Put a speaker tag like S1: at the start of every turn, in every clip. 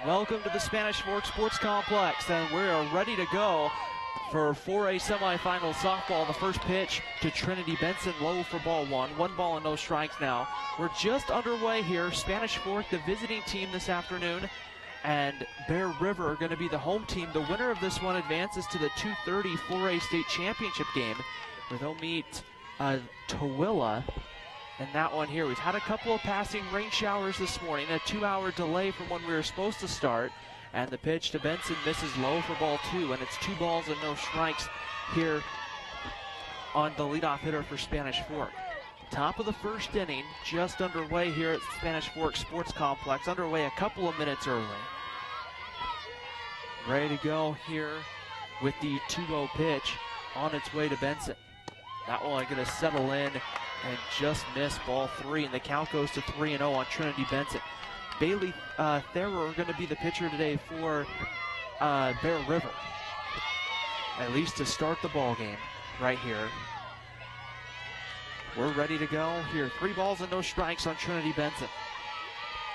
S1: Welcome to the Spanish Fork Sports Complex, and we are ready to go for 4A semifinal softball. The first pitch to Trinity Benson, low for ball one. 1 ball and no strikes now. We're just underway here. Spanish Fork, the visiting team this afternoon, and Bear River are going to be the home team. The winner of this one advances to the 2:30 4A state championship game, where they'll meet Tooele. And that one here, we've had a couple of passing rain showers this morning, a 2-hour delay from when we were supposed to start. And the pitch to Benson misses low for ball two, and it's 2 balls and no strikes here on the leadoff hitter for Spanish Fork. Top of the first inning, just underway here at Spanish Fork Sports Complex, underway a couple of minutes early. Ready to go here with the 2-0 pitch on its way to Benson. That one going to settle in and just miss ball 3, and the count goes to 3-0 on Trinity Benson. Bailey Therer going to be the pitcher today for Bear River, at least to start the ball game right here. We're ready to go here. 3 balls and no strikes on Trinity Benson.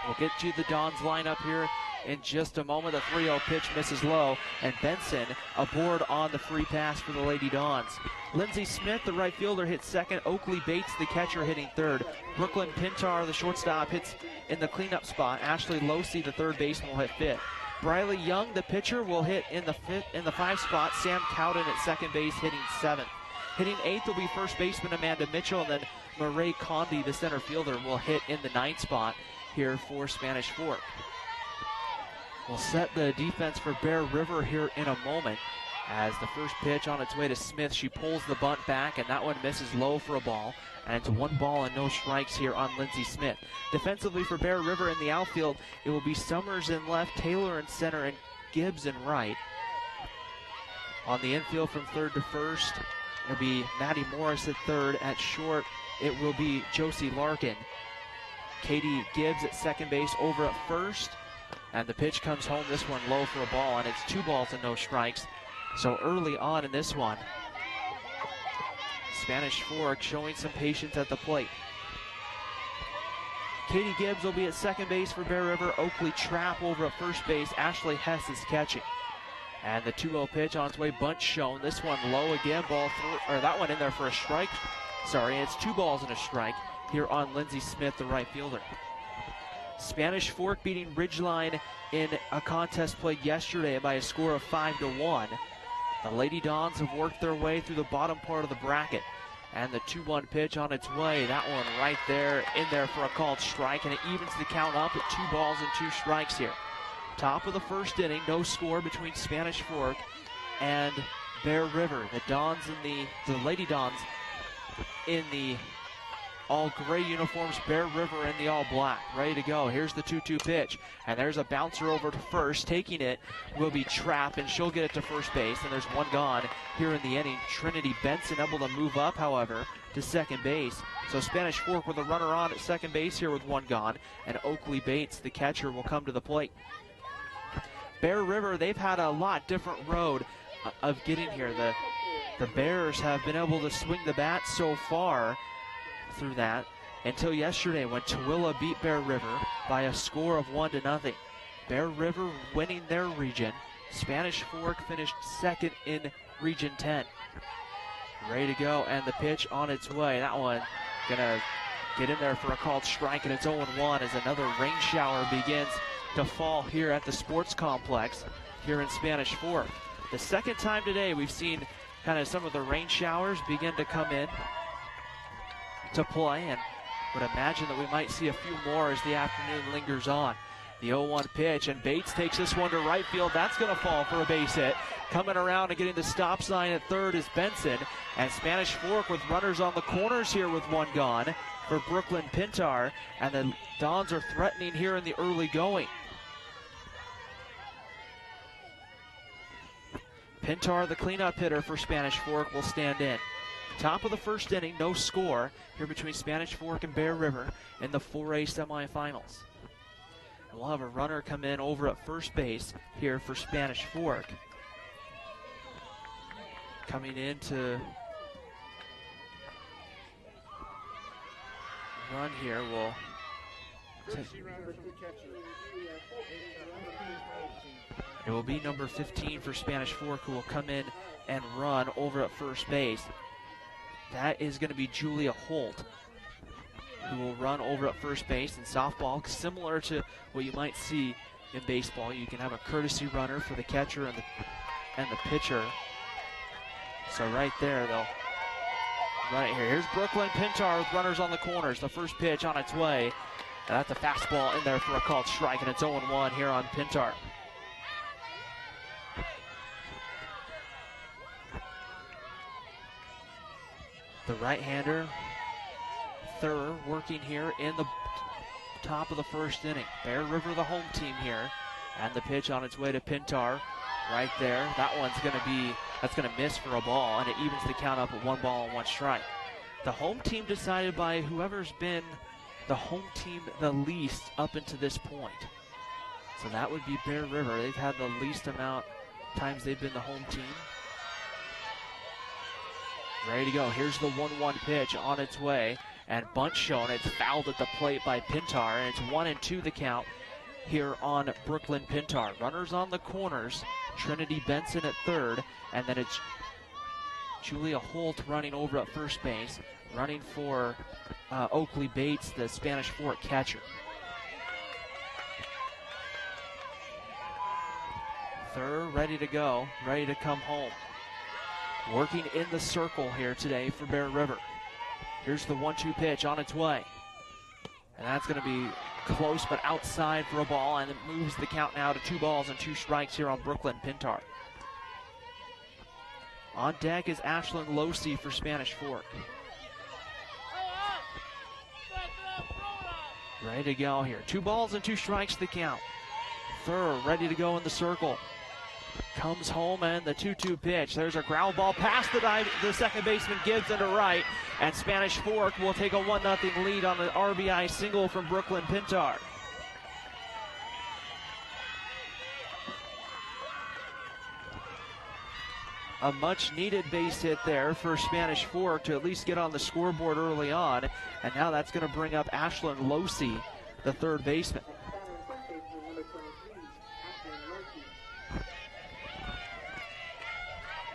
S1: We'll get to the Dons lineup here in just a moment. The 3-0 pitch misses low, and Benson aboard on the free pass for the Lady Dons. Lindsey Smith, the right fielder, hits second. Oakley Bates, the catcher, hitting third. Brooklyn Pintar, the shortstop, hits in the cleanup spot. Ashley Losey, the third baseman, will hit fifth. Briley Young, the pitcher, will hit in the 5 spot. Sam Cowden at second base, hitting 7th. Hitting 8th will be first baseman Amanda Mitchell, and then Murray Condi, the center fielder, will hit in the 9th spot here for Spanish Fork. We'll set the defense for Bear River here in a moment. As the first pitch on its way to Smith, she pulls the bunt back, and that one misses low for a ball. And it's 1 ball and no strikes here on Lindsey Smith. Defensively for Bear River in the outfield, it will be Summers in left, Taylor in center, and Gibbs in right. On the infield from third to first, it'll be Maddie Morris at third. At short, it will be Josie Larkin. Katie Gibbs at second base, over at first. And the pitch comes home, this one low for a ball, and it's 2 balls and no strikes. So early on in this one, Spanish Fork showing some patience at the plate. Katie Gibbs will be at second base for Bear River. Oakley Trapp over at first base. Ashley Hess is catching. And the 2-0 pitch on its way, bunt shown. This one low again, ball through, or that one in there for a strike. Sorry, it's 2 balls and a strike here on Lindsey Smith, the right fielder. Spanish Fork beating Ridgeline in a contest played yesterday by a score of 5-1. The Lady Dons have worked their way through the bottom part of the bracket. And the 2-1 pitch on its way. That one right there, in there for a called strike, and it evens the count up at 2 balls and 2 strikes here. Top of the first inning, no score between Spanish Fork and Bear River. The Dons and the Lady Dons in the all gray uniforms, Bear River in the all black, ready to go. Here's the 2-2 pitch, and there's a bouncer over to first. Taking it will be Trapp, and she'll get it to first base, and there's 1 gone here in the inning. Trinity Benson able to move up, however, to second base. So Spanish Fork with a runner on at second base here with 1 gone, and Oakley Bates, the catcher, will come to the plate. Bear River, they've had a lot different road of getting here. The Bears have been able to swing the bat so far through that until yesterday when Tooele beat Bear River by a score of 1-0. Bear River winning their region. Spanish Fork finished second in Region 10. Ready to go, and the pitch on its way. That one gonna get in there for a called strike, and it's 0-1 as another rain shower begins to fall here at the sports complex here in Spanish Fork. The second time today we've seen kind of some of the rain showers begin to come in to play, and would imagine that we might see a few more as the afternoon lingers on. The 0-1 pitch, and Bates takes this one to right field. That's going to fall for a base hit. Coming around and getting the stop sign at third is Benson, and Spanish Fork with runners on the corners here with 1 gone for Brooklyn Pintar, and the Dons are threatening here in the early going. Pintar, the cleanup hitter for Spanish Fork, will stand in. Top of the first inning, no score here between Spanish Fork and Bear River in the 4A semifinals. And we'll have a runner come in over at first base here for Spanish Fork. Coming in to run here will It will be number 15 for Spanish Fork who will come in and run over at first base. That is going to be Julia Holt, who will run over at first base. In softball, similar to what you might see in baseball, you can have a courtesy runner for the catcher and the pitcher. So right there, they'll run it here. Here's Brooklyn Pintar with runners on the corners. The first pitch on its way. And that's a fastball in there for a called strike, and it's 0-1 here on Pintar. The right-hander, Thur, working here in the top of the first inning. Bear River, the home team here, and the pitch on its way to Pintar, right there. That's gonna miss for a ball, and it evens the count up at 1-1 strike. The home team decided by whoever's been the home team the least up until this point. So that would be Bear River. They've had the least amount of times they've been the home team. Ready to go. Here's the 1-1 pitch on its way, and bunt shown. It's fouled at the plate by Pintar, and it's 1-2 the count here on Brooklyn Pintar. Runners on the corners. Trinity Benson at third, and then it's Julia Holt running over at first base, running for Oakley Bates, the Spanish Fork catcher. Third ready to go, ready to come home. Working in the circle here today for Bear River. Here's the 1-2 pitch on its way. And that's going to be close but outside for a ball, and it moves the count now to 2-2 strikes here on Brooklyn Pintar. On deck is Ashlyn Losey for Spanish Fork. Ready to go here. 2-2 strikes the count. Third ready to go in the circle. Comes home, and the 2-2 pitch. There's a ground ball past the second baseman Gibbs into right, and Spanish Fork will take a 1-0 lead on the RBI single from Brooklyn Pintar. A much needed base hit there for Spanish Fork to at least get on the scoreboard early on, and now that's going to bring up Ashlyn Losey, the third baseman.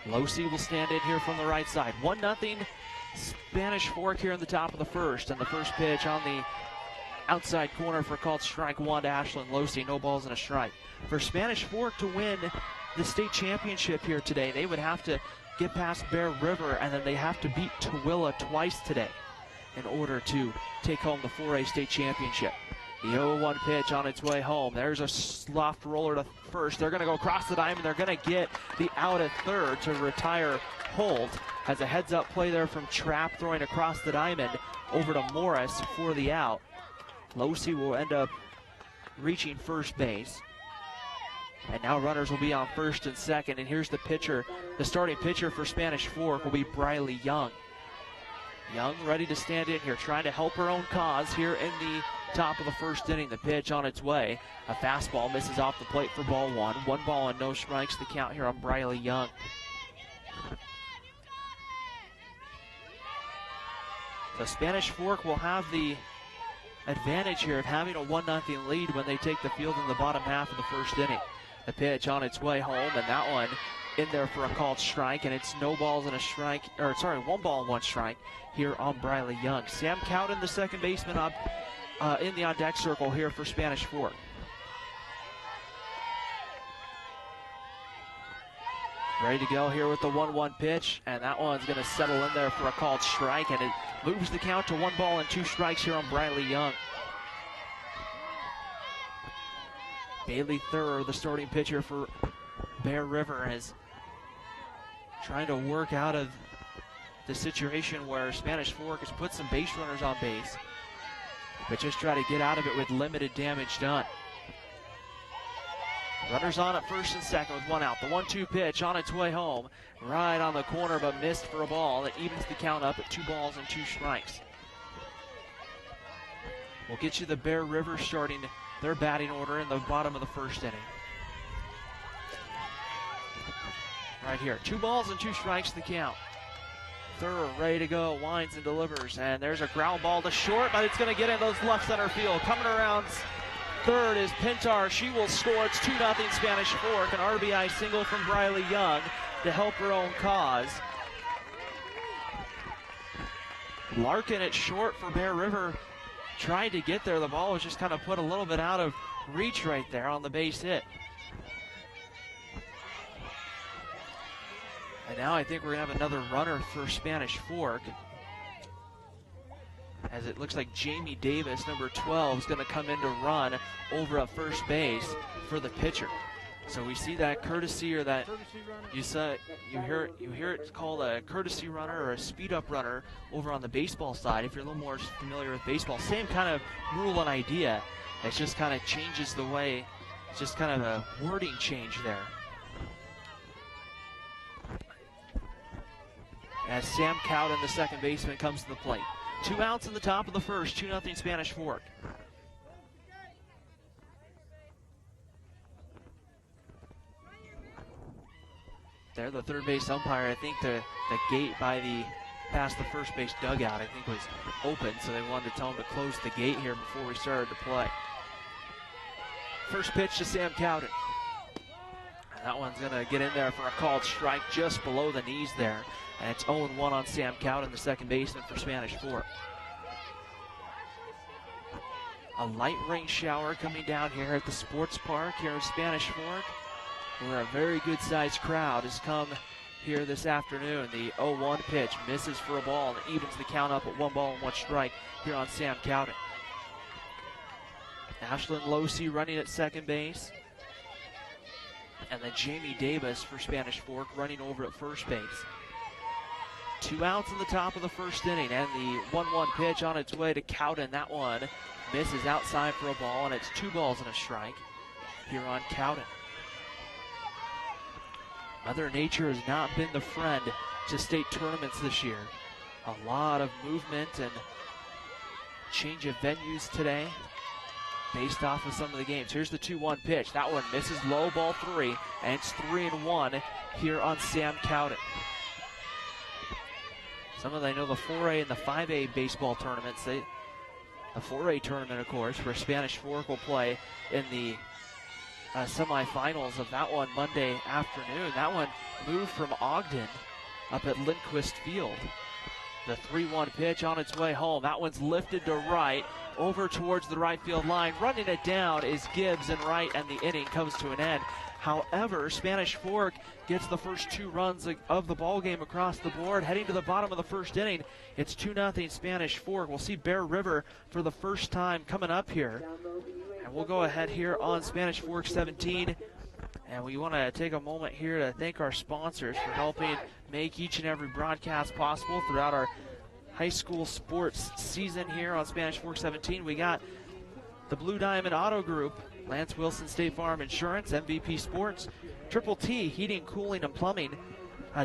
S1: Losey will stand in here from the right side. 1-0 Spanish Fork here in the top of the first, and the first pitch on the outside corner for a called strike one to Ashlyn Losey. No balls and a strike. For Spanish Fork to win the state championship here today, they would have to get past Bear River, and then they have to beat Tooele twice today in order to take home the 4A state championship. The 0-1 pitch on its way home. There's a soft roller to first. They're going to go across the diamond. They're going to get the out at third to retire Holt. Has a heads-up play there from Trapp, throwing across the diamond over to Morris for the out. Losey will end up reaching first base. And now runners will be on first and second. And here's the pitcher. The starting pitcher for Spanish Fork will be Briley Young. Young ready to stand in here, trying to help her own cause here in the top of the first inning. The pitch on its way. A fastball misses off the plate for ball one. 1-0 strikes the count here on Briley Young. So Spanish Fork will have the advantage here of having a 1-0 lead when they take the field in the bottom half of the first inning. The pitch on its way home, and that one in there for a called strike, and it's 1-1 strike here on Briley Young. Sam Cowden, the second baseman, up in the on-deck circle here for Spanish Fork. Ready to go here with the 1-1 pitch, and that one's going to settle in there for a called strike, and it moves the count to 1-2 strikes here on Briley Young. Bailey Thur, the starting pitcher for Bear River, is trying to work out of the situation where Spanish Fork has put some base runners on base, but just try to get out of it with limited damage done. Runners on at first and second with one out. The 1-2 pitch on its way home, right on the corner, but missed for a ball. That evens the count up at 2-2 strikes. We'll get you the Bear River starting their batting order in the bottom of the first inning. Right here, 2-2 strikes the count. Third, ready to go, winds and delivers, and there's a ground ball to short, but it's going to get into those left center field. Coming around third is Pintar. She will score. It's 2-0 Spanish Fork. An RBI single from Briley Young to help her own cause. Larkin at short for Bear River. Tried to get there. The ball was just kind of put a little bit out of reach right there on the base hit. And now I think we're going to have another runner for Spanish Fork, as it looks like Jamie Davis, number 12, is going to come in to run over at first base for the pitcher. So we see that courtesy, or that you hear it called a courtesy runner or a speed up runner over on the baseball side. If you're a little more familiar with baseball, same kind of rule and idea. It just kind of changes the way, it's just kind of a wording change there. As Sam Cowden, the second baseman, comes to the plate. 2 outs in the top of the first, 2-0 Spanish Fork. There, the third base umpire, I think the gate past the first base dugout, I think, was open, so they wanted to tell him to close the gate here before we started to play. First pitch to Sam Cowden. And that one's going to get in there for a called strike just below the knees there. And it's 0-1 on Sam Cowden, the second baseman for Spanish Fork. A light rain shower coming down here at the sports park here in Spanish Fork, where a very good-sized crowd has come here this afternoon. The 0-1 pitch misses for a ball and evens the count up at 1-1 strike here on Sam Cowden. Ashlyn Losey running at second base. And then Jamie Davis for Spanish Fork running over at first base. 2 outs in the top of the first inning, and the 1-1 pitch on its way to Cowden. That one misses outside for a ball, and it's 2 balls and a strike here on Cowden. Mother Nature has not been the friend to state tournaments this year. A lot of movement and change of venues today based off of some of the games. Here's the 2-1 pitch. That one misses low, ball 3, and it's 3-1 here on Sam Cowden. Some of the, I know the 4A and the 5A baseball tournaments, the 4A tournament, of course, where Spanish Fork will play in the semifinals of that one Monday afternoon. That one moved from Ogden up at Lindquist Field. The 3-1 pitch on its way home. That one's lifted to right, over towards the right field line. Running it down is Gibbs in right, and the inning comes to an end. However, Spanish Fork gets the first 2 runs of the ball game across the board. Heading to the bottom of the first inning, it's 2-0 Spanish Fork. We'll see Bear River for the first time coming up here. And we'll go ahead here on Spanish Fork 17. And we want to take a moment here to thank our sponsors for helping make each and every broadcast possible throughout our high school sports season here on Spanish Fork 17. We got the Blue Diamond Auto Group, Lance Wilson State Farm Insurance, MVP Sports, Triple T Heating, Cooling, and Plumbing,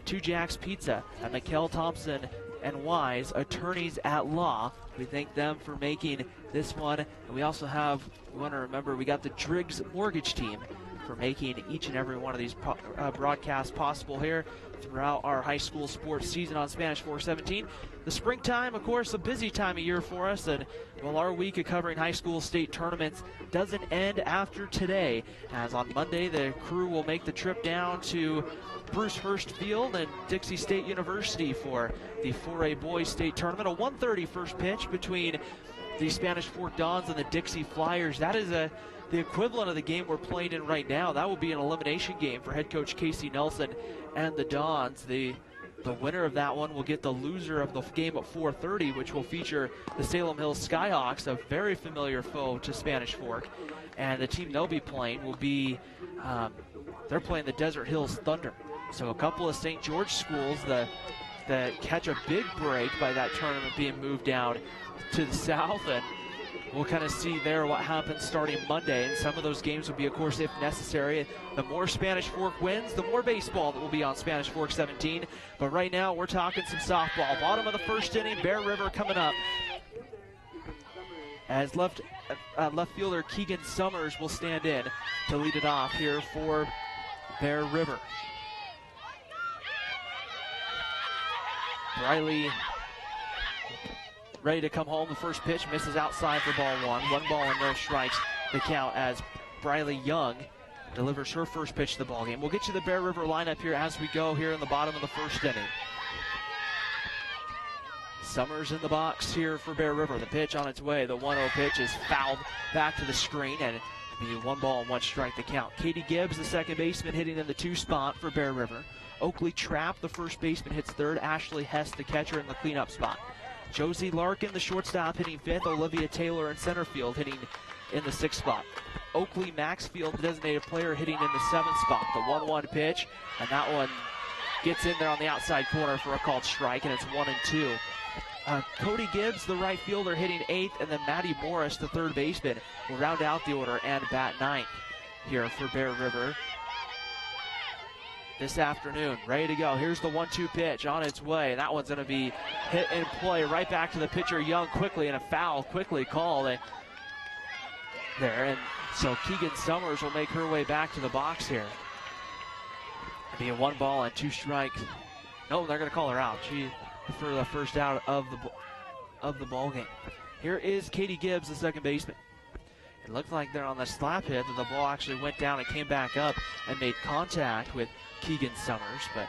S1: Two Jacks Pizza, and McKell Thompson and Wise, Attorneys at Law. We thank them for making this one. And we also have, we want to remember, we got the Driggs Mortgage Team for making each and every one of these broadcasts possible here throughout our high school sports season on Spanish 417. The springtime, of course, a busy time of year for us, and well, our week of covering high school state tournaments doesn't end after today, as on Monday the crew will make the trip down to Bruce Hurst Field and Dixie State University for the 4A boys state tournament. A 1:30 first pitch between the Spanish Fork Dons and the Dixie Flyers. That is the equivalent of the game we're playing in right now. That will be an elimination game for head coach Casey Nelson and the Dons. The winner of that one will get the loser of the game at 4:30, which will feature the Salem Hills Skyhawks, a very familiar foe to Spanish Fork. And the team they'll be playing will be, they're playing the Desert Hills Thunder. So a couple of St. George schools that catch a big break by that tournament being moved down to the south, and we'll kind of see there what happens starting Monday. And some of those games will be, of course, if necessary. The more Spanish Fork wins, the more baseball that will be on Spanish Fork 17. But right now, we're talking some softball. Bottom of the first inning, Bear River coming up. As left fielder Keegan Summers will stand in to lead it off here for Bear River. Briley ready to come home. The first pitch misses outside for ball one. 1 ball and no strikes the count as Briley Young delivers her first pitch to the ball game. We'll get you the Bear River lineup here as we go here in the bottom of the first inning. Summers in the box here for Bear River. The pitch on its way. The 1-0 pitch is fouled back to the screen, and it'll be 1 ball and 1 strike the count. Katie Gibbs, the second baseman, hitting in the 2 spot for Bear River. Oakley Trapp, the first baseman, hits third. Ashley Hess, the catcher, in the cleanup spot. Josie Larkin, the shortstop, hitting fifth. Olivia Taylor in center field, hitting in the 6th spot. Oakley Maxfield, the designated player, hitting in the 7th spot. The 1-1 pitch, and that one gets in there on the outside corner for a called strike, and it's 1-2. Cody Gibbs, the right fielder, hitting 8th, and then Maddie Morris, the third baseman, will round out the order and bat 9th here for Bear River this afternoon. Ready to go. Here's the 1-2 pitch on its way. That one's going to be hit and play right back to the pitcher Young quickly, and a foul quickly called there. And so Keegan Summers will make her way back to the box here. It'll be a 1 ball and 2 strikes. No, they're going to call her out. She for the first out of the ball game. Here is Katie Gibbs, the second baseman. It looked like they're on the slap hit that the ball actually went down and came back up and made contact with Keegan Summers, but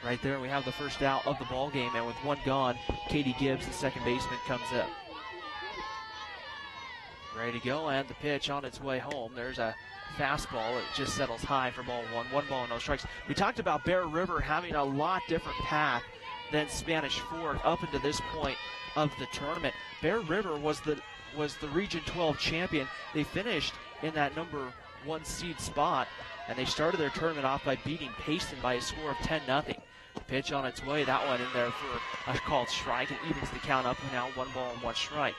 S1: right there we have the first out of the ball game, and with 1 gone, Katie Gibbs, the second baseman, comes up. Ready to go, and the pitch on its way home. There's a fastball. It just settles high for ball 1. 1 ball, no strikes. We talked about Bear River having a lot different path than Spanish Fork up into this point of the tournament. Bear River was the Region 12 champion. They finished in that number 1 seed spot, and they started their tournament off by beating Payson by a score of 10-0. Pitch on its way, that one in there for a called strike, and evens the count up, and now 1 ball and 1 strike.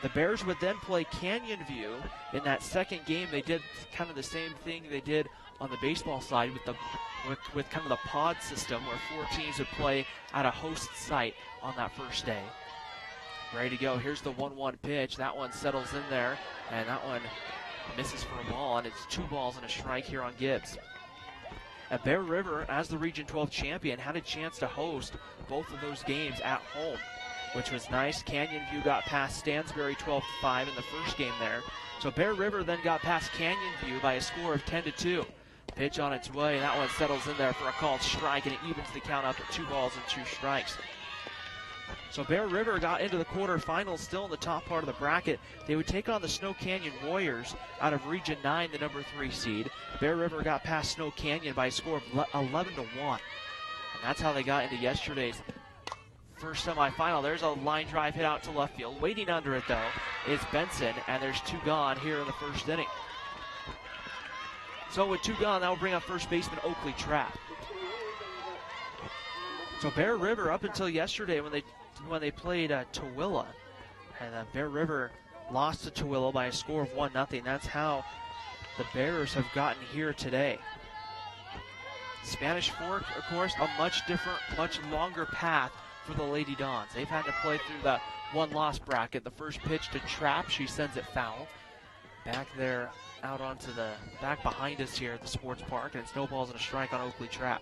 S1: The Bears would then play Canyon View in that second game. They did kind of the same thing they did on the baseball side with kind of the pod system, where 4 teams would play at a host site on that first day. Ready to go. Here's the 1-1 pitch. That one settles in there, and that one misses for a ball, and it's 2 balls and a strike here on Gibbs. And Bear River, as the Region 12 champion, had a chance to host both of those games at home, which was nice. Canyon View got past Stansbury 12-5 in the first game there. So Bear River then got past Canyon View by a score of 10-2. Pitch on its way, and that one settles in there for a called strike, and it evens the count up at 2 balls and 2 strikes. So Bear River got into the quarterfinals, still in the top part of the bracket. They would take on the Snow Canyon Warriors out of Region 9, the number 3 seed. Bear River got past Snow Canyon by a score of 11-1. And that's how they got into yesterday's first semifinal. There's a line drive hit out to left field. Waiting under it, though, is Benson, and there's 2 gone here in the first inning. So with 2 gone, that will bring up first baseman Oakley Trapp. So Bear River, up until yesterday when they played Tooele, and Bear River lost to Tooele by a score of 1-0. That's how the Bears have gotten here today. Spanish Fork, of course, a much different, much longer path for the Lady Dons. They've had to play through the 1-loss bracket. The first pitch to Trapp, she sends it foul. Back there, out onto the back behind us here at the sports park, and it's no balls and a strike on Oakley Trapp.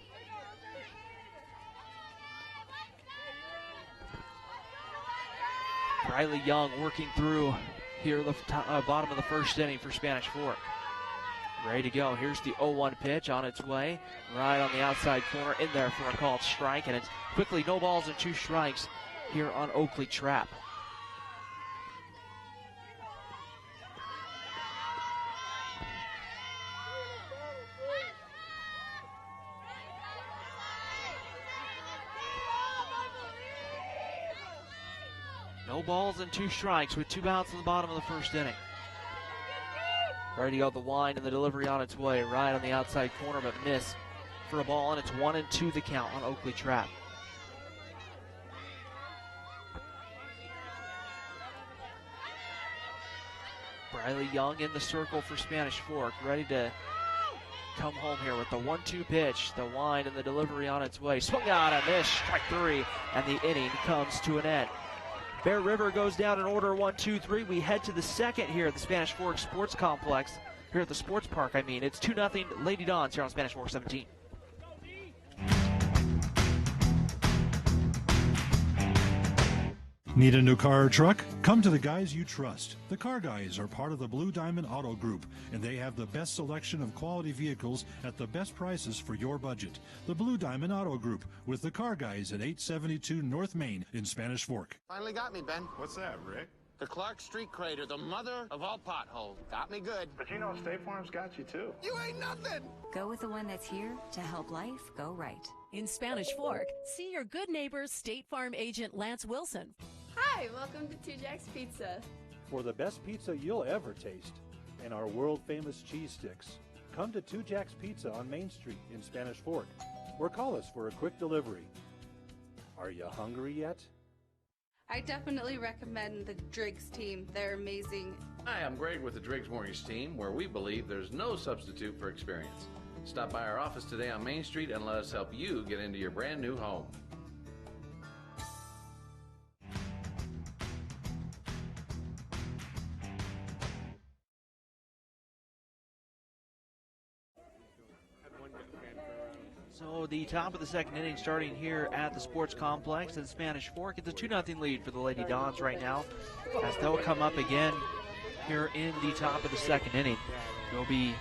S1: Riley Young working through here at the bottom of the first inning for Spanish Fork. Ready to go. Here's the 0-1 pitch on its way. Right on the outside corner, in there for a called strike, and it's quickly no balls and 2 strikes here on Oakley Trapp. No balls and 2 strikes with 2 outs in the bottom of the first inning. Ready to go, the wind and the delivery on its way. Right on the outside corner, but miss for a ball, and it's 1-2 the count on Oakley Trapp. Riley Young in the circle for Spanish Fork, ready to come home here with the 1-2 pitch, the wind and the delivery on its way. Swung out, a miss, strike 3, and the inning comes to an end. Bear River goes down in order 1-2-3. We head to the second here at the Spanish Fork Sports Complex, here at the Sports Park, I mean. It's 2-0 Lady Dons here on Spanish Fork 17.
S2: Need a new car or truck? Come to the guys you trust. The Car Guys are part of the Blue Diamond Auto Group, and they have the best selection of quality vehicles at the best prices for your budget. The Blue Diamond Auto Group with the Car Guys at 872 North Main in Spanish Fork.
S3: Finally got me, Ben.
S4: What's that, Rick?
S3: The Clark Street Crater, the mother of all potholes. Got me good.
S4: But you know, State Farm's got you, too.
S3: You ain't nothing!
S5: Go with the one that's here to help life go right.
S6: In Spanish Fork, see your good neighbor State Farm agent Lance Wilson.
S7: Hi, welcome to Two Jacks Pizza.
S8: For the best pizza you'll ever taste and our world-famous cheese sticks, come to Two Jacks Pizza on Main Street in Spanish Fork or call us for a quick delivery. Are you hungry yet?
S7: I definitely recommend the Driggs team. They're amazing.
S9: Hi, I'm Greg with the Driggs Mortgage Team, where we believe there's no substitute for experience. Stop by our office today on Main Street and let us help you get into your brand new home.
S1: So the top of the second inning starting here at the Sports Complex in Spanish Fork. It's a 2-0 lead for the Lady Dons right now, as they'll come up again here in the top of the second inning. It'll be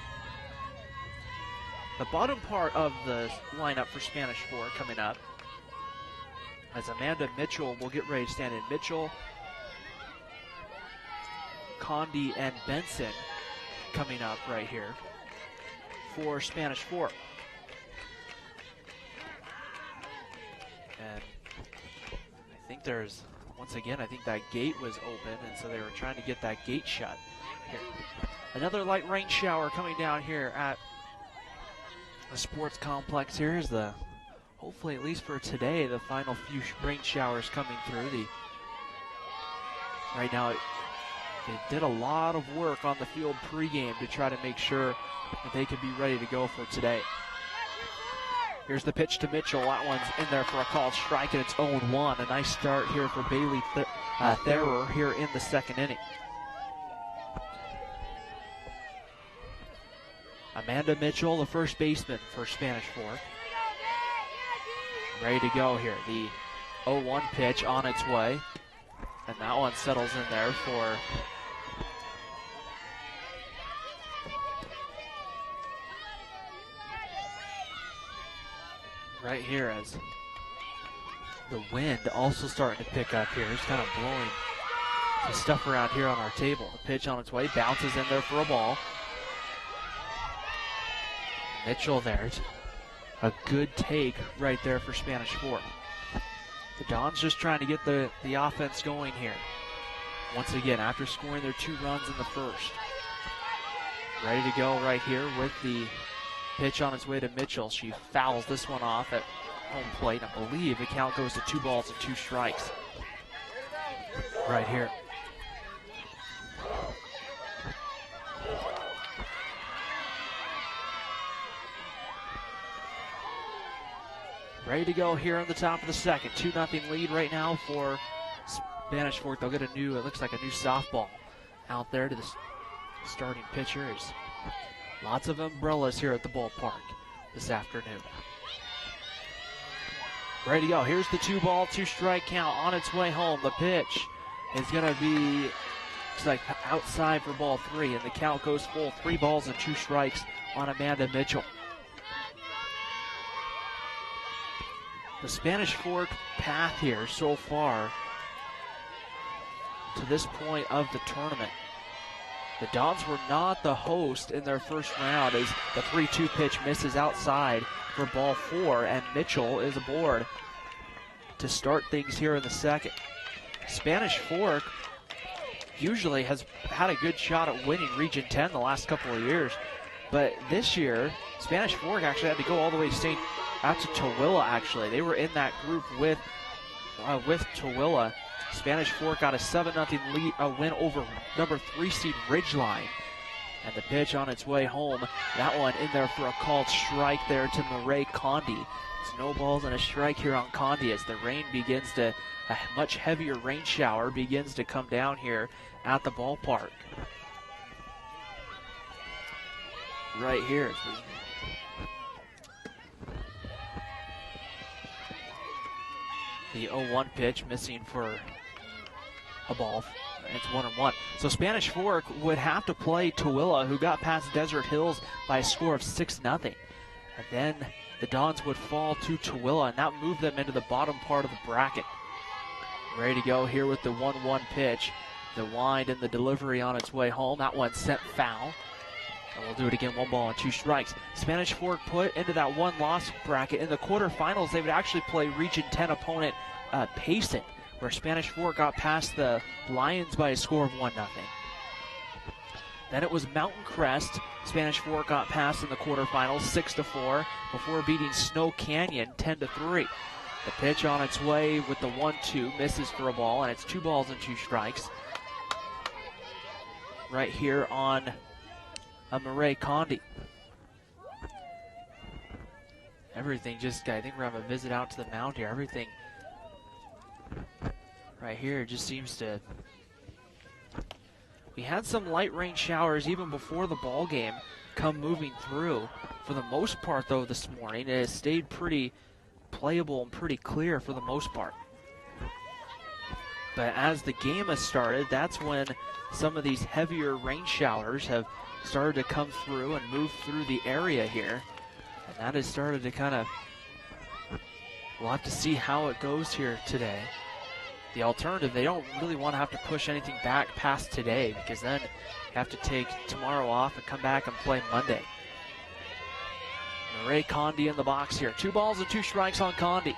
S1: the bottom part of the lineup for Spanish Fork coming up, as Amanda Mitchell will get ready to stand in. Mitchell, Condi, and Benson coming up right here for Spanish Fork. And I think there's, once again, I think that gate was open, and so they were trying to get that gate shut here. Another light rain shower coming down here at the Sports Complex. Here's the, hopefully at least for today, the final few rain showers coming through. Right now, they did a lot of work on the field pregame to try to make sure that they could be ready to go for today. Here's the pitch to Mitchell. That one's in there for a called strike, and it's 0-1. A nice start here for Bailey Therer here in the second inning. Amanda Mitchell, the first baseman for Spanish Fork. Ready to go here. The 0-1 pitch on its way. And that one settles in there for right here, as the wind also starting to pick up here. It's kind of blowing some stuff around here on our table. The pitch on its way, bounces in there for a ball. Mitchell there. It's a good take right there for Spanish Fork. The Dons just trying to get the offense going here. Once again, after scoring their 2 runs in the first. Ready to go right here with the pitch on its way to Mitchell. She fouls this one off at home plate. I believe the count goes to 2 balls and 2 strikes. Right here. Ready to go here on the top of the second. 2-0 lead right now for Spanish Fork. They'll get a new, it looks like a new softball out there to the starting pitchers. Lots of umbrellas here at the ballpark this afternoon. Ready to go. Here's the 2-ball, 2-strike count on its way home. The pitch is going to be, looks like outside for ball 3, and the count goes full. 3 balls and 2 strikes on Amanda Mitchell. The Spanish Fork path here so far to this point of the tournament. The Dons were not the host in their first round, as the 3-2 pitch misses outside for ball 4, and Mitchell is aboard to start things here in the second. Spanish Fork usually has had a good shot at winning Region 10 the last couple of years, but this year, Spanish Fork actually had to go all the way out to Tooele, actually. They were in that group with Tooele. Spanish Fork got a 7-0 lead, win over number 3 seed Ridgeline. And the pitch on its way home, that one in there for a called strike there to Marae Condi. It's no balls and a strike here on Condi as the rain begins to, a much heavier rain shower begins to come down here at the ballpark. Right here as we the 0-1 pitch missing for a ball. It's 1-1. So Spanish Fork would have to play Tooele, who got past Desert Hills by a score of 6-0. And then the Dons would fall to Tooele, and that moved them into the bottom part of the bracket. Ready to go here with the 1-1 pitch. The wind and the delivery on its way home. That one sent foul. And we'll do it again, 1 ball and 2 strikes. Spanish Fork put into that 1-loss bracket. In the quarterfinals, they would actually play Region 10 opponent Payson, where Spanish Fork got past the Lions by a score of 1-0. Then it was Mountain Crest. Spanish Fork got past in the quarterfinals 6-4 before beating Snow Canyon 10-3. The pitch on its way with the 1-2 misses for a ball, and it's 2 balls and 2 strikes. Right here on Murray Condi. Everything just, I think we're having a visit out to the mound here. Everything right here just seems to. We had some light rain showers even before the ball game come moving through. For the most part, though, this morning, it has stayed pretty playable and pretty clear for the most part. But as the game has started, that's when some of these heavier rain showers have started to come through and move through the area here. And that has started to kind of, we'll have to see how it goes here today. The alternative, they don't really want to have to push anything back past today, because then you have to take tomorrow off and come back and play Monday. Murray Condi in the box here. 2 balls and 2 strikes on Condi.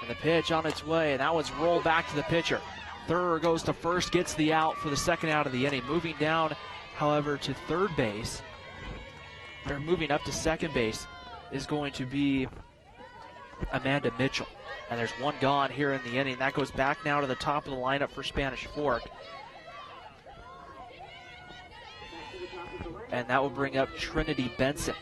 S1: And the pitch on its way, and that one's rolled back to the pitcher. Thurr goes to first, gets the out for the second out of the inning. Moving down, however, to third base, or moving up to second base, is going to be Amanda Mitchell. And there's 1 gone here in the inning. That goes back now to the top of the lineup for Spanish Fork. And that will bring up Trinity Benson.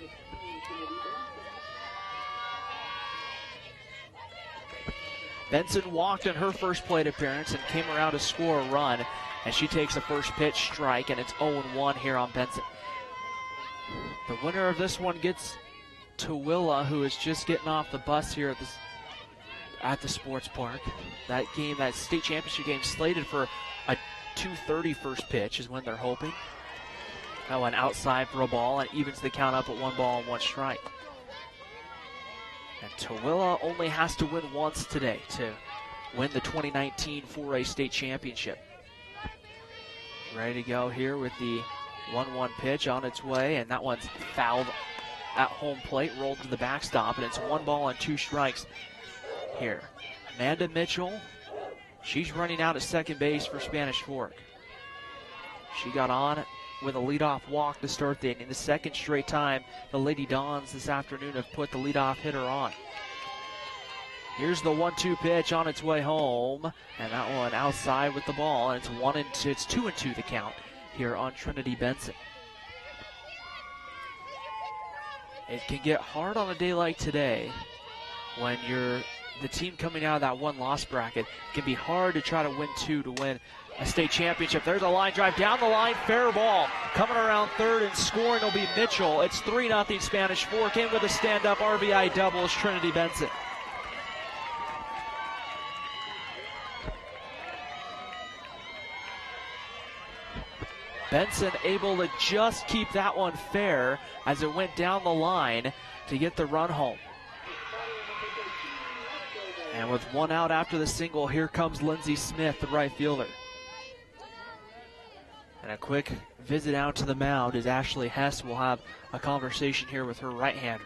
S1: Benson walked in her first plate appearance and came around to score a run. And she takes the first pitch strike, and it's 0-1 here on Benson. The winner of this one gets Tooele, who is just getting off the bus here at the sports park. That game, that state championship game, slated for a 2:30 first pitch is when they're hoping. That one outside for a ball, and evens the count up at 1 ball and 1 strike. And Tooele only has to win once today to win the 2019 4A state championship. Ready to go here with the 1-1 pitch on its way, and that one's fouled at home plate, rolled to the backstop, and it's 1 ball and 2 strikes here. Amanda Mitchell, she's running out at second base for Spanish Fork. She got on with a leadoff walk to start the inning. The second straight time the Lady Dons this afternoon have put the leadoff hitter on. Here's the 1-2 pitch on its way home, and that one outside with the ball, and it's 2-2 the count here on Trinity Benson. It can get hard on a day like today when you're the team coming out of that 1-loss bracket. It can be hard to try to win 2 to win a state championship. There's a line drive down the line, fair ball. Coming around third and scoring will be Mitchell. It's 3-0 Spanish Fork. In with a stand-up RBI double is Trinity Benson. Benson able to just keep that one fair as it went down the line to get the run home. And with 1 out after the single, here comes Lindsey Smith, the right fielder. And a quick visit out to the mound as Ashley Hess will have a conversation here with her right-hander.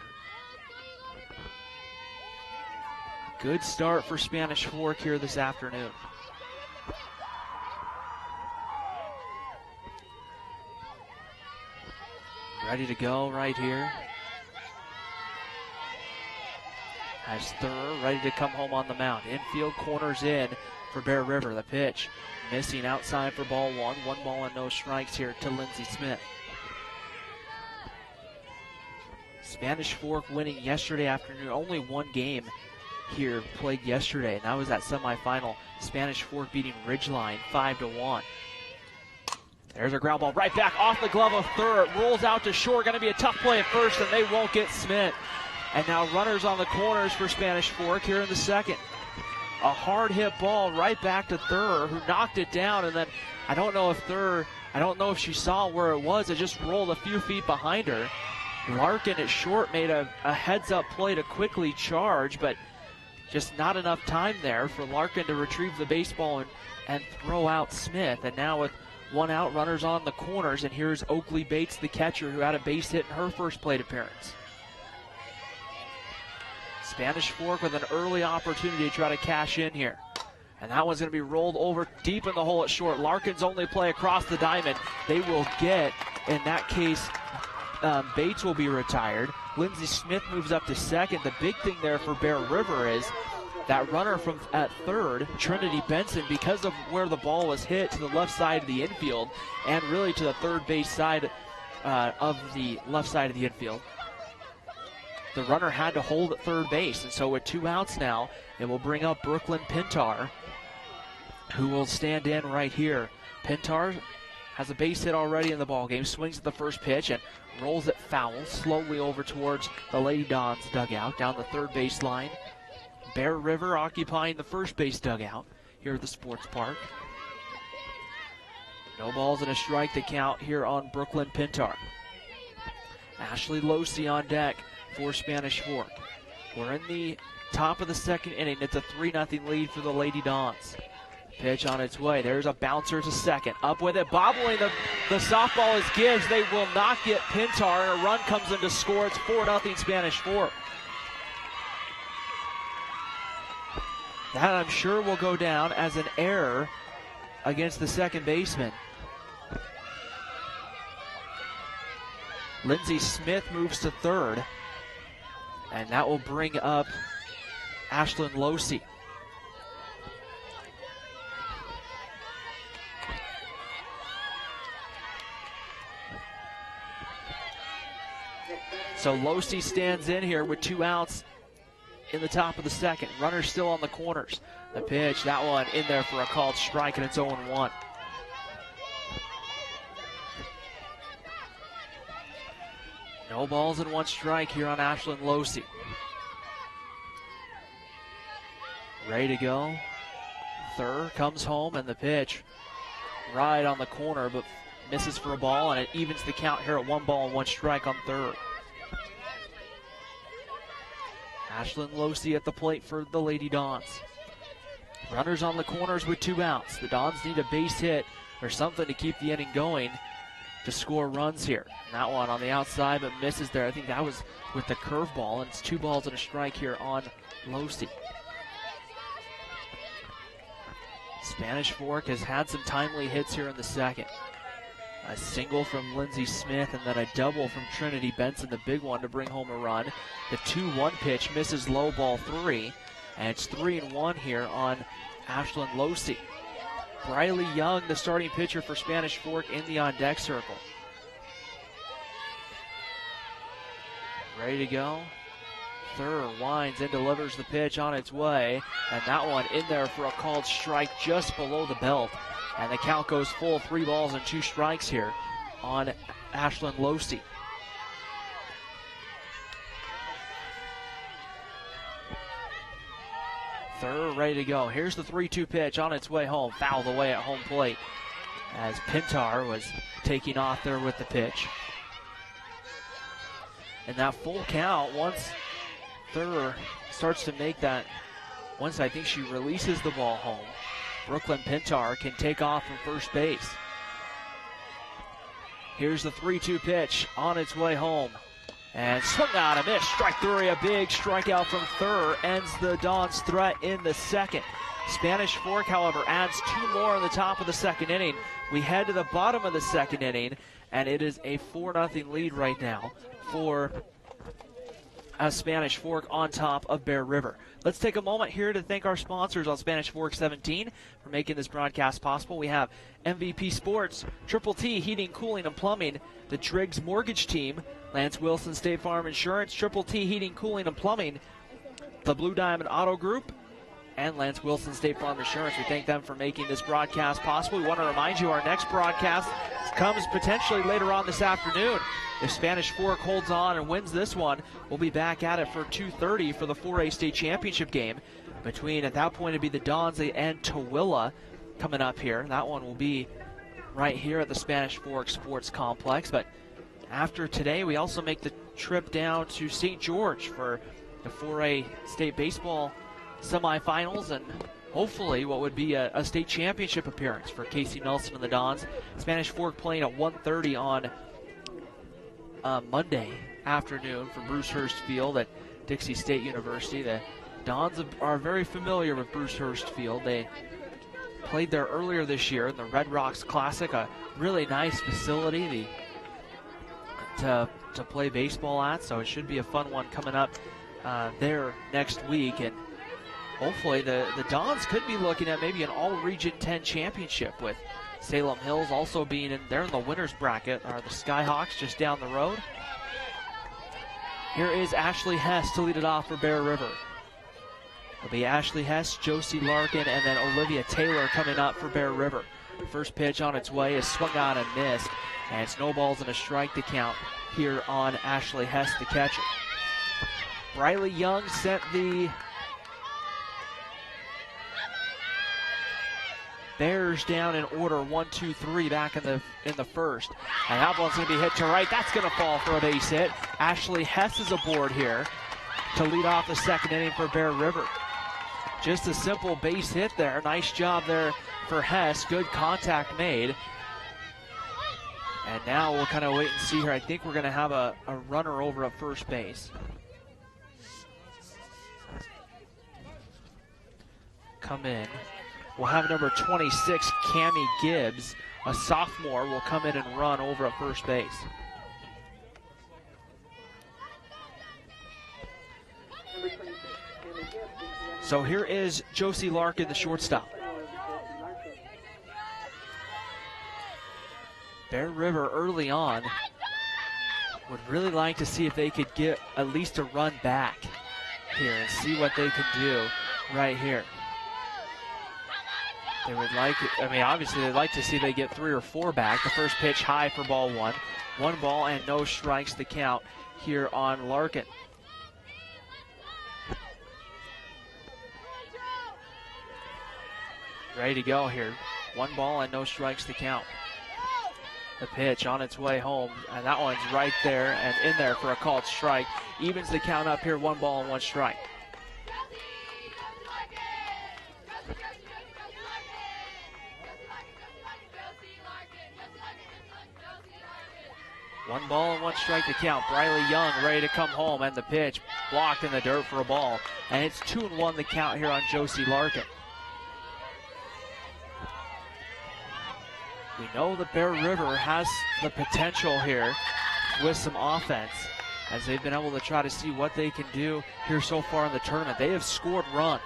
S1: Good start for Spanish Fork here this afternoon. Ready to go right here. Has Thurr ready to come home on the mound. Infield corners in for Bear River. The pitch missing outside for ball 1. 1 ball and no strikes here to Lindsey Smith. Spanish Fork winning yesterday afternoon. Only 1 game here played yesterday, and that was that semifinal. Spanish Fork beating Ridgeline 5-1. There's a ground ball right back off the glove of Thurr. It rolls out to short. Going to be a tough play at first, and they won't get Smith. And now runners on the corners for Spanish Fork here in the second. a hard hit ball right back to Thur, who knocked it down, and then I don't know if she saw where it was. It just rolled a few feet behind her. Larkin at short made a heads-up play to quickly charge, but just not enough time there for Larkin to retrieve the baseball and throw out Smith. And now with one out, runners on the corners, and here's Oakley Bates, the catcher, who had a base hit in her first plate appearance. Spanish Fork with an early opportunity to try to cash in here. And that one's going to be rolled over deep in the hole at short. Larkin's only play across the diamond. They will get, in that case, Bates will be retired. Lindsey Smith moves up to second. The big thing there for Bear River is that runner from at third, Trinity Benson, because of where the ball was hit to the left side of the infield and really to the third base side of the left side of the infield, the runner had to hold at third base. And so with 2 outs now, it will bring up Brooklyn Pintar, who will stand in right here. Pintar has a base hit already in the ballgame, swings at the first pitch and rolls it foul, slowly over towards the Lady Dons dugout, down the third base line. Bear River occupying the first base dugout here at the sports park. No balls and a strike to count here on Brooklyn Pintar. Ashley Losey on deck for Spanish Fork. We're in the top of the second inning. It's a 3-0 lead for the Lady Dons. Pitch on its way. There's a bouncer to second. Up with it. Bobbling the softball is Gibbs. They will not get Pintar, and a run comes in to score. It's 4-0 Spanish Fork. That, I'm sure, will go down as an error against the second baseman. Lindsey Smith moves to third, and that will bring up Ashlyn Losey. So Losey stands in here with 2 outs in the top of the second. Runners still on the corners. The pitch, that one in there for a called strike, and it's 0-1. No balls and 1 strike here on Ashlyn Losey. Ready to go. Thur comes home, and the pitch right on the corner, but misses for a ball, and it evens the count here at 1 ball and 1 strike on Thur. Ashlyn Losey at the plate for the Lady Dons. Runners on the corners with 2 outs. The Dons need a base hit or something to keep the inning going to score runs here. And that one on the outside, but misses there. I think that was with the curveball, and it's 2 balls and a strike here on Losey. Spanish Fork has had some timely hits here in the second. A single from Lindsey Smith and then a double from Trinity Benson, the big one to bring home a run. The 2-1 pitch misses low, ball 3, and it's 3-1 here on Ashlyn Losey. Briley Young, the starting pitcher for Spanish Fork, in the on-deck circle. Ready to go. Thur winds and delivers the pitch on its way, and that one in there for a called strike just below the belt. And the count goes full, 3 balls and 2 strikes here on Ashlyn Losey. Thur ready to go. Here's the 3-2 pitch on its way home, fouled away at home plate as Pintar was taking off there with the pitch. And that full count, once Thur starts to make that, once I think she releases the ball home, Brooklyn Pintar can take off from first base. Here's the 3-2 pitch on its way home. And swung out, a miss. Strike 3, a big strikeout from Thur ends the Dons' threat in the second. Spanish Fork, however, adds 2 more in the top of the second inning. We head to the bottom of the second inning, and it is a 4-0 lead right now for Spanish Fork on top of Bear River. Let's take a moment here to thank our sponsors on Spanish Fork 17 for making this broadcast possible. We have MVP Sports, Triple T Heating, Cooling, and Plumbing, the Driggs Mortgage Team, Lance Wilson State Farm Insurance, Triple T Heating, Cooling, and Plumbing, the Blue Diamond Auto Group, and Lance Wilson State Farm Insurance. We thank them for making this broadcast possible. We want to remind you our next broadcast comes potentially later on this afternoon. If Spanish Fork holds on and wins this one, we'll be back at it for 2:30 for the 4A state championship game between, at that point, it'd be the Dons and Tooele coming up here. That one will be right here at the Spanish Fork Sports Complex. But after today, we also make the trip down to St. George for the 4A state baseball semifinals and hopefully what would be a state championship appearance for Casey Nelson and the Dons. Spanish Fork playing at 1:30 on Monday afternoon for Bruce Hurst Field at Dixie State University. The Dons are very familiar with Bruce Hurst Field. They played there earlier this year in the Red Rocks Classic, a really nice facility to play baseball at, so it should be a fun one coming up there next week. And hopefully the Dons could be looking at maybe an all-region 10 championship, with Salem Hills also being in there in the winner's bracket, are the Skyhawks just down the road. Here is Ashley Hess to lead it off for Bear River. It'll be Ashley Hess, Josie Larkin, and then Olivia Taylor coming up for Bear River. First pitch on its way is swung on and missed, and snowballs and a strike to count here on Ashley Hess to catch it. Briley Young sent the Bears down in order 1, 2, 3 back in the first. And that ball's going to be hit to right. That's going to fall for a base hit. Ashley Hess is aboard here to lead off the second inning for Bear River. Just a simple base hit there. Nice job there for Hess. Good contact made. And now we'll kind of wait and see here. I think we're going to have a runner over at first base. Come in. We'll have number 26, Cammie Gibbs, a sophomore, will come in and run over at first base. So here is Josie Larkin, the shortstop. Bear River early on would really like to see if they could get at least a run back here and see what they can do right here. They would like, obviously they'd like to see they get 3 or 4 back. The first pitch high for ball 1. 1 ball and no strikes to count here on Larkin. Ready to go here. 1 ball and no strikes to count. The pitch on its way home, and that one's right there and in there for a called strike. Evens the count up here, 1 ball and 1 strike. One ball and 1 strike to count. Briley Young ready to come home, and the pitch blocked in the dirt for a ball. And it's 2-1 the count here on Josie Larkin. We know that Bear River has the potential here with some offense, as they've been able to try to see what they can do here so far in the tournament. They have scored runs.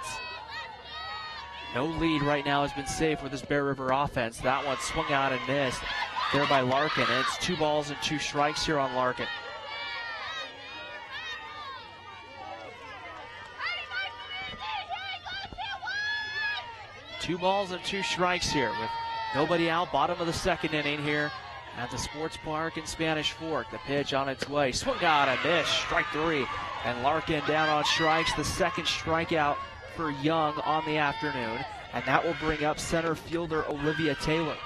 S1: No lead right now has been safe with this Bear River offense. That one swung out and missed there by Larkin. And it's 2 balls and 2 strikes here on Larkin. Two balls and 2 strikes here with nobody out. Bottom of the second inning here at the Sports Park in Spanish Fork. The pitch on its way. Swung out and missed. Strike 3. And Larkin down on strikes. The second strikeout for Young on the afternoon. And that will bring up center fielder Olivia Taylor.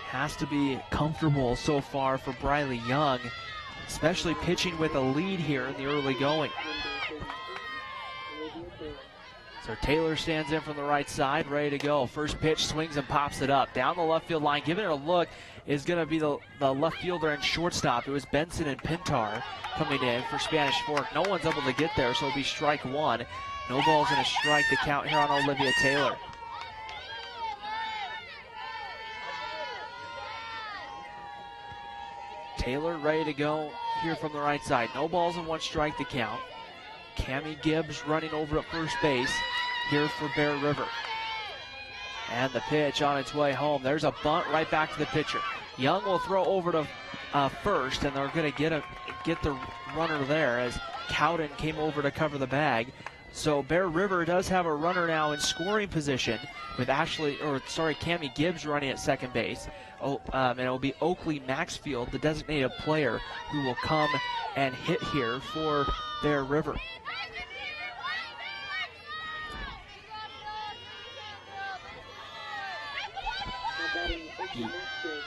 S1: Has to be comfortable so far for Briley Young, especially pitching with a lead here in the early going. So Taylor stands in from the right side, ready to go. First pitch, swings and pops it up. Down the left field line, giving it a look is going to be the left fielder and shortstop. It was Benson and Pintar coming in for Spanish Fork. No one's able to get there, so it'll be strike 1. No balls and a strike to count here on Olivia Taylor. Taylor ready to go here from the right side. No balls and 1 strike to count. Cammie Gibbs running over at first base here for Bear River. And the pitch on its way home. There's a bunt right back to the pitcher. Young will throw over to first, and they're going to get the runner there as Cowden came over to cover the bag. So Bear River does have a runner now in scoring position with Cammie Gibbs running at second base. And it will be Oakley Maxfield, the designated player, who will come and hit here for Bear River.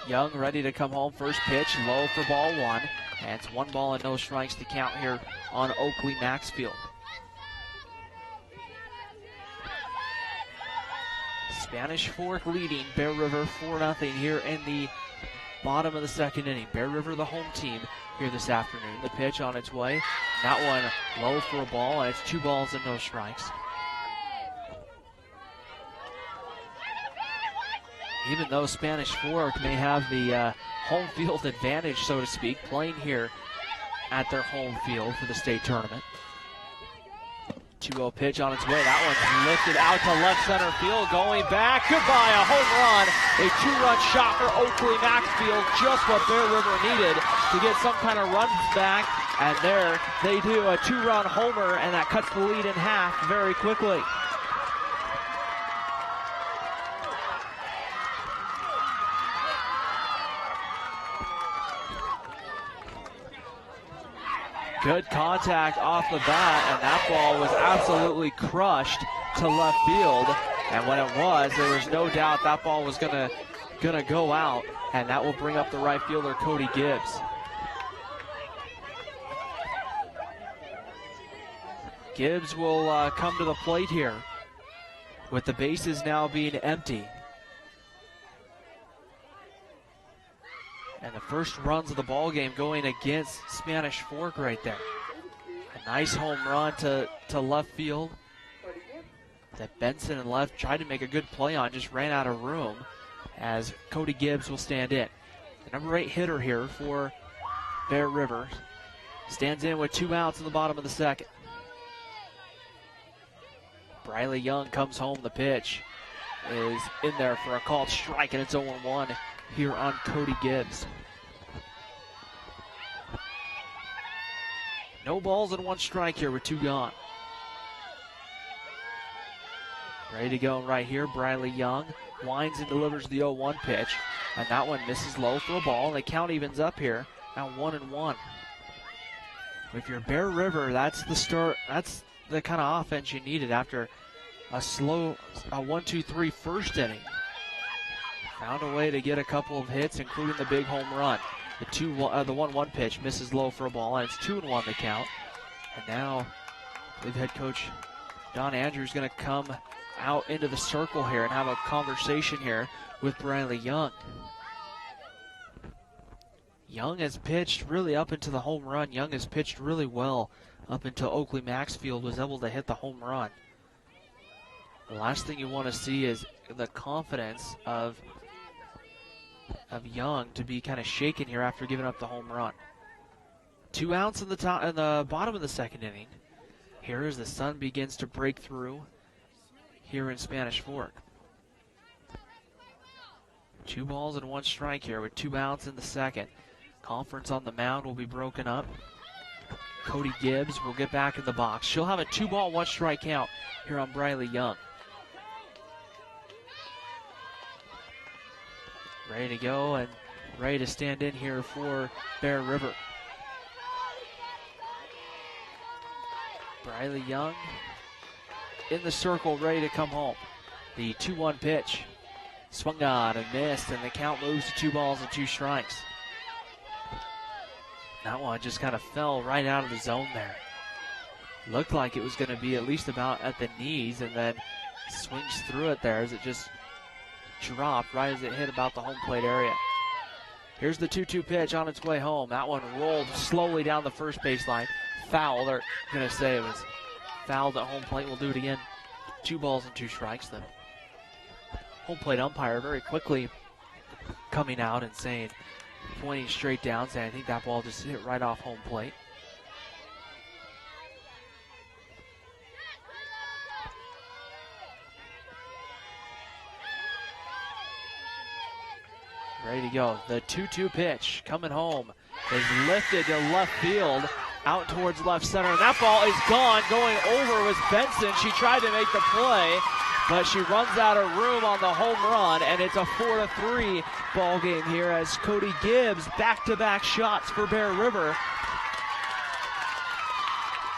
S1: Young ready to come home. First pitch, low for ball one. And it's 1 ball and no strikes to count here on Oakley Maxfield. Spanish Fork leading Bear River 4-0 here in the bottom of the second inning. Bear River, the home team, here this afternoon. The pitch on its way. That one low for a ball, and it's 2 balls and no strikes. Even though Spanish Fork may have the home field advantage, so to speak, playing here at their home field for the state tournament. 2-0 pitch on its way. That one's lifted out to left center field. Going back. Goodbye, a home run. A 2-run shot for Oakley Maxfield. Just what Bear River needed to get some kind of runs back. And there they do a 2-run homer, and that cuts the lead in half very quickly. Good contact off the bat, and that ball was absolutely crushed to left field. And when it was, there was no doubt that ball was gonna go out, and that will bring up the right fielder, Cody Gibbs. Gibbs will come to the plate here with the bases now being empty. And the first runs of the ball game going against Spanish Fork right there. A nice home run to left field that Benson and left tried to make a good play on, just ran out of room as Cody Gibbs will stand in. The number 8 hitter here for Bear River stands in with 2 outs in the bottom of the second. Briley Young comes home. The pitch is in there for a called strike, and it's 0-1 here on Cody Gibbs. No balls and 1 strike here with 2 gone. Ready to go right here, Briley Young winds and delivers the 0-1 pitch, and that one misses low for a ball, and the count evens up here, now 1-1. If you're Bear River, that's the start, that's the kind of offense you needed after a slow 1-2-3 first inning. Found a way to get a couple of hits, including the big home run. The 1-1 pitch misses low for a ball, and it's 2-1 the count. And now, I believe head coach Don Andrews going to come out into the circle here and have a conversation here with Briley Young. Young has pitched really up into the home run. Young has pitched really well up until Oakley Maxfield was able to hit the home run. The last thing you want to see is the confidence of Young to be kind of shaken here after giving up the home run. 2 outs in the bottom of the second inning. Here as the sun begins to break through here in Spanish Fork. 2 balls and 1 strike here with 2 outs in the second. Conference on the mound will be broken up. Cody Gibbs will get back in the box. She'll have a 2-ball, 1 strike count here on Briley Young. Ready to go and ready to stand in here for Bear River. Briley Young in the circle, ready to come home. The 2-1 pitch swung on and missed, and the count moves to 2 balls and 2 strikes. That one just kind of fell right out of the zone there. Looked like it was going to be at least about at the knees, and then swings through it there as it just dropped right as it hit about the home plate area. Here's the 2-2 pitch on its way home. That one rolled slowly down the first baseline. Foul. They're going to say it was fouled at home plate. We'll do it again. 2 balls and 2 strikes. The home plate umpire very quickly coming out and saying, pointing straight down, saying, I think that ball just hit right off home plate. Ready to go. The 2-2 pitch coming home is lifted to left field, out towards left center. And that ball is gone. Going over was Benson. She tried to make the play, but she runs out of room on the home run, and it's a 4-3 ball game here as Cody Gibbs back-to-back shots for Bear River.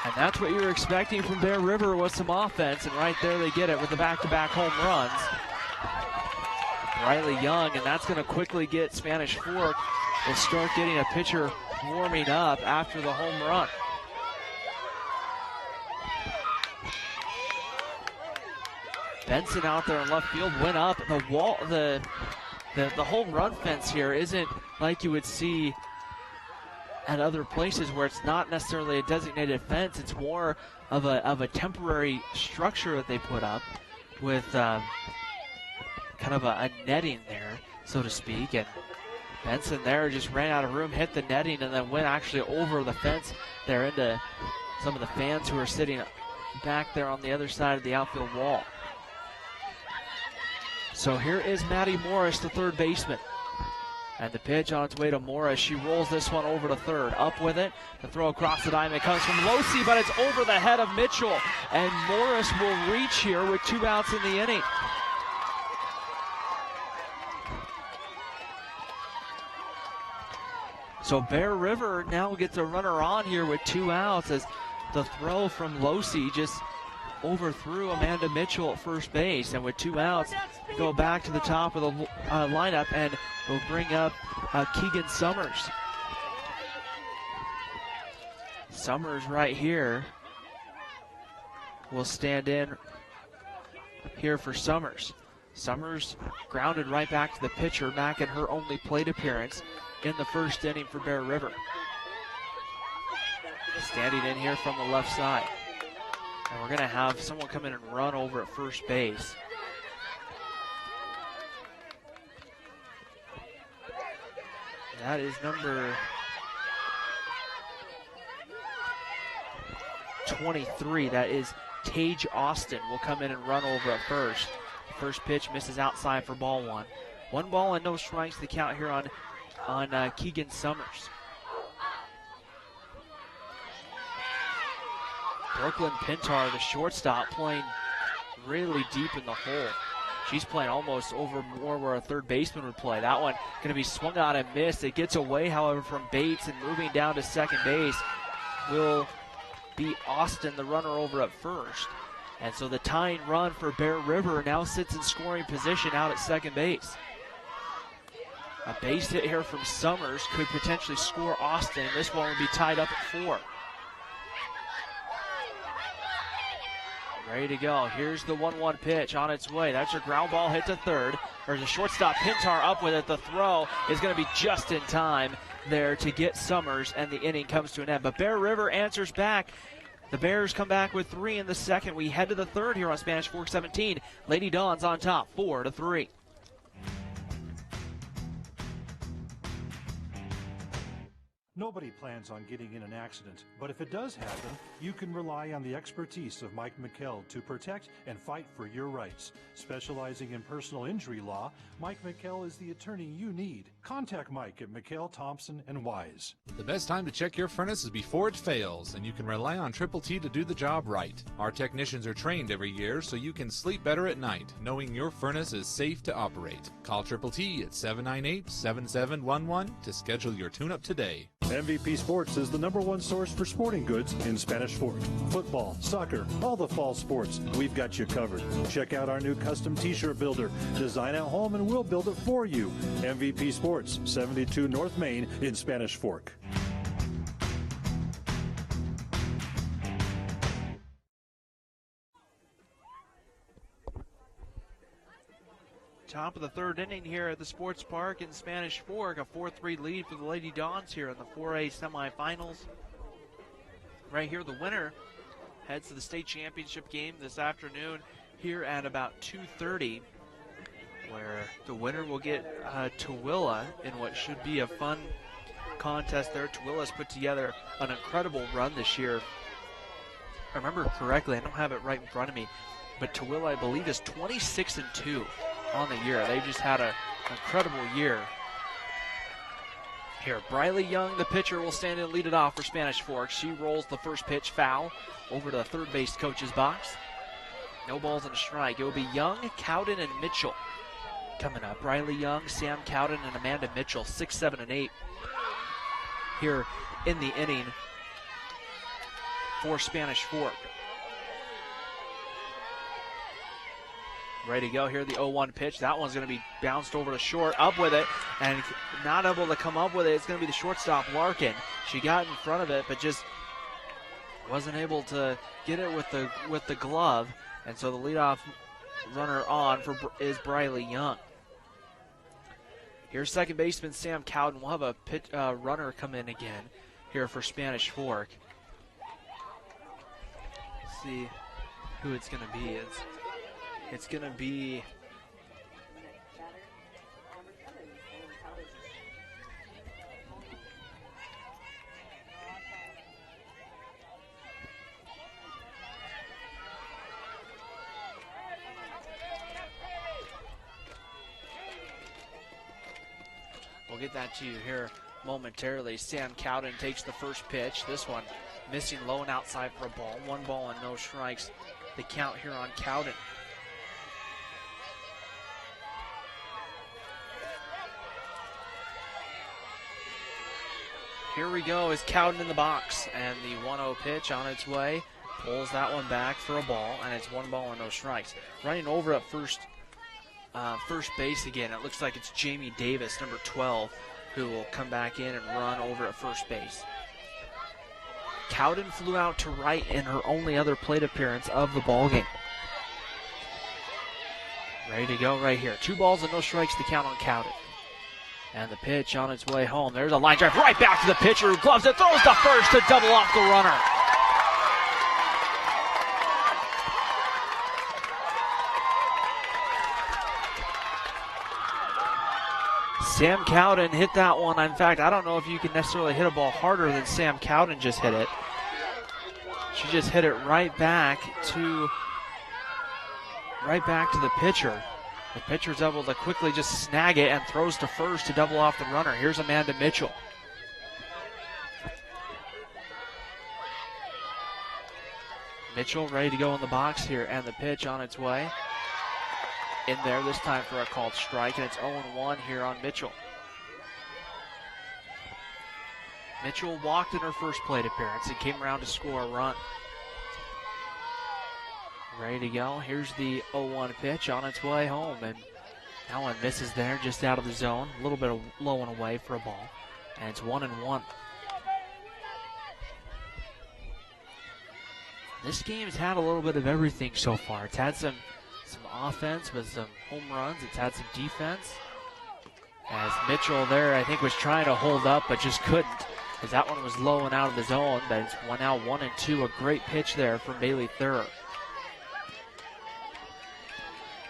S1: And that's what you're expecting from Bear River, was some offense, and right there they get it with the back-to-back home runs. Riley Young, and that's going to quickly get Spanish Fork. Will start getting a pitcher warming up after the home run. Benson out there in left field, went up. The wall, the home run fence here isn't like you would see at other places where it's not necessarily a designated fence. It's more of a temporary structure that they put up with kind of a netting there, so to speak. And Benson there just ran out of room, hit the netting, and then went actually over the fence there into some of the fans who are sitting back there on the other side of the outfield wall. So here is Maddie Morris, the third baseman. And the pitch on its way to Morris. She rolls this one over to third. Up with it. The throw across the diamond comes from Losey, but it's over the head of Mitchell. And Morris will reach here with 2 outs in the inning. So Bear River now gets a runner on here with 2 outs as the throw from Losey just overthrew Amanda Mitchell at first base. And with 2 outs, go back to the top of the lineup and we'll bring up Keegan Summers. Summers right here will stand in here for Summers. Summers grounded right back to the pitcher, back in her only plate appearance in the first inning for Bear River. Standing in here from the left side. And we're going to have someone come in and run over at first base. That is number 23. That is Tage Austin will come in and run over at first. First pitch misses outside for ball 1. 1 ball and no strikes to count here on Keegan Summers. Brooklyn Pintar, the shortstop, playing really deep in the hole. She's playing almost over more where a third baseman would play. That one going to be swung out and missed. It gets away, however, from Bates, and moving down to second base will be Austin, the runner over at first. And so the tying run for Bear River now sits in scoring position out at second base. A base hit here from Summers could potentially score Austin. This one will be tied up at 4. Ready to go. Here's the 1-1 pitch on its way. That's a ground ball hit to third. There's a shortstop, Pintar, up with it. The throw is going to be just in time there to get Summers, and the inning comes to an end. But Bear River answers back. The Bears come back with 3 in the second. We head to the third here on Spanish Fork 17. Lady Dons on top, 4-3.
S2: Nobody plans on getting in an accident, but if it does happen, you can rely on the expertise of Mike McKell to protect and fight for your rights. Specializing in personal injury law, Mike McKell is the attorney you need. Contact Mike at McKell, Thompson & Wise.
S10: The best time to check your furnace is before it fails, and you can rely on Triple T to do the job right. Our technicians are trained every year so you can sleep better at night, knowing your furnace is safe to operate. Call Triple T at 798-7711 to schedule your tune-up today.
S2: MVP Sports is the #1 source for sporting goods in Spanish Fork. Football, soccer, all the fall sports, we've got you covered. Check out our new custom t-shirt builder. Design at home and we'll build it for you. MVP Sports, 72 North Main in Spanish Fork.
S1: Top of the third inning here at the Sports Park in Spanish Fork. A 4-3 lead for the Lady Dons here in the 4A semifinals. Right here, the winner heads to the state championship game this afternoon here at about 2:30, where the winner will get Tooele in what should be a fun contest there. Tooele's put together an incredible run this year. If I remember correctly, I don't have it right in front of me, but Tooele, I believe, is 26-2 on the year. They've just had an incredible year Here, Briley Young, the pitcher, will stand in and lead it off for Spanish Fork. She rolls the first pitch foul over to the third base coach's box. No balls and a strike. It will be Young, Cowden, and Mitchell coming up. Briley Young, Sam Cowden, and Amanda Mitchell, 6, 7, and 8 here in the inning for Spanish Fork. Ready to go here, the 0-1 pitch. That one's going to be bounced over to short, up with it, and not able to come up with it. It's going to be the shortstop, Larkin. She got in front of it, but just wasn't able to get it with the glove, and so the leadoff runner on is Briley Young. Here's second baseman Sam Cowden. We'll have a runner come in again here for Spanish Fork. Let's see who it's going to be. It's going to be we'll get that to you here momentarily. Sam Cowden takes the first pitch. This one missing low and outside for a ball. 1 ball and no strikes. The count here on Cowden. Here we go, is Cowden in the box, and the 1-0 pitch on its way. Pulls that one back for a ball, and it's 1 ball and no strikes. Running over at first base again. It looks like it's Jamie Davis, number 12, who will come back in and run over at first base. Cowden flew out to right in her only other plate appearance of the ballgame. Ready to go right here. 2 balls and no strikes to count on Cowden. And the pitch on its way home. There's a line drive right back to the pitcher who gloves it, throws to first to double off the runner. Sam Cowden hit that one. In fact, I don't know if you can necessarily hit a ball harder than Sam Cowden just hit it. She just hit it right back to the pitcher. The pitcher's able to quickly just snag it and throws to first to double off the runner. Here's Amanda Mitchell. Mitchell ready to go in the box here, and the pitch on its way. In there this time for a called strike, and it's 0-1 here on Mitchell. Mitchell walked in her first plate appearance and came around to score a run. Ready to go. Here's the 0-1 pitch on its way home, and that one misses there, just out of the zone. A little bit of low and away for a ball, and it's 1-1. This game's had a little bit of everything so far. It's had some offense with some home runs. It's had some defense. As Mitchell there, I think, was trying to hold up, but just couldn't, as that one was low and out of the zone. But it's now 1-2. A great pitch there from Bailey Thurr.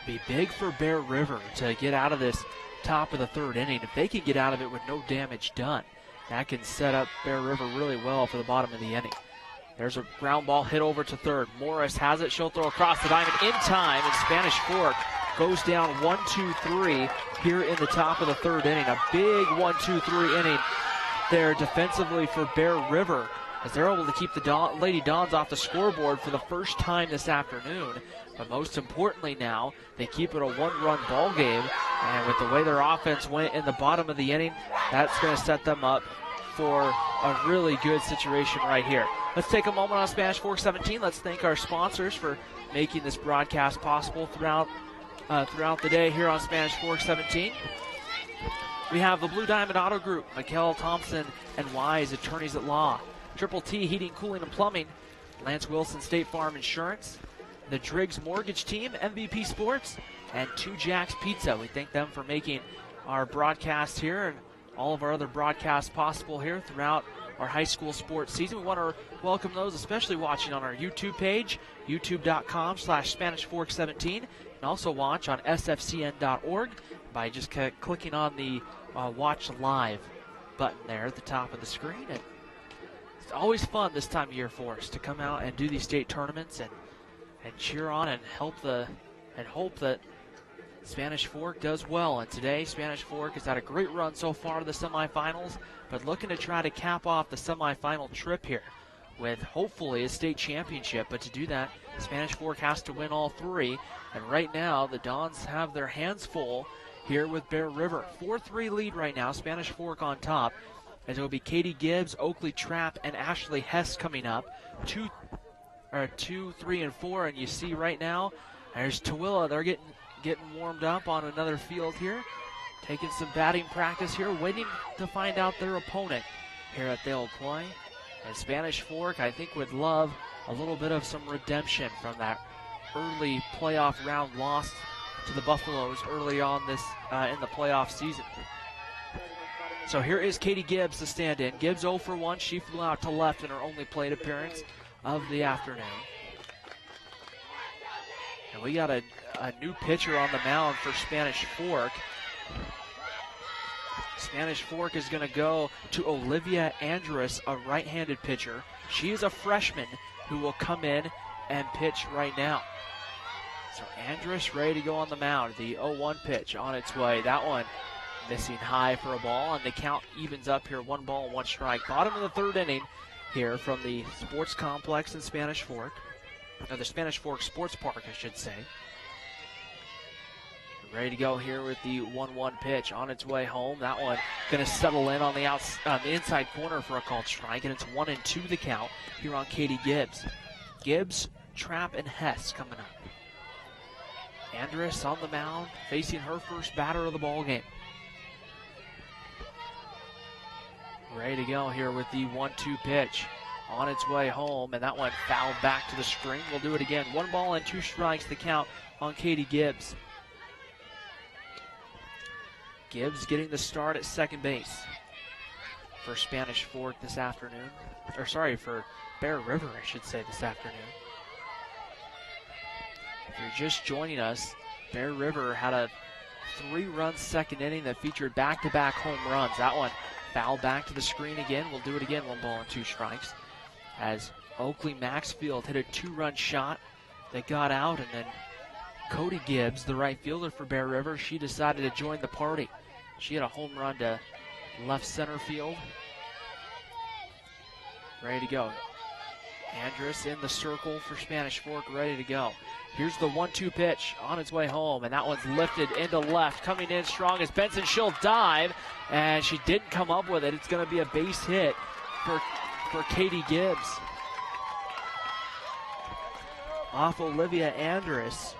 S1: Be big for Bear River to get out of this top of the third inning. If they can get out of it with no damage done, that can set up Bear River really well for the bottom of the inning. There's a ground ball hit over to third. Morris has it. She'll throw across the diamond in time, and Spanish Fork goes down 1-2-3 here in the top of the third inning. A big 1-2-3 inning there defensively for Bear River, as they're able to keep the Lady Dons off the scoreboard for the first time this afternoon. But most importantly now, they keep it a 1-run ball game, and with the way their offense went in the bottom of the inning, that's going to set them up for a really good situation right here. Let's take a moment on Spanish Fork 17. Let's thank our sponsors for making this broadcast possible throughout the day here on Spanish Fork 17. We have the Blue Diamond Auto Group, Mikkel Thompson and Wise, attorneys at law. Triple T Heating, Cooling, and Plumbing, Lance Wilson State Farm Insurance, the Driggs Mortgage Team, MVP Sports, and 2 Jacks Pizza. We thank them for making our broadcast here and all of our other broadcasts possible here throughout our high school sports season. We want to welcome those, especially watching on our YouTube page, youtube.com/SpanishFork17, and also watch on sfcn.org by just clicking on the Watch Live button there at the top of the screen. And it's always fun this time of year for us to come out and do these state tournaments and cheer on and hope that Spanish Fork does well, and today Spanish Fork has had a great run so far to the semifinals, but looking to try to cap off the semifinal trip here with hopefully a state championship. But to do that, Spanish Fork has to win all three, and right now the Dons have their hands full here with Bear River. 4-3 lead right now, Spanish Fork on top, as it will be Katie Gibbs, Oakley Trapp, and Ashley Hess coming up. 2, 3, and 4, and you see right now there's Tooele. They're getting warmed up on another field here, taking some batting practice here, waiting to find out their opponent here at Thale Play. And Spanish Fork, I think, would love a little bit of some redemption from that early playoff round loss to the Buffaloes early on this in the playoff season. So here is Katie Gibbs, the stand-in. Gibbs 0 for 1. She flew out to left in her only plate appearance of the afternoon. And we got a new pitcher on the mound for Spanish Fork. Spanish Fork is going to go to Olivia Andrus, a right-handed pitcher. She is a freshman who will come in and pitch right now. So Andrus ready to go on the mound. The 0-1 pitch on its way. That one missing high for a ball, and the count evens up here. 1 ball, 1 strike. Bottom of the third inning here from the sports complex in Spanish Fork. Or the Spanish Fork Sports Park, I should say. Ready to go here with the 1-1 pitch on its way home. That one going to settle in on the inside corner for a called strike, and it's 1-2 the count here on Katie Gibbs. Gibbs, Trapp, and Hess coming up. Andrus on the mound, facing her first batter of the ball game. Ready to go here with the 1-2 pitch on its way home, and that one fouled back to the string. We'll do it again. 1 ball and 2 strikes the count on Katie Gibbs. Gibbs getting the start at second base for Spanish Fork this afternoon. Or sorry, for Bear River, I should say, this afternoon. If you're just joining us, Bear River had a 3-run second inning that featured back-to-back home runs. That one fouled back to the screen again. We'll do it again. 1 ball and 2 strikes. As Oakley Maxfield hit a 2-run shot that got out, and then Cody Gibbs, the right fielder for Bear River, she decided to join the party. She had a home run to left center field. Ready to go. Andrus in the circle for Spanish Fork, ready to go. Here's the 1-2 pitch on its way home, and that one's lifted into left. Coming in strong as Benson. She'll dive, and she didn't come up with it. It's going to be a base hit for Katie Gibbs off Olivia Andrus.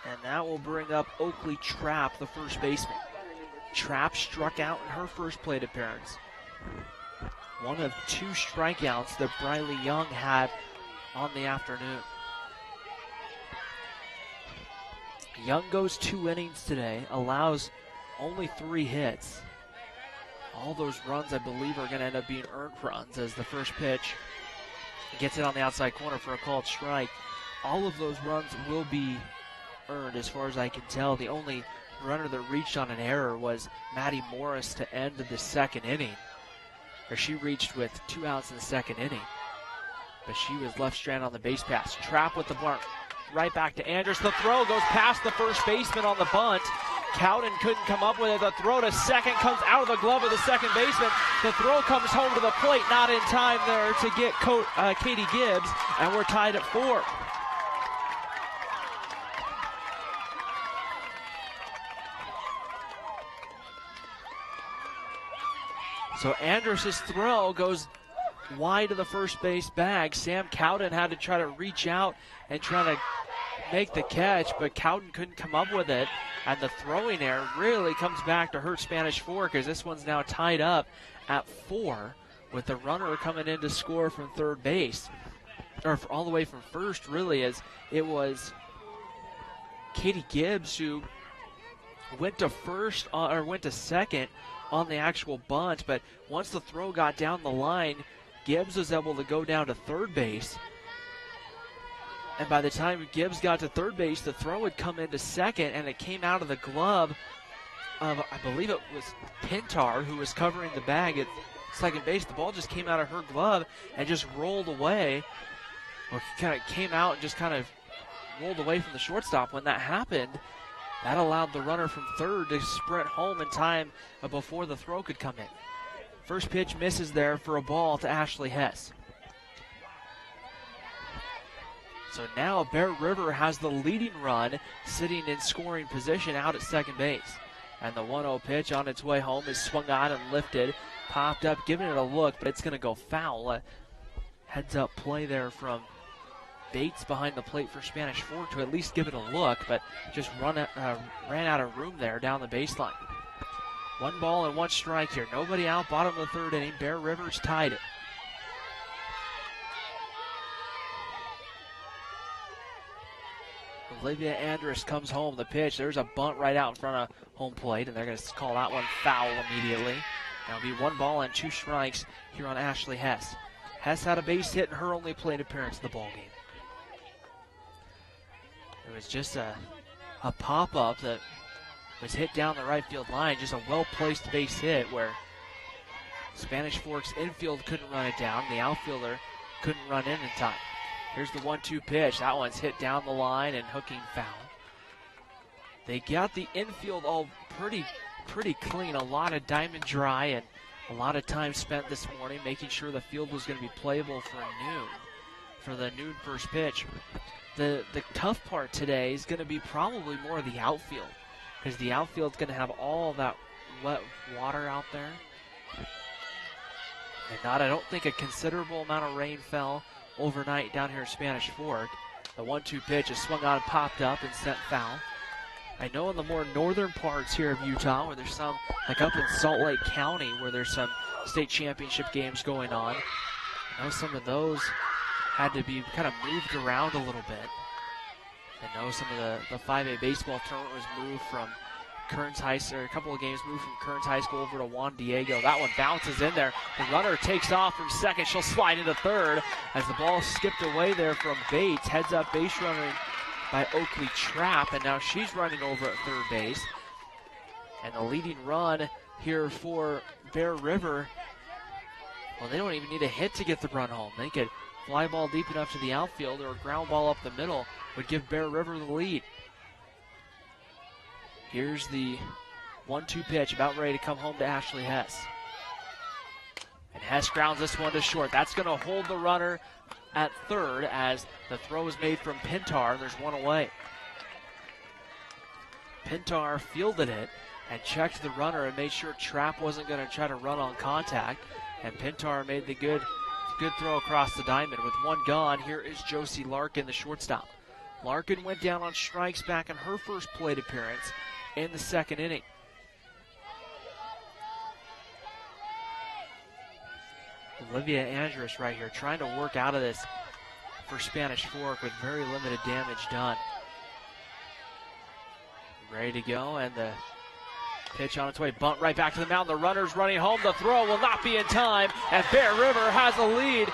S1: And that will bring up Oakley Trapp, the first baseman. Trapp struck out in her first plate appearance. 1 of 2 strikeouts that Briley Young had on the afternoon. Young goes 2 innings today, allows only 3 hits. All those runs, I believe, are going to end up being earned runs, as the first pitch gets it on the outside corner for a called strike. All of those runs will be earned, as far as I can tell. The only runner that reached on an error was Maddie Morris to end the second inning, or she reached with 2 outs in the second inning, but she was left stranded on the base pass. Trapp with the bunt, right back to Andrus. The throw goes past the first baseman on the bunt. Cowden couldn't come up with it. The throw to second comes out of the glove of the second baseman. The throw comes home to the plate, not in time there to get Katie Gibbs, and we're tied at 4. So Andrus' throw goes wide of the first base bag. Sam Cowden had to try to reach out and try to make the catch, but Cowden couldn't come up with it. And the throwing error really comes back to hurt Spanish Fork, as this one's now tied up at 4 with the runner coming in to score from third base. Or all the way from first, really, as it was Katie Gibbs who went to first, or went to second on the actual bunt, but once the throw got down the line, Gibbs was able to go down to third base. And by the time Gibbs got to third base, the throw had come into second, and it came out of the glove of, I believe it was Pintar, who was covering the bag at second base. The ball just came out of her glove and just rolled away. Well, he kind of came out and just kind of rolled away from the shortstop. When that happened, that allowed the runner from third to sprint home in time before the throw could come in. First pitch misses there for a ball to Ashley Hess. So now Bear River has the leading run sitting in scoring position out at second base. And the 1-0 pitch on its way home is swung on and lifted, popped up, giving it a look, but it's going to go foul. Heads up play there from Bates behind the plate for Spanish Fork to at least give it a look, but just ran out of room there down the baseline. 1 ball and 1 strike here. Nobody out, bottom of the third inning. Bear River's tied it. Olivia Andrus comes home. The pitch, there's a bunt right out in front of home plate, and they're going to call that one foul immediately. That'll be 1 ball and 2 strikes here on Ashley Hess. Hess had a base hit in her only plate appearance of the ball game. It was just a pop-up that was hit down the right field line, just a well-placed base hit where Spanish Fork's infield couldn't run it down. The outfielder couldn't run in time. Here's the 1-2 pitch. That one's hit down the line and hooking foul. They got the infield all pretty clean. A lot of diamond dry and a lot of time spent this morning making sure the field was going to be playable for the noon first pitch. The tough part today is going to be probably more of the outfield, because the outfield's going to have all that wet water out there. And I don't think a considerable amount of rain fell overnight down here at Spanish Fork. The 1-2 pitch is swung on, popped up, and sent foul. I know in the more northern parts here of Utah, where there's some, like up in Salt Lake County, where there's some state championship games going on, I know some of those had to be kind of moved around a little bit. I know some of the 5A baseball tournament was moved from Kearns High School, or a couple of games moved from Kearns High School over to Juan Diego. That one bounces in there. The runner takes off from second. She'll slide into third as the ball skipped away there from Bates. Heads up base running by Oakley Trapp, and now she's running over at third base. And the leading run here for Bear River, well, they don't even need a hit to get the run home. They could fly ball deep enough to the outfield or a ground ball up the middle would give Bear River the lead. Here's the 1-2 pitch, about ready to come home to Ashley Hess. And Hess grounds this one to short. That's going to hold the runner at third as the throw is made from Pintar. There's one away. Pintar fielded it and checked the runner and made sure Trapp wasn't going to try to run on contact. And Pintar made the good throw across the diamond. With one gone, here is Josie Larkin, the shortstop. Larkin went down on strikes back in her first plate appearance in the second inning. Olivia Andrus right here trying to work out of this for Spanish Fork with very limited damage done. Ready to go, and the pitch on its way, bunt right back to the mound. The runner's running home. The throw will not be in time, and Bear River has a lead.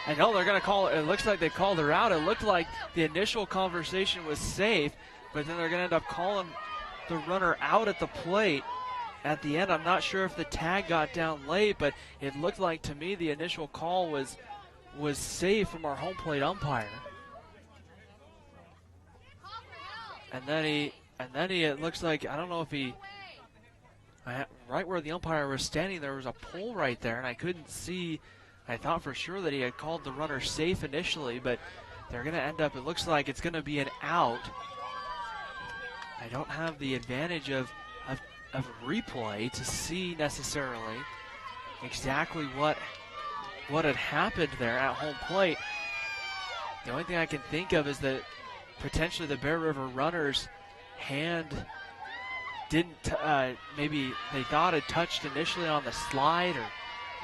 S1: I know they're going to call it. It looks like they called her out. It looked like the initial conversation was safe, but then they're going to end up calling the runner out at the plate at the end. I'm not sure if the tag got down late, but it looked like to me the initial call was safe from our home plate umpire. And then he it looks like, I don't know if he, right where the umpire was standing, there was a pole right there, and I couldn't see. I thought for sure that he had called the runner safe initially, but they're going to end up, it looks like it's going to be an out. I don't have the advantage of replay to see necessarily exactly what had happened there at home plate. The only thing I can think of is that potentially the Bear River runner's hand didn't, maybe they thought it touched initially on the slide or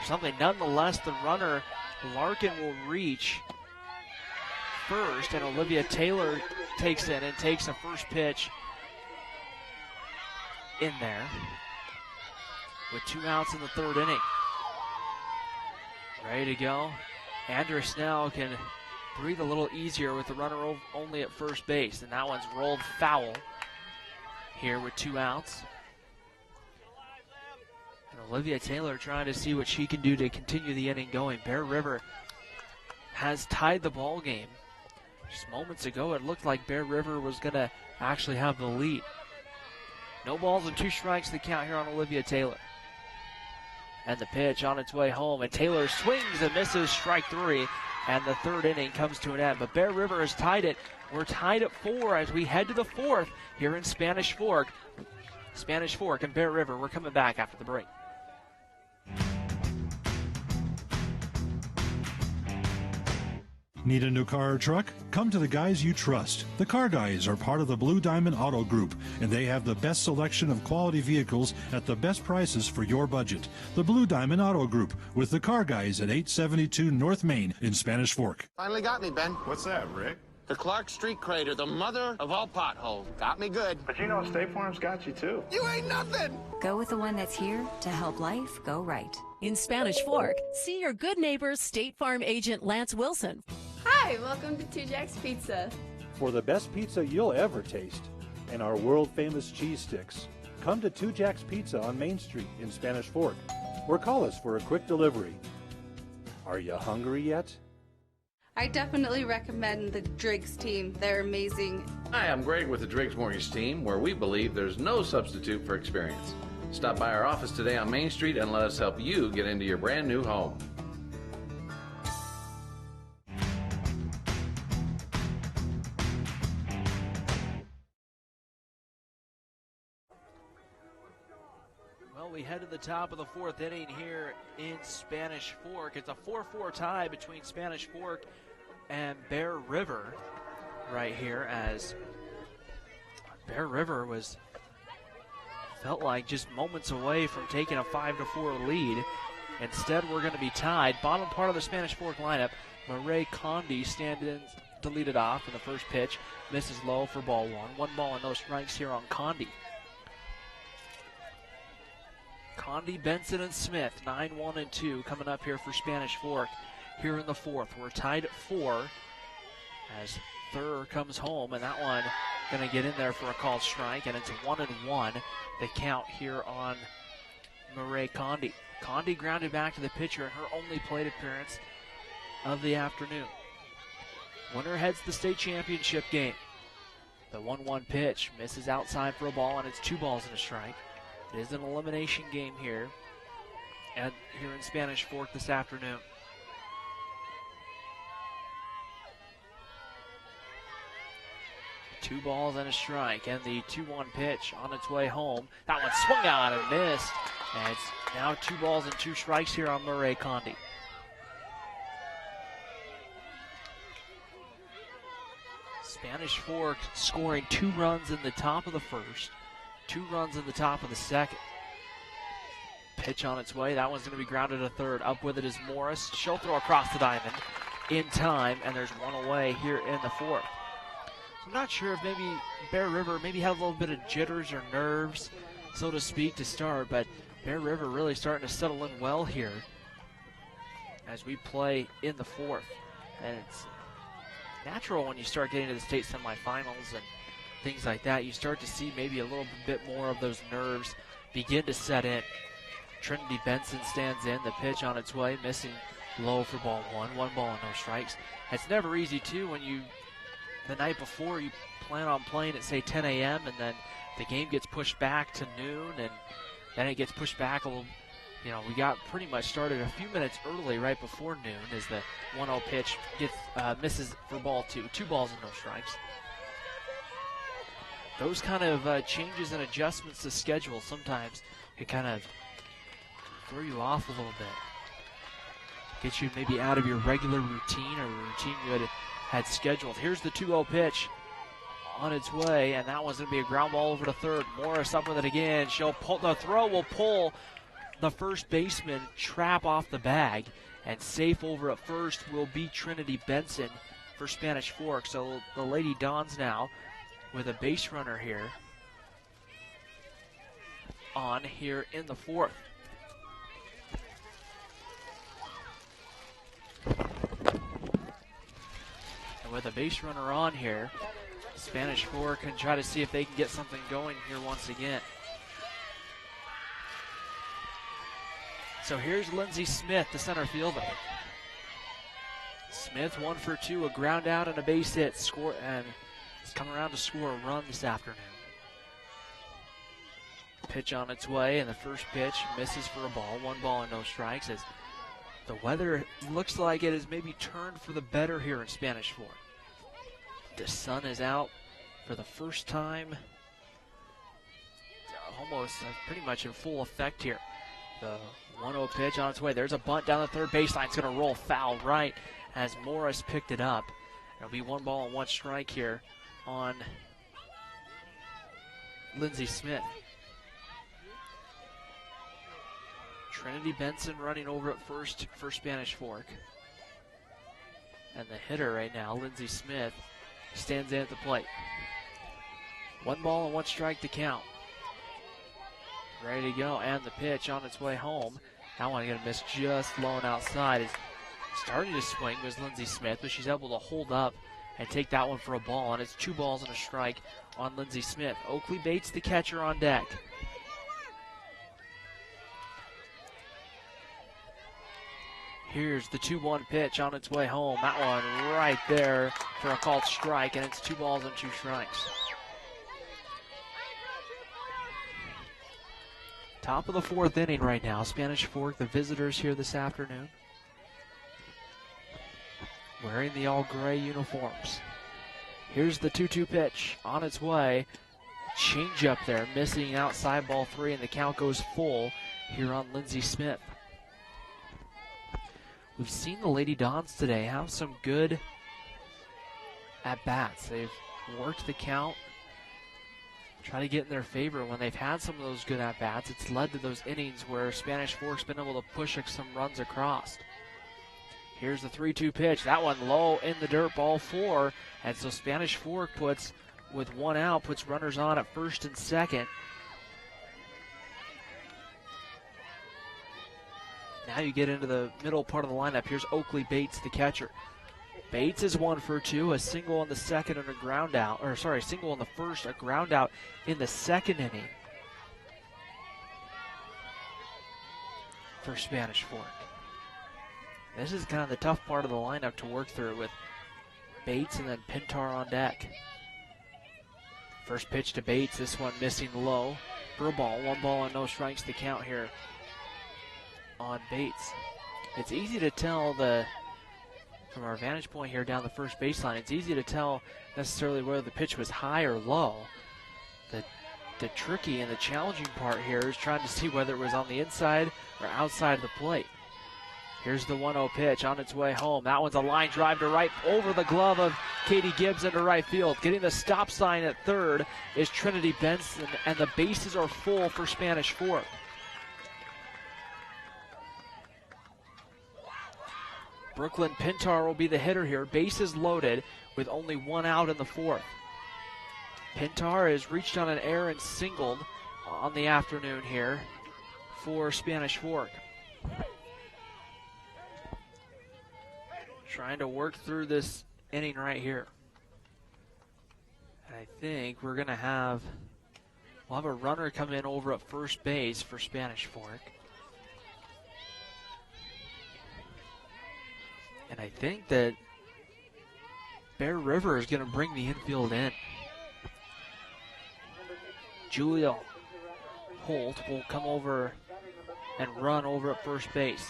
S1: something. Nonetheless, the runner, Larkin, will reach first, and Olivia Taylor takes in and takes a first pitch in there with 2 outs in the third inning. Ready to go. Andrus now can breathe a little easier with the runner only at first base, and that one's rolled foul here with 2 outs. And Olivia Taylor trying to see what she can do to continue the inning going. Bear River has tied the ball game. Just moments ago, it looked like Bear River was going to actually have the lead. No balls and 2 strikes to count here on Olivia Taylor. And the pitch on its way home, and Taylor swings and misses, strike 3, and the 3rd inning comes to an end. But Bear River has tied it. We're tied at 4 as we head to the 4th here in Spanish Fork. Spanish Fork and Bear River. We're coming back after the break.
S2: Need a new car or truck? Come to the guys you trust. The Car Guys are part of the Blue Diamond Auto Group, and they have the best selection of quality vehicles at the best prices for your budget. The Blue Diamond Auto Group with the Car Guys at 872 North Main in Spanish Fork.
S3: Finally got me, Ben.
S4: What's that, Rick?
S3: The Clark Street crater, the mother of all potholes. Got me good.
S4: But you know State Farm's got you too.
S3: You ain't nothing.
S5: Go with the one that's here to help life go right.
S6: In Spanish Fork, see your good neighbor State Farm agent Lance Wilson.
S11: Hi, welcome to 2 Jack's Pizza.
S8: For the best pizza you'll ever taste and our world-famous cheese sticks, come to 2 Jack's Pizza on Main Street in Spanish Fork, or call us for a quick delivery. Are you hungry yet?
S7: I definitely recommend the Driggs team. They're amazing.
S9: Hi, I'm Greg with the Driggs Mortgage Team, where we believe there's no substitute for experience. Stop by our office today on Main Street and let us help you get into your brand new home.
S1: Well, we head to the top of the 4th inning here in Spanish Fork. It's a 4-4 tie between Spanish Fork and Bear River right here, as Bear River felt like just moments away from taking a 5-4 lead. Instead, we're going to be tied. Bottom part of the Spanish Fork lineup, Murray Condi stands in to lead it off in the first pitch. Misses low for ball 1. 1 ball and no strikes here on Condi. Condi, Benson, and Smith, 9-1 and 2 coming up here for Spanish Fork here in the 4th. We're tied at 4 as Thur comes home, and that one going to get in there for a called strike, and it's 1-1 the count here on Murray Condi. Condi grounded back to the pitcher in her only plate appearance of the afternoon. Winner heads to the state championship game. The 1-1 pitch misses outside for a ball, and it's 2 balls and a strike. It is an elimination game here in Spanish Fork this afternoon. Two balls and a strike, and the 2-1 pitch on its way home. That one swung out and missed, and it's now 2 balls and 2 strikes here on Murray Condi. Spanish Fork scoring 2 runs in the top of the first, 2 runs in the top of the second. Pitch on its way. That one's going to be grounded to third. Up with it is Morris. She'll throw across the diamond in time, and there's 1 away here in the 4th. I'm not sure if maybe Bear River maybe had a little bit of jitters or nerves, so to speak, to start, but Bear River really starting to settle in well here as we play in the 4th. And it's natural when you start getting to the state semifinals and things like that. You start to see maybe a little bit more of those nerves begin to set in. Trinity Benson stands in. The pitch on its way, missing low for ball 1. 1 ball and no strikes. It's never easy, too, when the night before you plan on playing at, say, 10 a.m. and then the game gets pushed back to noon, and then it gets pushed back a little. You know, we got pretty much started a few minutes early right before noon as the 1-0 pitch misses for ball 2. 2 balls and no strikes. Those kind of changes and adjustments to schedule sometimes can kind of throw you off a little bit. Get you maybe out of your regular routine or routine you had scheduled. Here's the 2-0 pitch on its way, and that one's going to be a ground ball over to third. Morris up with it again. The throw will pull the first baseman Trapp off the bag, and safe over at first will be Trinity Benson for Spanish Fork. So the Lady Dons now with a base runner here in the 4th. And with a base runner on here, Spanish Fork can try to see if they can get something going here once again. So here's Lindsey Smith, the center fielder. Smith 1 for 2, a ground out and a base hit. Score, and he's coming around to score a run this afternoon. Pitch on its way, and the first pitch misses for a ball. 1 ball and no strikes, as the weather looks like it has maybe turned for the better here in Spanish Fork. The sun is out for the first time, almost pretty much in full effect here. The 1-0 pitch on its way. There's a bunt down the third baseline. It's going to roll foul right as Morris picked it up. It'll be 1 ball and 1 strike here on Lindsey Smith. Trinity Benson running over at first for Spanish Fork. And the hitter right now, Lindsey Smith, stands in at the plate. 1 ball and 1 strike to count. Ready to go, and the pitch on its way home. That one going to miss just low and outside. It's starting to swing was Lindsey Smith, but she's able to hold up and take that one for a ball, and it's 2 balls and a strike on Lindsey Smith. Oakley Bates, the catcher, on deck. Here's the 2-1 pitch on its way home. That one right there for a called strike, and it's 2 balls and 2 strikes. Top of the 4th inning right now. Spanish Fork, the visitors here this afternoon, wearing the all-gray uniforms. Here's the 2-2 pitch on its way. Change up there, missing outside, ball 3, and the count goes full here on Lindsey Smith. We've seen the Lady Dons today have some good at-bats. They've worked the count, try to get in their favor. When they've had some of those good at-bats, it's led to those innings where Spanish Fork's been able to push some runs across. Here's the 3-2 pitch. That one low in the dirt, ball 4. And so Spanish Fork puts, with 1 out, puts runners on at first and second. Now you get into the middle part of the lineup. Here's Oakley Bates, the catcher. Bates is 1 for 2, a single in the second and a ground out, or sorry, single in the first, a ground out in the second inning for Spanish Fork. This is kind of the tough part of the lineup to work through with Bates and then Pintar on deck. First pitch to Bates, this one missing low for a ball. 1 ball and no strikes to count here on Bates. It's easy to tell from our vantage point here down the first baseline, it's easy to tell necessarily whether the pitch was high or low. The tricky and the challenging part here is trying to see whether it was on the inside or outside of the plate. Here's the 1-0 pitch on its way home. That one's a line drive to right over the glove of Katie Gibbs into right field. Getting the stop sign at third is Trinity Benson, and the bases are full for Spanish Fork. Brooklyn Pintar will be the hitter here. Bases loaded with only 1 out in the 4th. Pintar has reached on an error and singled on the afternoon here for Spanish Fork. Trying to work through this inning right here. And I think we're going to we'll have a runner come in over at first base for Spanish Fork. And I think that Bear River is going to bring the infield in. Julia Holt will come over and run over at first base.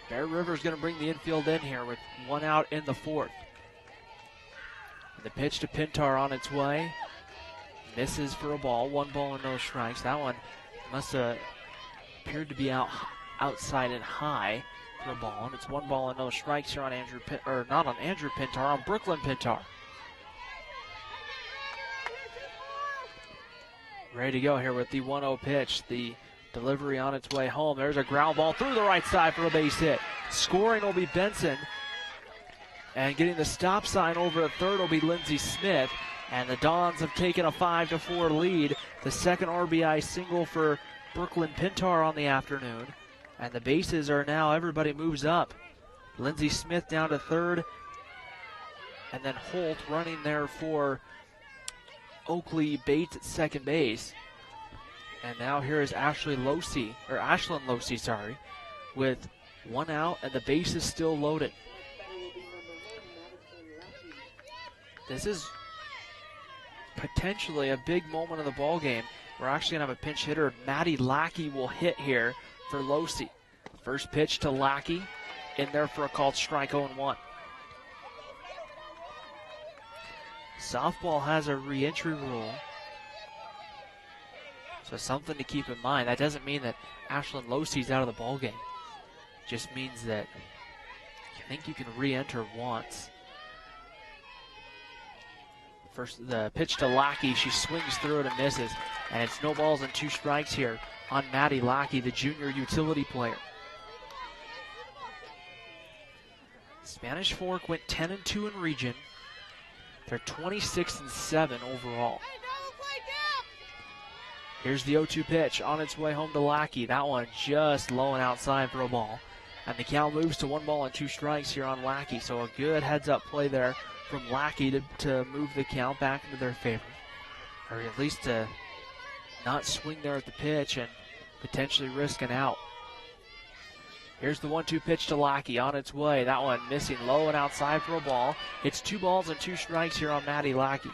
S1: Bear River is going to bring the infield in here with 1 out in the 4th. And the pitch to Pintar on its way. Misses for a ball. 1 ball and no strikes. That one must have appeared to be outside and high for a ball. And it's 1 ball and no strikes here on not on Andrew Pintar, on Brooklyn Pintar. Ready to go here with the 1-0 pitch. The delivery on its way home. There's a ground ball through the right side for a base hit. Scoring will be Benson. And getting the stop sign over at third will be Lindsey Smith. And the Dons have taken a 5-4 lead. The second RBI single for Brooklyn Pintar on the afternoon. And the bases are now, everybody moves up. Lindsey Smith down to third. And then Holt running there for Oakley Bates at second base. And now here is Ashlyn Losey, sorry, with one out and the base is still loaded. This is potentially a big moment of the ball game. We're actually going to have a pinch hitter. Maddie Lackey will hit here for Losey. First pitch to Lackey, in there for a called strike, 0-1. Softball has a re-entry rule, so something to keep in mind. That doesn't mean that Ashlyn Losey's out of the ball game. It just means that I think you can re-enter once. First, the pitch to Lackey. She swings through it and misses, and it's no balls and 2 strikes here on Maddie Lackey, the junior utility player. Spanish Fork went 10-2 in region. They're 26-7 overall. Here's the 0-2 pitch on its way home to Lackey. That one just low and outside for a ball. And the count moves to 1 ball and 2 strikes here on Lackey. So a good heads-up play there from Lackey to move the count back into their favor. Or at least to not swing there at the pitch and potentially risk an out. Here's the 1-2 pitch to Lackey on its way. That one missing low and outside for a ball. It's 2 balls and 2 strikes here on Maddie Lackey.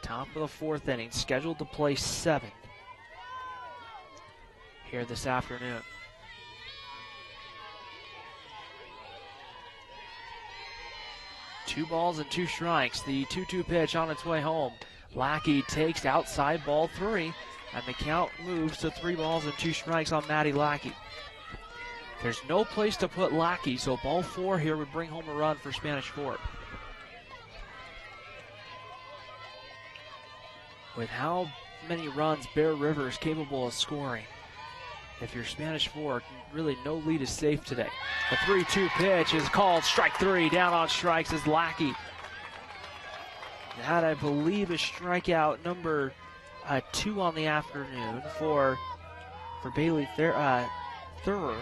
S1: Top of the 4th inning, scheduled to play 7 here this afternoon. Two balls and 2 strikes. The 2-2 pitch on its way home. Lackey takes outside ball 3, and the count moves to 3 balls and 2 strikes on Maddie Lackey. There's no place to put Lackey, so ball 4 here would bring home a run for Spanish Fork. With how many runs Bear River is capable of scoring, if you're Spanish Fork, really no lead is safe today. The 3-2 pitch is called strike 3. Down on strikes is Lackey. That, I believe, is strikeout number 2 on the afternoon for Bailey Thurer.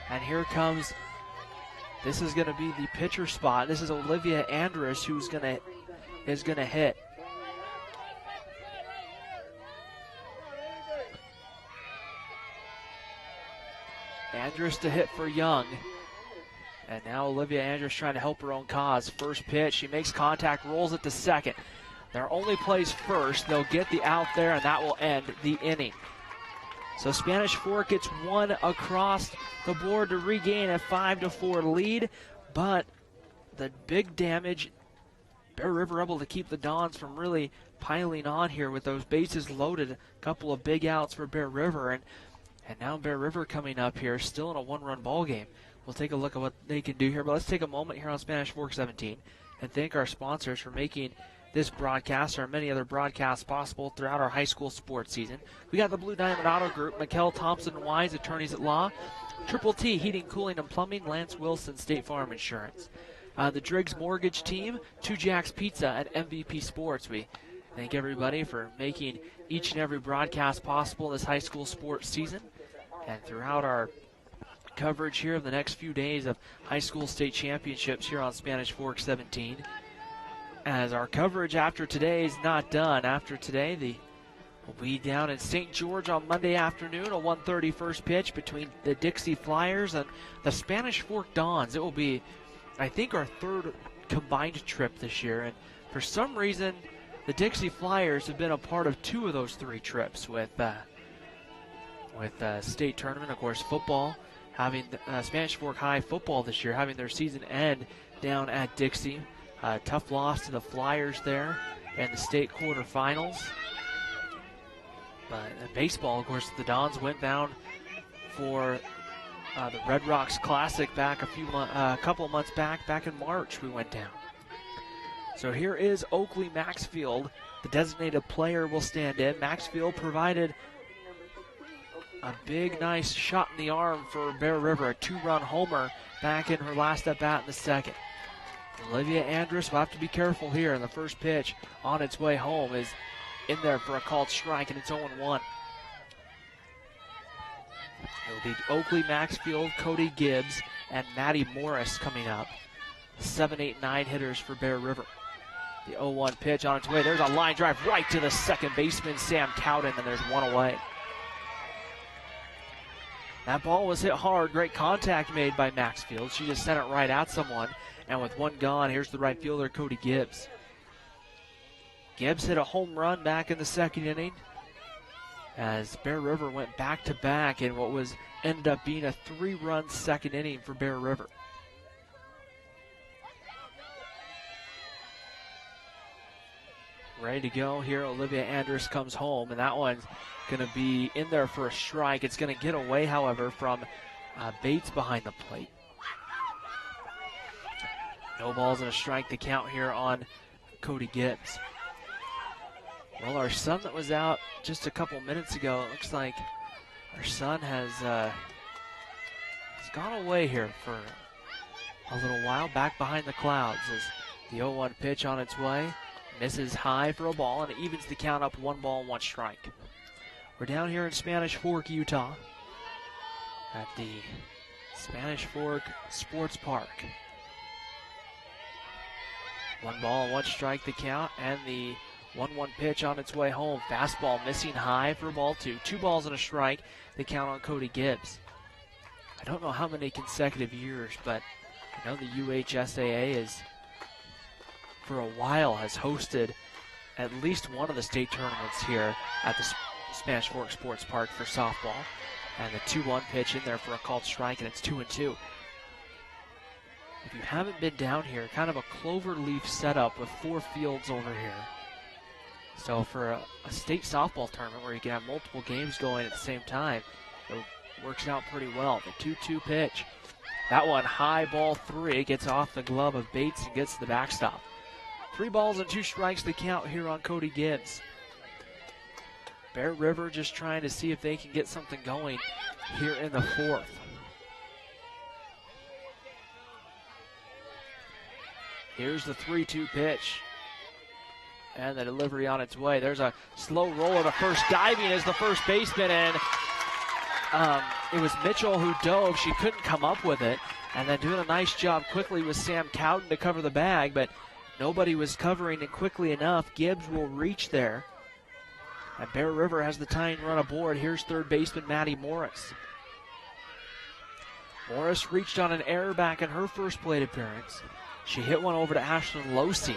S1: And here comes, this is going to be the pitcher spot. This is Olivia Andrus who's is going to hit. Andrus to hit for Young. And now Olivia Andrus trying to help her own cause. First pitch, she makes contact, rolls it to second. Their only plays first. They'll get the out there, and that will end the inning. So Spanish Fork gets 1 across the board to regain a 5-4 lead. But the big damage, Bear River able to keep the Dons from really piling on here with those bases loaded. A couple of big outs for Bear River. And now Bear River coming up here, still in a 1-run ball game. We'll take a look at what they can do here, but let's take a moment here on Spanish Fork 17 and thank our sponsors for making this broadcast or many other broadcasts possible throughout our high school sports season. We got the Blue Diamond Auto Group, Mikkel Thompson Wise, attorneys at law, Triple T, heating, cooling, and plumbing, Lance Wilson, State Farm Insurance. The Driggs Mortgage Team, 2 Jacks Pizza, and MVP Sports. We thank everybody for making each and every broadcast possible this high school sports season. And throughout our coverage here of the next few days of high school state championships here on Spanish Fork 17. As our coverage after today is not done. After today, we'll be down in St. George on Monday afternoon, a 1:30 first pitch between the Dixie Flyers and the Spanish Fork Dons. It will be, I think, our 3rd combined trip this year. And for some reason, the Dixie Flyers have been a part of 2 of those 3 trips with state tournament, of course, football, having Spanish Fork High football this year, having their season end down at Dixie. Tough loss to the Flyers there in the state quarterfinals. But in baseball, of course, the Dons went down for the Red Rocks Classic back a couple of months back in March we went down. So here is Oakley Maxfield. The designated player will stand in. Maxfield provided a big, nice shot in the arm for Bear River, a 2-run homer back in her last at-bat in the 2nd. Olivia Andrus will have to be careful here, and the first pitch on its way home is in there for a called strike, and it's 0-1. It'll be Oakley Maxfield, Cody Gibbs, and Maddie Morris coming up 7, 8, 9 hitters for Bear River. The 0-1 pitch on its way. There's a line drive right to the second baseman, Sam Cowden, and there's one away. That ball was hit hard. Great contact made by Maxfield. She just sent it right at someone. And with one gone, here's the right fielder, Cody Gibbs. Gibbs hit a home run back in the second inning as Bear River went back-to-back in what ended up being a 3-run second inning for Bear River. Ready to go here. Olivia Andrus comes home, and that one's going to be in there for a strike. It's going to get away, however, from Bates behind the plate. No balls and a strike to count here on Cody Gibbs. Well, our son that was out just a couple minutes ago, it looks like our son has gone away here for a little while, back behind the clouds as the 0-1 pitch on its way. Misses high for a ball, and it evens the count up 1 ball and 1 strike. We're down here in Spanish Fork, Utah, at the Spanish Fork Sports Park. 1 ball and 1 strike the count, and the 1-1 pitch on its way home. Fastball missing high for ball 2. 2 balls and a strike, the count on Cody Gibbs. I don't know how many consecutive years, but I know the UHSAA is, for a while, has hosted at least one of the state tournaments here at the Spanish Fork Sports Park for softball. And the 2-1 pitch in there for a called strike, and it's 2-2. If you haven't been down here, kind of a clover leaf setup with 4 fields over here. So for a state softball tournament where you can have multiple games going at the same time, it works out pretty well. The 2-2 pitch. That one, high ball 3, gets off the glove of Bates and gets to the backstop. 3 balls and 2 strikes to count here on Cody Gibbs. Bear River just trying to see if they can get something going here in the 4th. Here's the 3-2 pitch. And the delivery on its way. There's a slow roller to first. Diving as the first baseman, and it was Mitchell who dove. She couldn't come up with it. And then doing a nice job quickly was Sam Cowden to cover the bag, but nobody was covering it quickly enough. Gibbs will reach there. And Bear River has the tying run aboard. Here's third baseman Maddie Morris. Morris reached on an error back in her first plate appearance. She hit one over to Ashlyn Losey.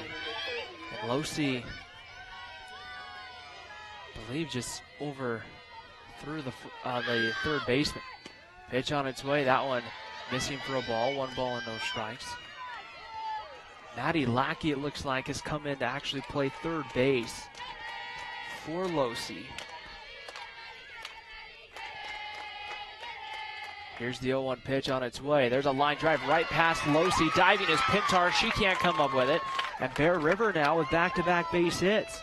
S1: And Losey, I believe, just over through the third baseman. Pitch on its way. That one missing for a ball. 1 ball and no strikes. Maddie Lackey, it looks like, has come in to actually play third base for Losey. Here's the 0-1 pitch on its way. There's a line drive right past Losey. Diving is Pintar. She can't come up with it. And Bear River now with back-to-back base hits.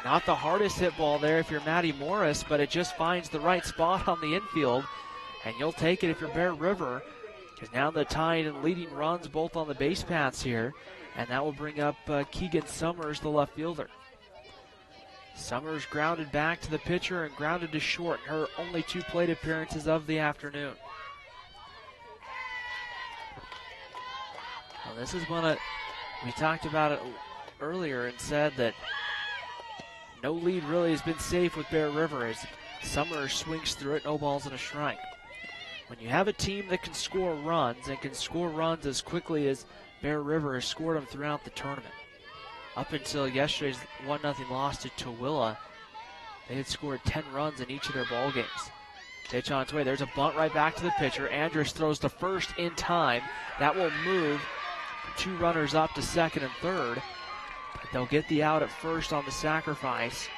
S1: Not the hardest hit ball there if you're Maddie Morris, but it just finds the right spot on the infield. And you'll take it if you're Bear River, because now the tying and leading runs both on the base paths here. And that will bring up Keegan Summers, the left fielder. Summers grounded back to the pitcher and grounded to short. Her only 2 plate appearances of the afternoon. Well, this is one we talked about it earlier and said that no lead really has been safe with Bear River as Summers swings through it, no balls and a strike. When you have a team that can score runs and can score runs as quickly as Bear River has scored them throughout the tournament. Up until yesterday's 1-0 loss to Tooele, they had scored 10 runs in each of their ball games. Pitch on its way. There's a bunt right back to the pitcher. Andrus throws to first in time. That will move 2 runners up to second and third. But they'll get the out at first on the sacrifice.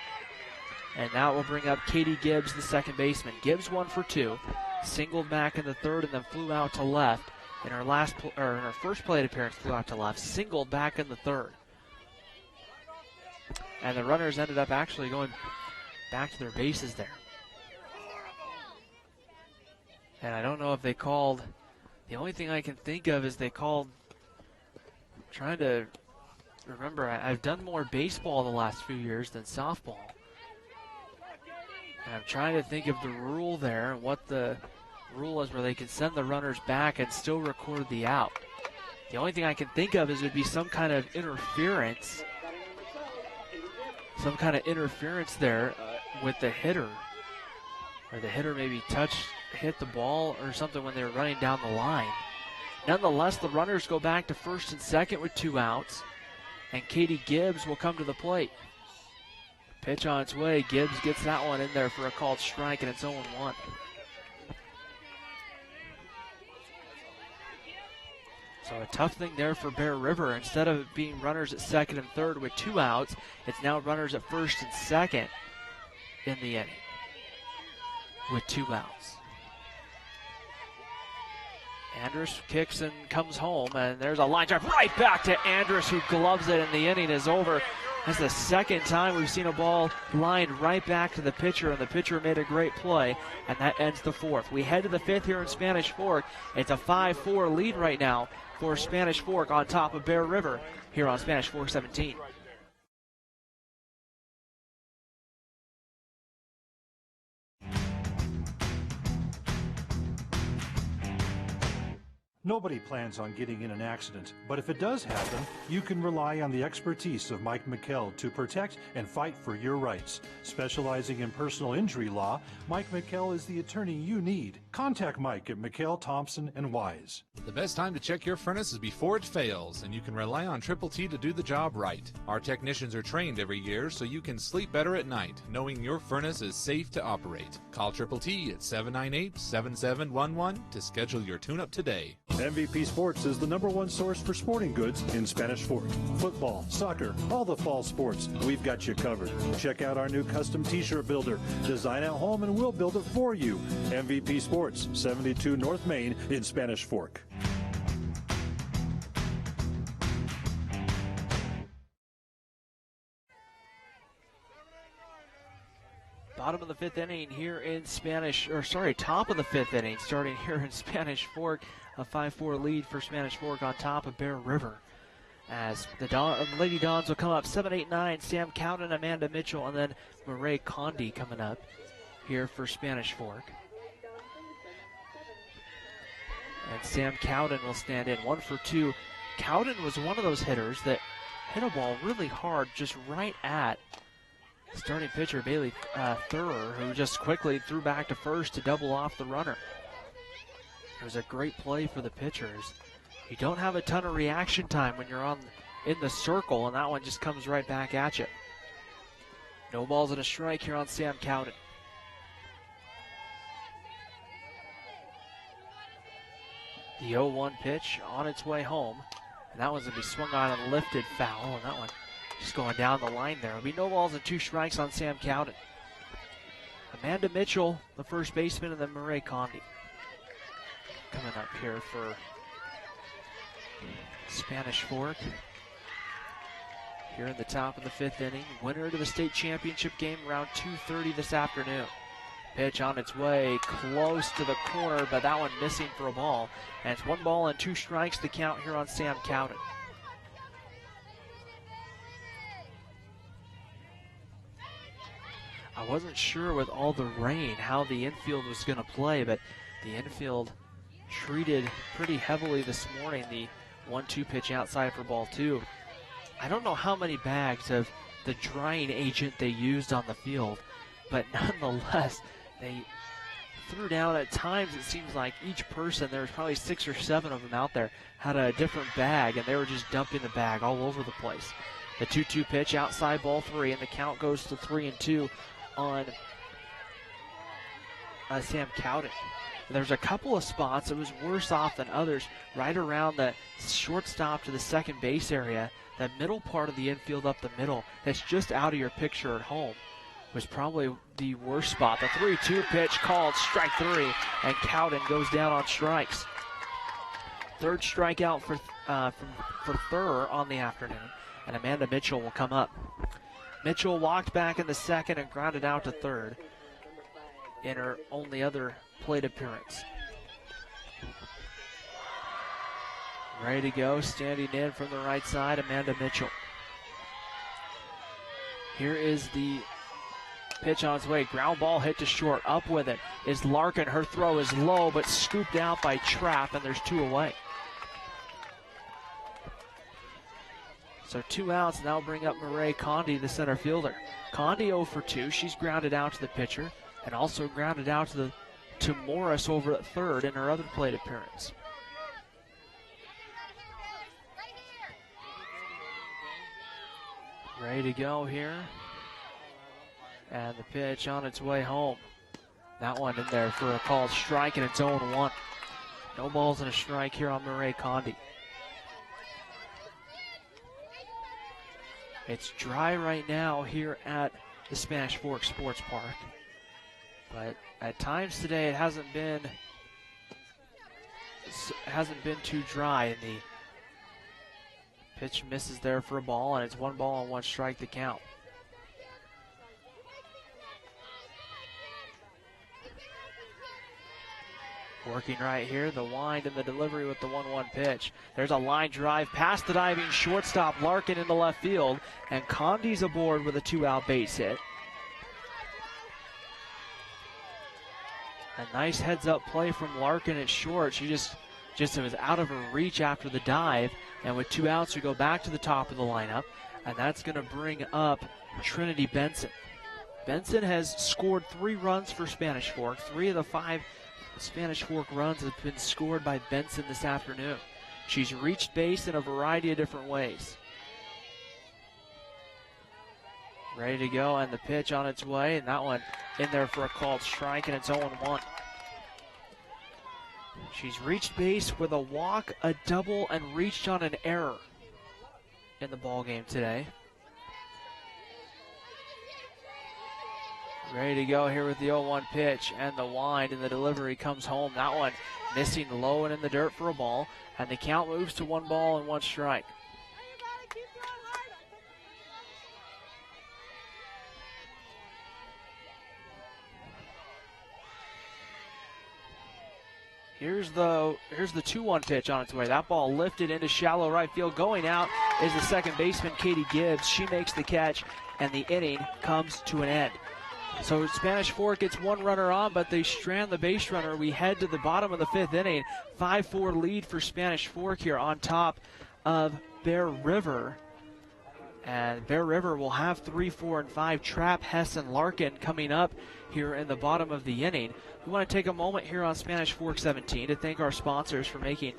S1: And that will bring up Katie Gibbs, the second baseman. Gibbs 1 for 2. Singled back in the third and then flew out to left. In her first plate appearance, flew out to left. Singled back in the third. And the runners ended up actually going back to their bases there. And I don't know if they called, the only thing I can think of is they called, trying to remember, I've done more baseball the last few years than softball. And I'm trying to think of the rule there and what the rule is where they can send the runners back and still record the out. The only thing I can think of is it would be some kind of interference. Some kind of interference there with the hitter. Or the hitter maybe hit the ball or something when they were running down the line. Nonetheless, the runners go back to first and second with 2 outs. And Katie Gibbs will come to the plate. Pitch on its way. Gibbs gets that one in there for a called strike, and it's 0-1. So a tough thing there for Bear River. Instead of it being runners at second and third with 2 outs, it's now runners at first and second in the inning with 2 outs. Andrus kicks and comes home, and there's a line drive right back to Andrus, who gloves it, and the inning is over. That's the second time we've seen a ball lined right back to the pitcher, and the pitcher made a great play, and that ends the 4th. We head to the 5th here in Spanish Fork. It's a 5-4 lead right now for Spanish Fork on top of Bear River here on Spanish Fork 17.
S2: Nobody plans on getting in an accident, but if it does happen, you can rely on the expertise of Mike McKell to protect and fight for your rights. Specializing in personal injury law, Mike McKell is the attorney you need. Contact Mike at McKell, Thompson & Wise.
S10: The best time to check your furnace is before it fails, and you can rely on Triple T to do the job right. Our technicians are trained every year so you can sleep better at night, knowing your furnace is safe to operate. Call Triple T at 798-7711 to schedule your tune-up today.
S2: MVP Sports is the #1 source for sporting goods in Spanish Fork. Football, soccer, all the fall sports, we've got you covered. Check out our new custom t-shirt builder. Design at home and we'll build it for you. MVP Sports, 72 North Main in Spanish Fork.
S1: Bottom of the 5th inning here in top of the 5th inning starting here in Spanish Fork. A 5-4 lead for Spanish Fork on top of Bear River. As the Lady Dons will come up 7, 8, 9. Sam Cowden, Amanda Mitchell, and then Murray Condi coming up here for Spanish Fork. And Sam Cowden will stand in 1 for 2. Cowden was one of those hitters that hit a ball really hard just right at starting pitcher Bailey Thurer, who just quickly threw back to first to double off the runner. It was a great play for the pitchers. You don't have a ton of reaction time when you're in the circle, and that one just comes right back at you. No balls and a strike here on Sam Cowden. The 0-1 pitch on its way home, and that one's going to be swung on and lifted foul, and that one just going down the line there. There'll be no balls and 2 strikes on Sam Cowden. Amanda Mitchell, the first baseman, and then Murray Condi coming up here for Spanish Fork. Here in the top of the 5th inning, winner to the state championship game around 2:30 this afternoon. Pitch on its way close to the corner, but that one missing for a ball. And it's 1 ball and 2 strikes the count here on Sam Cowden. I wasn't sure with all the rain how the infield was going to play, but the infield treated pretty heavily this morning. The 1-2 pitch outside for ball 2. I don't know how many bags of the drying agent they used on the field, but nonetheless, they threw down at times. It seems like each person, there was probably 6 or 7 of them out there, had a different bag, and they were just dumping the bag all over the place. The 2-2 pitch outside ball 3, and the count goes to 3-2 on Sam Cowden. There's a couple of spots it was worse off than others, right around the shortstop to the second base area. That middle part of the infield up the middle that's just out of your picture at home was probably the worst spot. The 3-2 pitch called strike 3, and Cowden goes down on strikes. Third strikeout for Thurer on the afternoon, and Amanda Mitchell will come up. Mitchell walked back in the second and grounded out to third in her only other plate appearance. Ready to go, standing in from the right side, Amanda Mitchell. Here is the pitch on its way. Ground ball hit to short. Up with it is Larkin. Her throw is low, but scooped out by Trapp, and there's 2 away. So 2 outs, and that'll bring up Marae Condi, the center fielder. Condi 0 for 2. She's grounded out to the pitcher and also grounded out to Morris over at third in her other plate appearance. Ready to go here. And the pitch on its way home. That one in there for a called strike, and it's 0-1. No balls and a strike here on Marae Condi. It's dry right now here at the Spanish Fork Sports Park. But at times today it hasn't been too dry, and the pitch misses there for a ball, and it's 1 ball and 1 strike to count. Working right here, the wind and the delivery with the 1-1 pitch. There's a line drive past the diving shortstop Larkin into left field, and Condi's aboard with a 2-out base hit. A nice heads-up play from Larkin at short. She just was out of her reach after the dive, and with 2 outs, we go back to the top of the lineup, and that's going to bring up Trinity Benson. Benson has scored 3 runs for Spanish Fork. 3 of the 5 Spanish Fork runs have been scored by Benson this afternoon. She's reached base in a variety of different ways. Ready to go, and the pitch on its way, and that one in there for a called strike, and it's 0-1. She's reached base with a walk, a double, and reached on an error in the ball game today. Ready to go here with the 0-1 pitch, and the wind and the delivery comes home. That one missing low and in the dirt for a ball, and the count moves to 1 ball and 1 strike. Here's the 2-1 pitch on its way. That ball lifted into shallow right field. Going out is the second baseman, Katie Gibbs. She makes the catch, and the inning comes to an end. So Spanish Fork gets 1 runner on, but they strand the base runner. We head to the bottom of the 5th inning. 5-4 lead for Spanish Fork here on top of Bear River. And Bear River will have 3, 4, and 5. Trapp, Hess, and Larkin coming up here in the bottom of the inning. We want to take a moment here on Spanish Fork 17 to thank our sponsors for making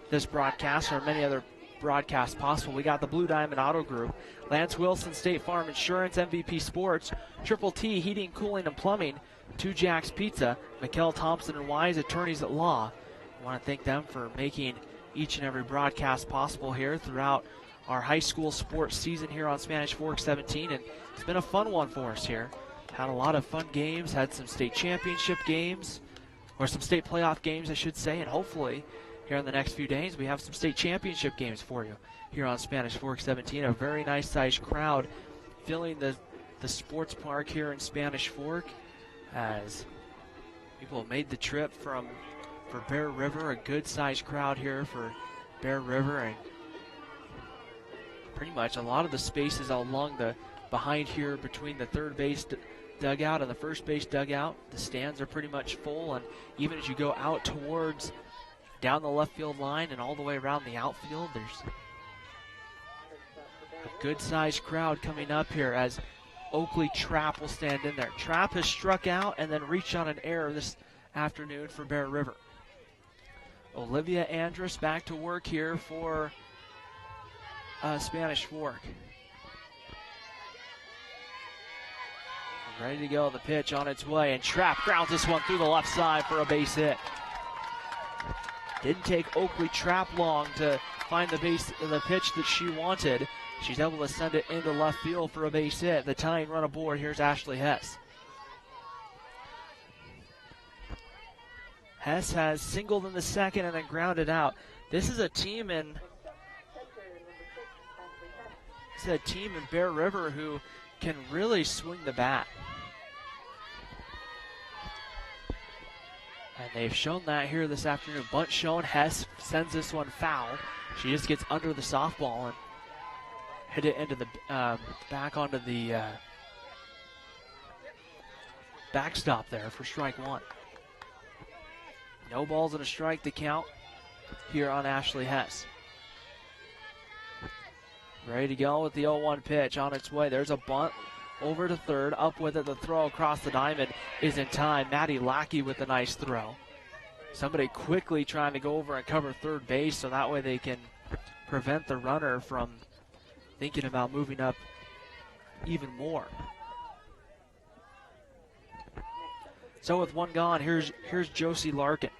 S1: this broadcast or many other broadcasts possible. We got the Blue Diamond Auto Group, Lance Wilson State Farm Insurance, MVP Sports, Triple T Heating, Cooling, and Plumbing, 2 Jack's Pizza, Mikkel Thompson and Wise Attorneys at Law. We want to thank them for making each and every broadcast possible here throughout our high school sports season here on Spanish Fork 17, and it's been a fun one for us here. Had a lot of fun games, had some state championship games, or some state playoff games I should say, and hopefully here in the next few days we have some state championship games for you here on Spanish Fork 17. A very nice sized crowd filling the sports park here in Spanish Fork as people have made the trip for Bear River. A good sized crowd here for Bear River, and pretty much a lot of the spaces along the behind here between the third base dugout and the first base dugout, the stands are pretty much full, and even as you go out towards down the left field line and all the way around the outfield, there's a good sized crowd coming up here as Oakley Trapp will stand in there. Trapp has struck out and then reached on an error this afternoon for Bear River. Olivia Andrus back to work here for Spanish Fork. Ready to go, the pitch on its way, and Trapp grounds this one through the left side for a base hit. Didn't take Oakley Trapp long to find the pitch that she wanted. She's able to send it into left field for a base hit. The tying run aboard, here's Ashley Hess. Hess has singled in the second and then grounded out. This is a team in Bear River who can really swing the bat. And they've shown that here this afternoon. Bunt shown. Hess sends this one foul. She just gets under the softball and hit it into the back onto the backstop there for strike 1. No balls and a strike to count here on Ashley Hess. Ready to go with the 0-1 pitch on its way. There's a bunt over to third. Up with it. The throw across the diamond is in time. Maddie Lackey with a nice throw. Somebody quickly trying to go over and cover third base so that way they can prevent the runner from thinking about moving up even more. So with one gone, here's Josie Larkin.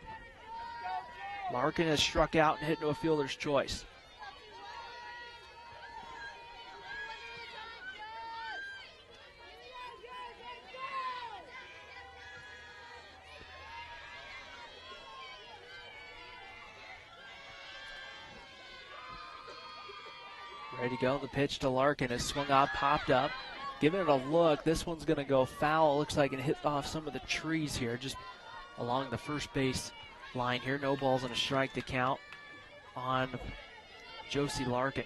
S1: Larkin has struck out and hit into a fielder's choice. Ready to go. The pitch to Larkin is swung on, popped up. Giving it a look. This one's going to go foul. Looks like it hit off some of the trees here, just along the first base line here. No balls and a strike to count on Josie Larkin.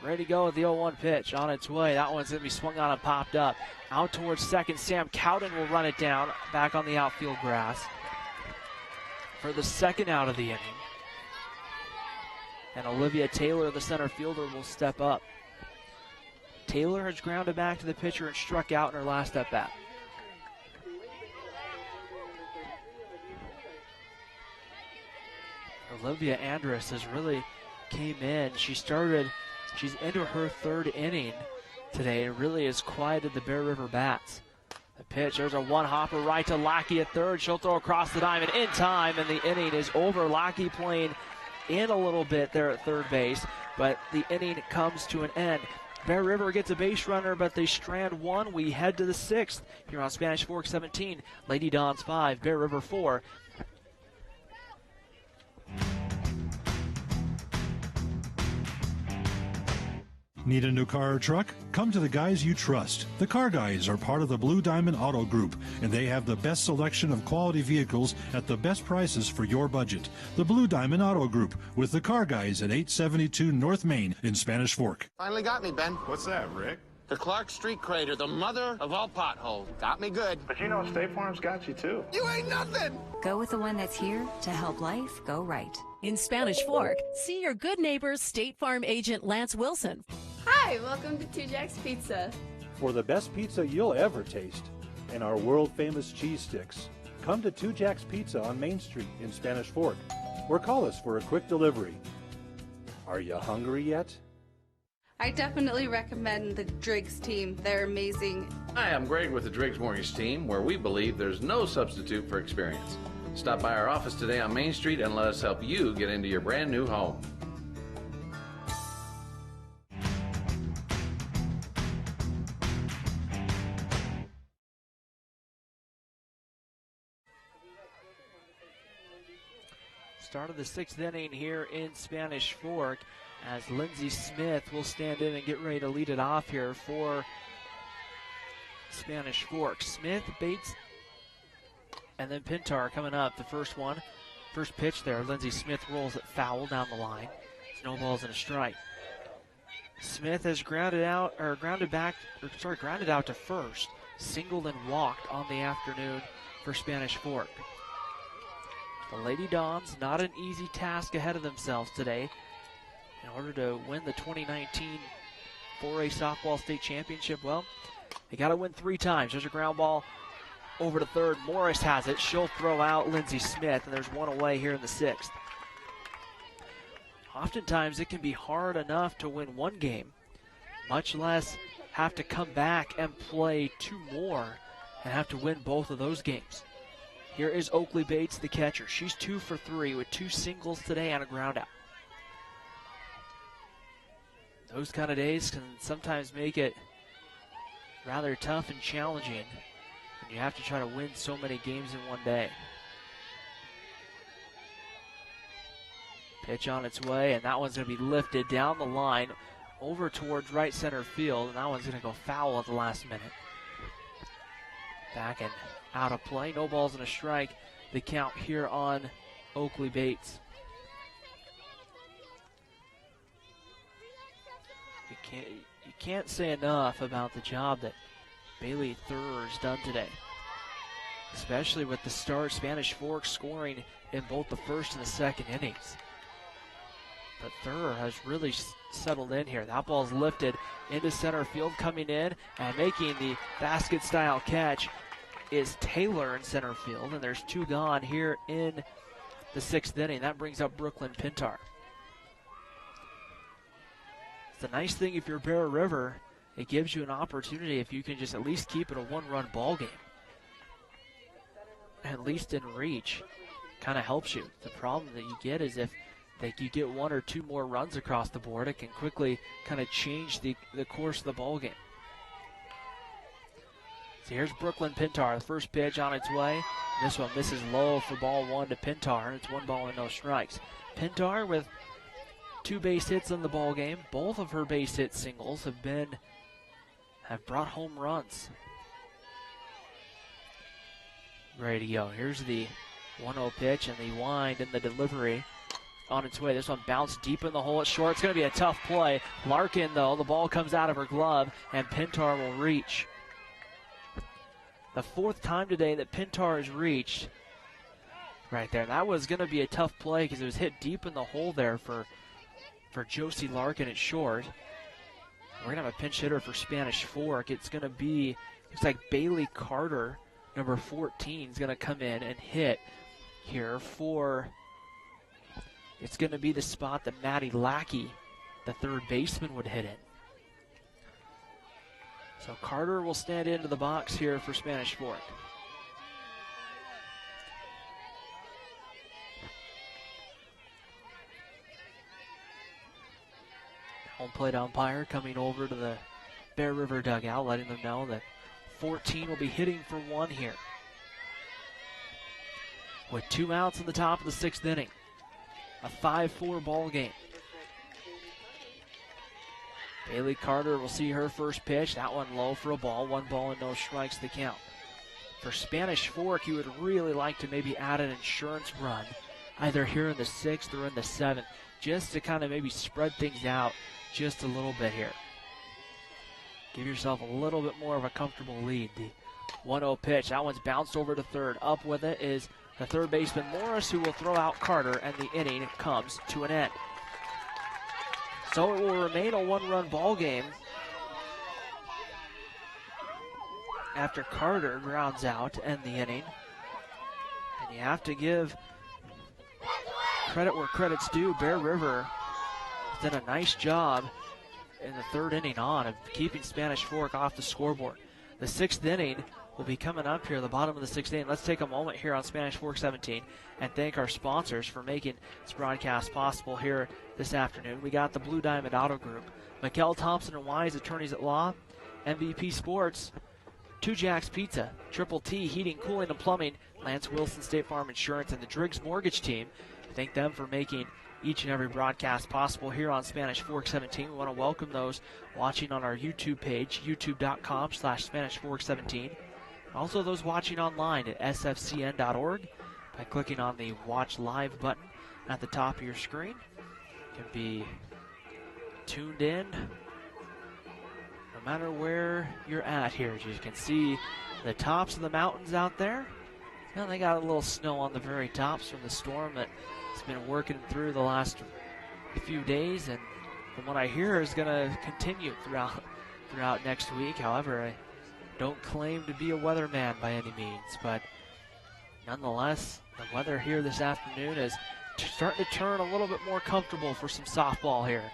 S1: Ready to go with the 0-1 pitch on its way. That one's going to be swung on and popped up. Out towards second. Sam Cowden will run it down back on the outfield grass for the second out of the inning. And Olivia Taylor, the center fielder, will step up. Taylor has grounded back to the pitcher and struck out in her last at bat. Olivia Andrus has really came in. She's into her third inning today and really has quieted the Bear River Bats. The pitch, there's a one-hopper right to Lackey at third. She'll throw across the diamond in time, and the inning is over. Lackey playing in a little bit there at third base, but the inning comes to an end. Bear River gets a base runner, but they strand one. We head to the sixth here on Spanish Fork 17. Lady Dons 5, Bear River 4.
S2: Need a new car or truck? Come to the guys you trust. The Car Guys are part of the Blue Diamond Auto Group, and they have the best selection of quality vehicles at the best prices for your budget. The Blue Diamond Auto Group with the Car Guys at 872 North Main in Spanish Fork.
S3: Finally got me, Ben.
S4: What's that, Rick?
S3: The Clark Street crater, the mother of all potholes. Got me good.
S4: But you know State Farm's got you too.
S3: You ain't nothing!
S5: Go with the one that's here to help life go right.
S6: In Spanish Fork, see your good neighbors State Farm agent Lance Wilson.
S11: Hi, welcome to Two Jacks Pizza.
S8: For the best pizza you'll ever taste and our world-famous cheese sticks, come to Two Jacks Pizza on Main Street in Spanish Fork, or call us for a quick delivery. Are you hungry yet?
S7: I definitely recommend the Driggs team. They're amazing.
S9: Hi, I'm Greg with the Driggs Mortgage Team, where we believe there's no substitute for experience. Stop by our office today on Main Street and let us help you get into your brand new home.
S1: Start of the sixth inning here in Spanish Fork as Lindsey Smith will stand in and get ready to lead it off here for Spanish Fork. Smith, Bates, and then Pintar coming up. The first pitch there. Lindsey Smith rolls it foul down the line. It's no balls and a strike. Smith has grounded out to first. Singled and walked on the afternoon for Spanish Fork. The Lady Dons, not an easy task ahead of themselves today in order to win the 2019 4A Softball State Championship. Well, they got to win 3 times. There's a ground ball over to third. Morris has it. She'll throw out Lindsey Smith, and there's one away here in the sixth. Oftentimes, it can be hard enough to win one game, much less have to come back and play 2 more and have to win both of those games. Here is Oakley Bates, the catcher. She's 2 for 3 with 2 singles today and a ground out. Those kind of days can sometimes make it rather tough and challenging when you have to try to win so many games in one day. Pitch on its way, and that one's going to be lifted down the line over towards right center field, and that one's going to go foul at the last minute. Back and out of play, no balls and a strike. The count here on Oakley Bates. You can't say enough about the job that Bailey Thurer's done today. especially with the start. Spanish Fork scoring in both the first and the second innings. But Thurr has really settled in here. That ball's lifted into center field, coming in and making the basket-style catch is Taylor in center field, and there's 2 gone here in the 6th inning. That brings up Brooklyn Pintar. It's a nice thing if you're Bear River. It gives you an opportunity if you can just at least keep it a 1-run ball game. At least in reach. Kind of helps you. The problem that you get is if you get 1 or 2 more runs across the board, it can quickly kind of change the course of the ball game. So here's Brooklyn Pintar, the first pitch on its way. This one misses low for ball 1 to Pintar, and it's 1 ball and no strikes. Pintar with 2 base hits in the ball game. Both of her base hit singles have brought home runs. Ready to go. Here's the 1-0 pitch and the wind and the delivery on its way. This one bounced deep in the hole at short. It's going to be a tough play. Larkin, though, the ball comes out of her glove, and Pintar will reach. The 4th time today that Pintar has reached. Right there. That was going to be a tough play because it was hit deep in the hole there for Josie Larkin at short. We're going to have a pinch hitter for Spanish Fork. It's going to be, looks like Bailey Carter, number 14, is going to come in and hit here for, it's going to be the spot that Maddie Lackey, the 3rd baseman, would hit in. So Carter will stand into the box here for Spanish Fork. Home plate umpire coming over to the Bear River dugout, letting them know that 14 will be hitting for 1 here. With 2 outs in the top of the 6th inning. A 5-4 ball game. Bailey Carter will see her first pitch. That one low for a ball. 1 ball and no strikes the count. For Spanish Fork, you would really like to maybe add an insurance run, either here in the 6th or in the 7th, just to kind of maybe spread things out just a little bit here. Give yourself a little bit more of a comfortable lead. The 1-0 pitch. That one's bounced over to 3rd. Up with it is the 3rd baseman Morris, who will throw out Carter, and the inning comes to an end. So it will remain a 1-run ball game after Carter grounds out to end the inning. And you have to give credit where credit's due. Bear River has done a nice job in the 3rd inning on of keeping Spanish Fork off the scoreboard. The 6th inning will be coming up here, the bottom of the 6th inning. Let's take a moment here on Spanish Fork 17 and thank our sponsors for making this broadcast possible here this afternoon. We got the Blue Diamond Auto Group, McKell Thompson and Wise, attorneys at law, MVP Sports, 2 Jacks Pizza, Triple T Heating, Cooling, and Plumbing, Lance Wilson State Farm Insurance, and the Driggs Mortgage Team. Thank them for making each and every broadcast possible here on Spanish Fork 17. We want to welcome those watching on our YouTube page, youtube.com/Spanish Fork 17. Also those watching online at sfcn.org by clicking on the Watch Live button at the top of your screen. You can be tuned in no matter where you're at here. As you can see the tops of the mountains out there. Well, they got a little snow on the very tops from the storm that's been working through the last few days, and from what I hear is going to continue throughout next week. However, I don't claim to be a weatherman by any means, but nonetheless, the weather here this afternoon is starting to turn a little bit more comfortable for some softball here,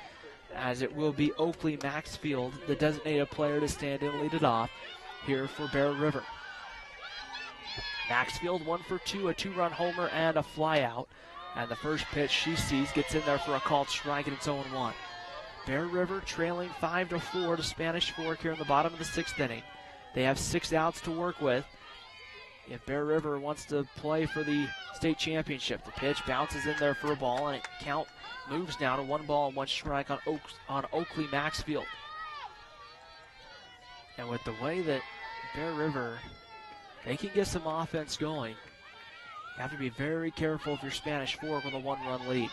S1: as it will be Oakley Maxfield, the designated player, to stand in and lead it off here for Bear River. Maxfield 1 for 2, a 2-run homer and a flyout, and the first pitch she sees gets in there for a called strike, and it's 0-1. Bear River trailing 5-4 to Spanish Fork here in the bottom of the 6th inning. They have 6 outs to work with if Bear River wants to play for the state championship. The pitch bounces in there for a ball, and count moves now to 1 ball and 1 strike on Oakley Maxfield. And with the way that Bear River, they can get some offense going, you have to be very careful if you're Spanish Fork with a 1-run lead.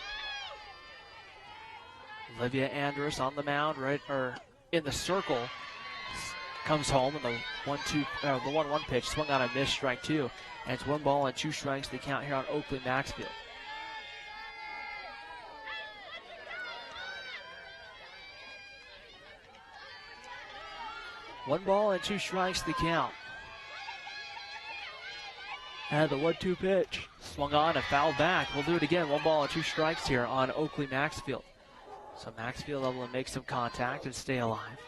S1: Olivia Andrus on the mound, in the circle, comes home, and the 1-1 pitch swung on a missed, strike two. And it's 1 ball and 2 strikes to count here on Oakley Maxfield. One ball and 2 strikes to count. And the 1-2 pitch swung on and fouled back. We'll do it again. 1 ball and 2 strikes here on Oakley Maxfield. So Maxfield able to make some contact and stay alive.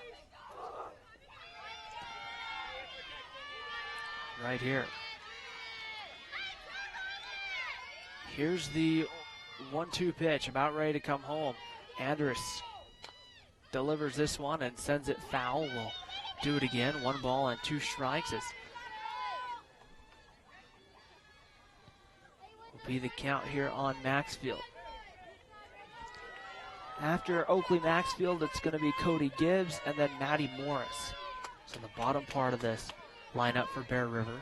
S1: Right here. Here's the 1-2 pitch, about ready to come home. Andrus delivers this one and sends it foul. We'll do it again. 1 ball and 2 strikes. Will be the count here on Maxfield. After Oakley Maxfield, it's going to be Cody Gibbs and then Matty Morris. So the bottom part of this lineup for Bear River.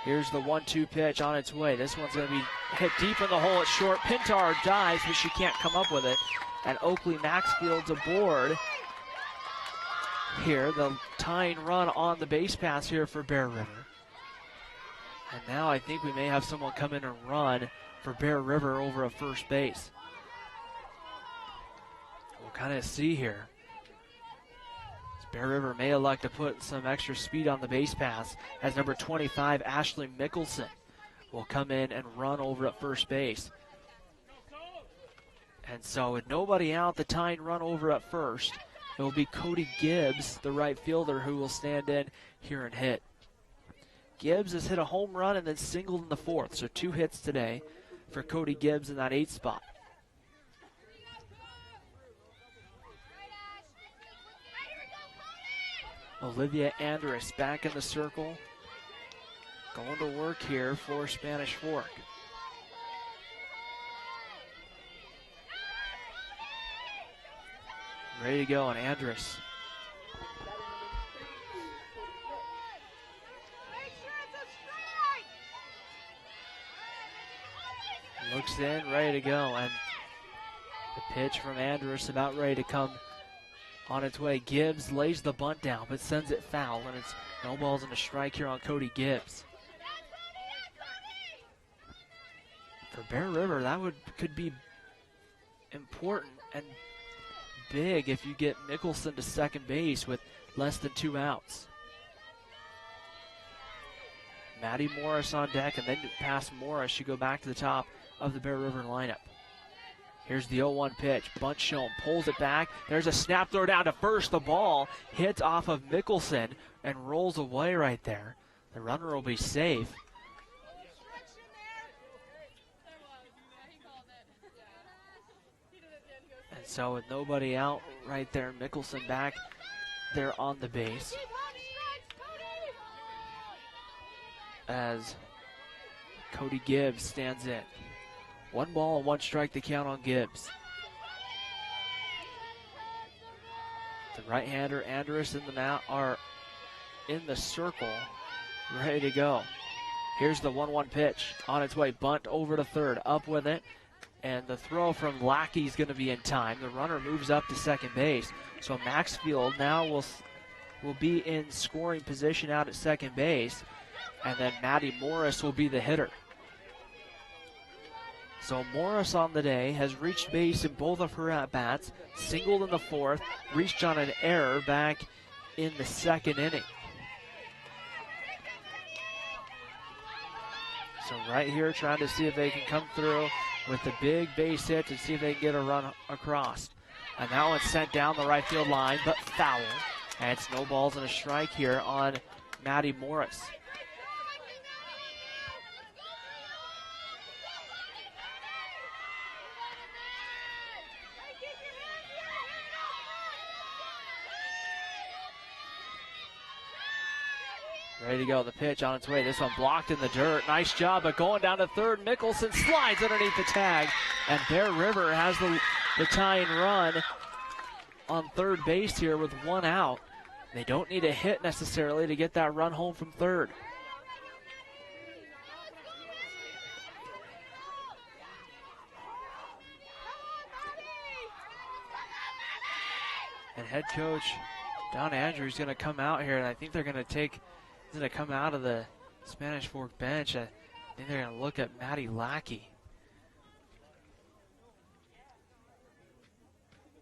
S1: Here's the 1-2 pitch on its way. This one's going to be hit deep in the hole at short. Pintar dives, but she can't come up with it. And Oakley Maxfield's aboard here. The tying run on the base pass here for Bear River. And now I think we may have someone come in and run for Bear River over at first base. We'll kind of see here. Bear River may elect to put some extra speed on the base pass as number 25, Ashley Mickelson, will come in and run over at first base. And so with nobody out, the tying run over at first, it will be Cody Gibbs, the right fielder, who will stand in here and hit. Gibbs has hit a home run and then singled in the 4th, so 2 hits today for Cody Gibbs in that 8th spot. Olivia Andrus back in the circle. Going to work here for Spanish Fork. Ready to go, and Andrus. Looks in, ready to go, and the pitch from Andrus about ready to come on its way. Gibbs lays the bunt down, but sends it foul, and it's no balls and a strike here on Cody Gibbs. For Bear River, that could be important and big if you get Mickelson to second base with less than 2 outs. Maddie Morris on deck, and then past Morris, you go back to the top of the Bear River lineup. Here's the 0-1 pitch. Bunt shown, pulls it back. There's a snap throw down to first. The ball hits off of Mickelson and rolls away right there. The runner will be safe. And so with nobody out right there, Mickelson back there on the base. As Cody Gibbs stands in. 1 ball and 1 strike to count on Gibbs. The right-hander Andrus are in the circle, ready to go. Here's the 1-1 pitch on its way. Bunt over to third, up with it. And the throw from Lackey is going to be in time. The runner moves up to second base. So Maxfield now will be in scoring position out at second base. And then Maddie Morris will be the hitter. So Morris on the day has reached base in both of her at-bats, singled in the 4th, reached on an error back in the 2nd inning. So right here trying to see if they can come through with the big base hit to see if they can get a run across. And that one's sent down the right field line, but foul. And it's no balls and a strike here on Maddie Morris. Ready to go. The pitch on its way. This one blocked in the dirt. Nice job, but going down to third. Mickelson slides underneath the tag. And Bear River has the tying run on third base here with 1 out. They don't need a hit necessarily to get that run home from third. And head coach Don Andrews going to come out here, and I think they're going to he's going to come out of the Spanish Fork bench. I think they're going to look at Maddie Lackey.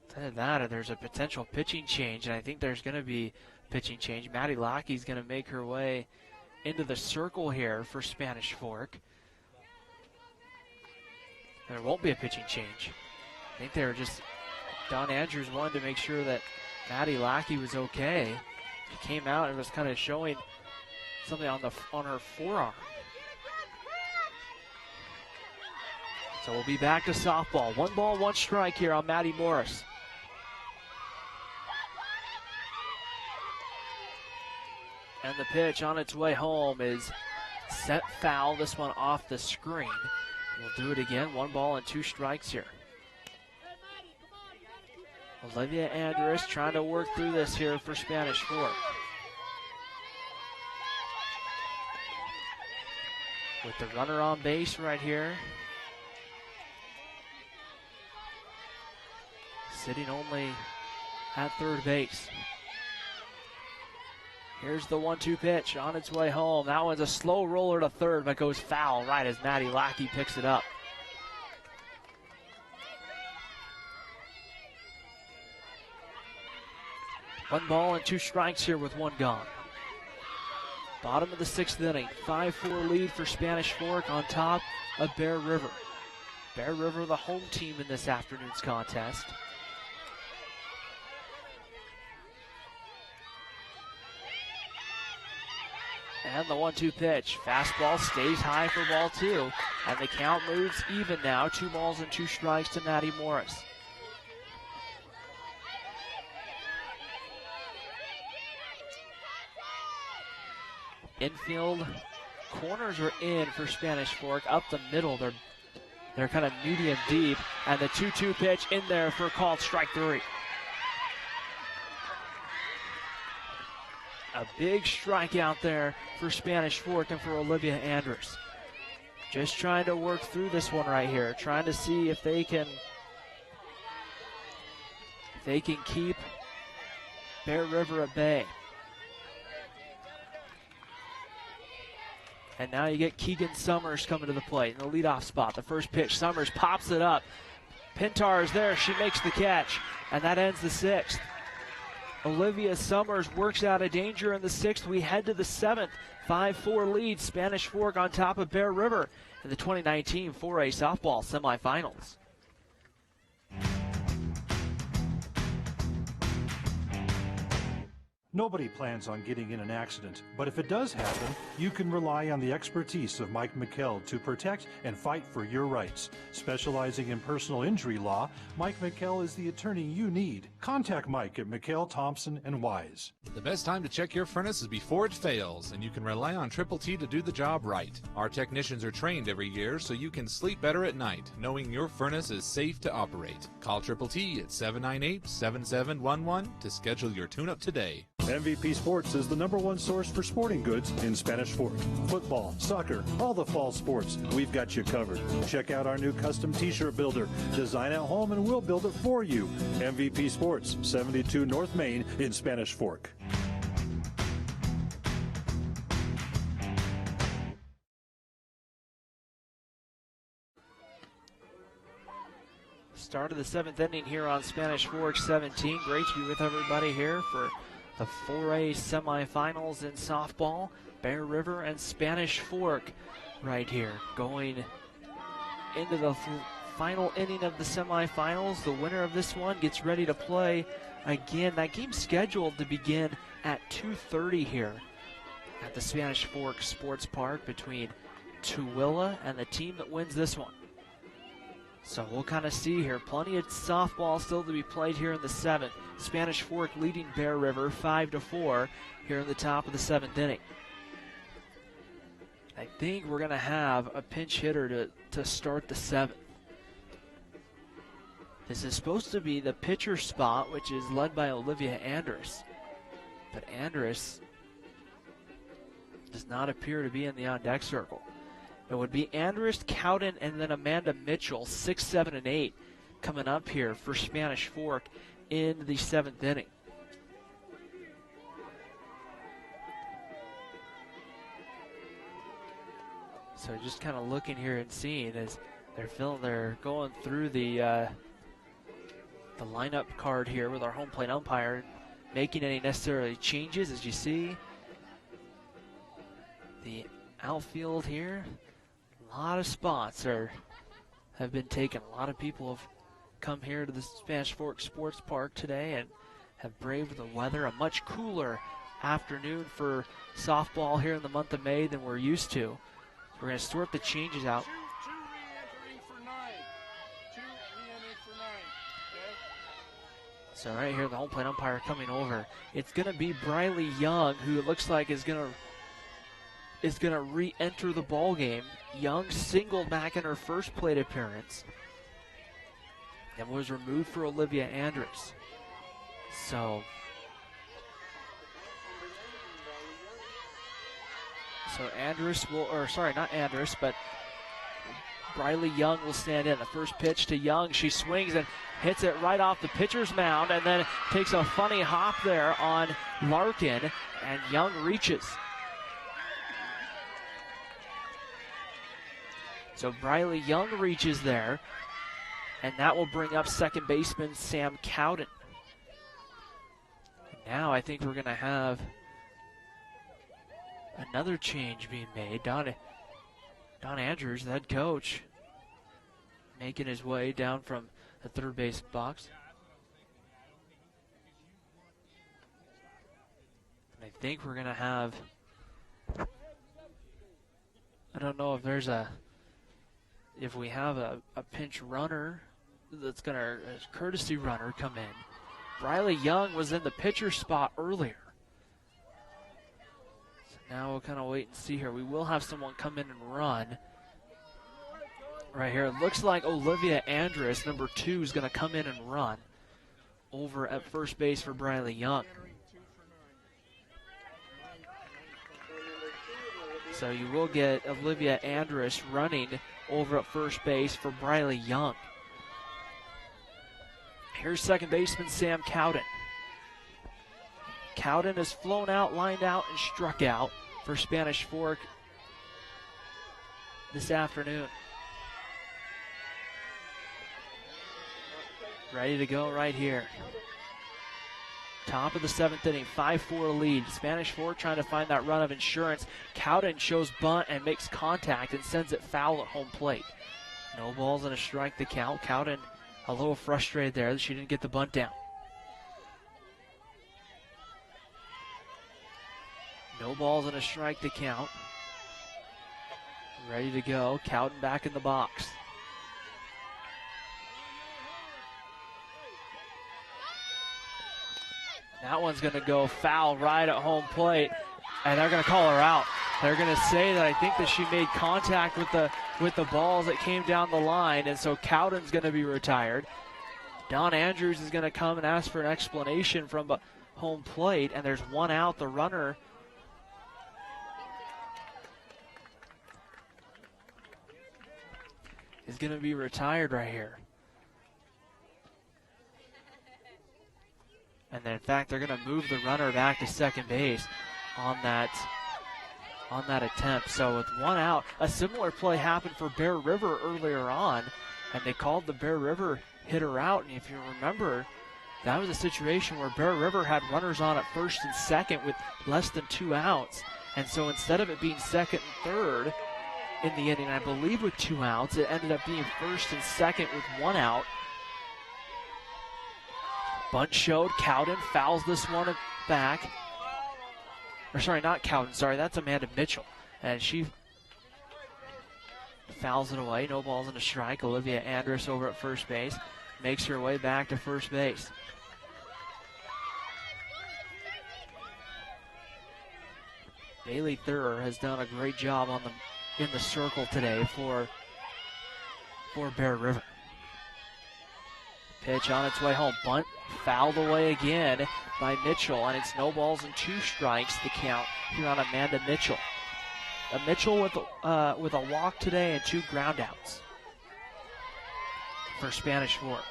S1: Instead of that, there's a potential pitching change, and I think there's going to be a pitching change. Maddie Lackey's going to make her way into the circle here for Spanish Fork. There won't be a pitching change. I think they were just, Don Andrews wanted to make sure that Maddie Lackey was okay. She came out and was kind of showing something on her forearm. So we'll be back to softball. 1 ball, 1 strike here on Maddie Morris. And the pitch on its way home is set foul. This one off the screen. We'll do it again. 1 ball and 2 strikes here. Olivia Andrus trying to work through this here for Spanish Fork. With the runner on base right here. Sitting only at third base. Here's the 1-2 pitch on its way home. That one's a slow roller to third, but goes foul right as Maddie Lackey picks it up. One ball and 2 strikes here with 1 gone. Bottom of the 6th inning. 5-4 lead for Spanish Fork on top of Bear River. Bear River the home team in this afternoon's contest. And the 1-2 pitch. Fastball stays high for ball 2. And the count moves even now. 2 balls and 2 strikes to Maddie Morris. Infield corners are in for Spanish Fork. Up the middle, they're kind of medium deep. And the 2-2 pitch in there for a called strike 3. A big strikeout there for Spanish Fork and for Olivia Andrus. Just trying to work through this one right here. Trying to see if they can keep Bear River at bay. And now you get Keegan Summers coming to the plate in the leadoff spot. The first pitch, Summers pops it up. Pintar is there. She makes the catch. And that ends the 6th. Olivia Summers works out of danger in the 6th. We head to the 7th. 5-4 lead. Spanish Fork on top of Bear River in the 2019 4A softball semifinals.
S2: Nobody plans on getting in an accident, but if it does happen, you can rely on the expertise of Mike McKell to protect and fight for your rights. Specializing in personal injury law, Mike McKell is the attorney you need. Contact Mike at McKell, Thompson & Wise.
S10: The best time to check your furnace is before it fails, and you can rely on Triple T to do the job right. Our technicians are trained every year so you can sleep better at night, knowing your furnace is safe to operate. Call Triple T at 798-7711 to schedule your tune-up today.
S2: MVP Sports is the #1 source for sporting goods in Spanish Fork. Football, soccer, all the fall sports, we've got you covered. Check out our new custom t-shirt builder. Design at home and we'll build it for you. MVP Sports, 72 North Main in Spanish Fork.
S1: Start of the 7th inning here on Spanish Fork 17. Great to be with everybody here for the 4A semifinals in softball. Bear River and Spanish Fork right here going into the final inning of the semifinals. The winner of this one gets ready to play again. That game's scheduled to begin at 2:30 here at the Spanish Fork Sports Park between Tooele and the team that wins this one. So we'll kind of see here. Plenty of softball still to be played here in the 7th. Spanish Fork leading Bear River 5-4 here in the top of the 7th inning. I think we're going to have a pinch hitter to start the 7th. This is supposed to be the pitcher spot, which is led by Olivia Andrus. But Andrus does not appear to be in the on-deck circle. It would be Andrus, Cowden, and then Amanda Mitchell, 6, 7, and 8, coming up here for Spanish Fork in the 7th inning. So just kind of looking here and seeing as they're going through the lineup card here with our home plate umpire, making any necessary changes. As you see, the outfield here, a lot of spots have been taken. A lot of people have come here to the Spanish Fork Sports Park today and have braved the weather. A much cooler afternoon for softball here in the month of May than we're used to. So we're going to sort the changes out. So right here, the home plate umpire coming over. It's going to be Briley Young, who it looks like is going to re-enter the ball game. Young singled back in her first plate appearance and was removed for Olivia Andrus. So Andrus will, or sorry, not Andrus, but Briley Young will stand in. The first pitch to Young. She swings and hits it right off the pitcher's mound and then takes a funny hop there on Larkin, and Young reaches. So Briley Young reaches there, and that will bring up second baseman Sam Cowden. And now I think we're going to have another change being made. Don Andrews, the head coach, making his way down from the third base box. And I think we're going to have, I don't know if we have a pinch runner that's going to, a courtesy runner, come in. Briley Young was in the pitcher spot earlier. Now we'll kind of wait and see here. We will have someone come in and run. Right here, it looks like Olivia Andrus, number 2, is going to come in and run over at first base for Briley Young. So you will get Olivia Andrus running over at first base for Briley Young. Here's second baseman Sam Cowden. Cowden has flown out, lined out, and struck out for Spanish Fork this afternoon. Ready to go right here. Top of the 7th inning, 5-4 lead. Spanish Fork trying to find that run of insurance. Cowden shows bunt and makes contact and sends it foul at home plate. No balls and a strike to count. Cowden a little frustrated there that she didn't get the bunt down. No balls and a strike to count. Ready to go. Cowden back in the box. That one's going to go foul right at home plate, and they're going to call her out. They're going to say that I think that she made contact with the balls that came down the line, and so Cowden's going to be retired. Don Andrews is going to come and ask for an explanation from home plate, and there's one out. The runner is going to be retired right here. And then, in fact, they're going to move the runner back to second base on that attempt. So with one out, a similar play happened for Bear River earlier on, and they called the Bear River hitter out. And if you remember, that was a situation where Bear River had runners on at first and second with less than 2 outs. And so instead of it being second and third in the inning, I believe with 2 outs, it ended up being first and second with 1 out. Bunt showed. Cowden fouls this one back. Or sorry, not Cowden. Sorry, that's Amanda Mitchell. And she fouls it away. No balls and a strike. Olivia Andrus over at first base makes her way back to first base. Bailey Thurer has done a great job in the circle today for Bear River. Pitch on its way home. Bunt fouled away again by Mitchell, and it's no balls and 2 strikes the count here on Amanda Mitchell. Mitchell with a walk today and 2 groundouts for Spanish Fork.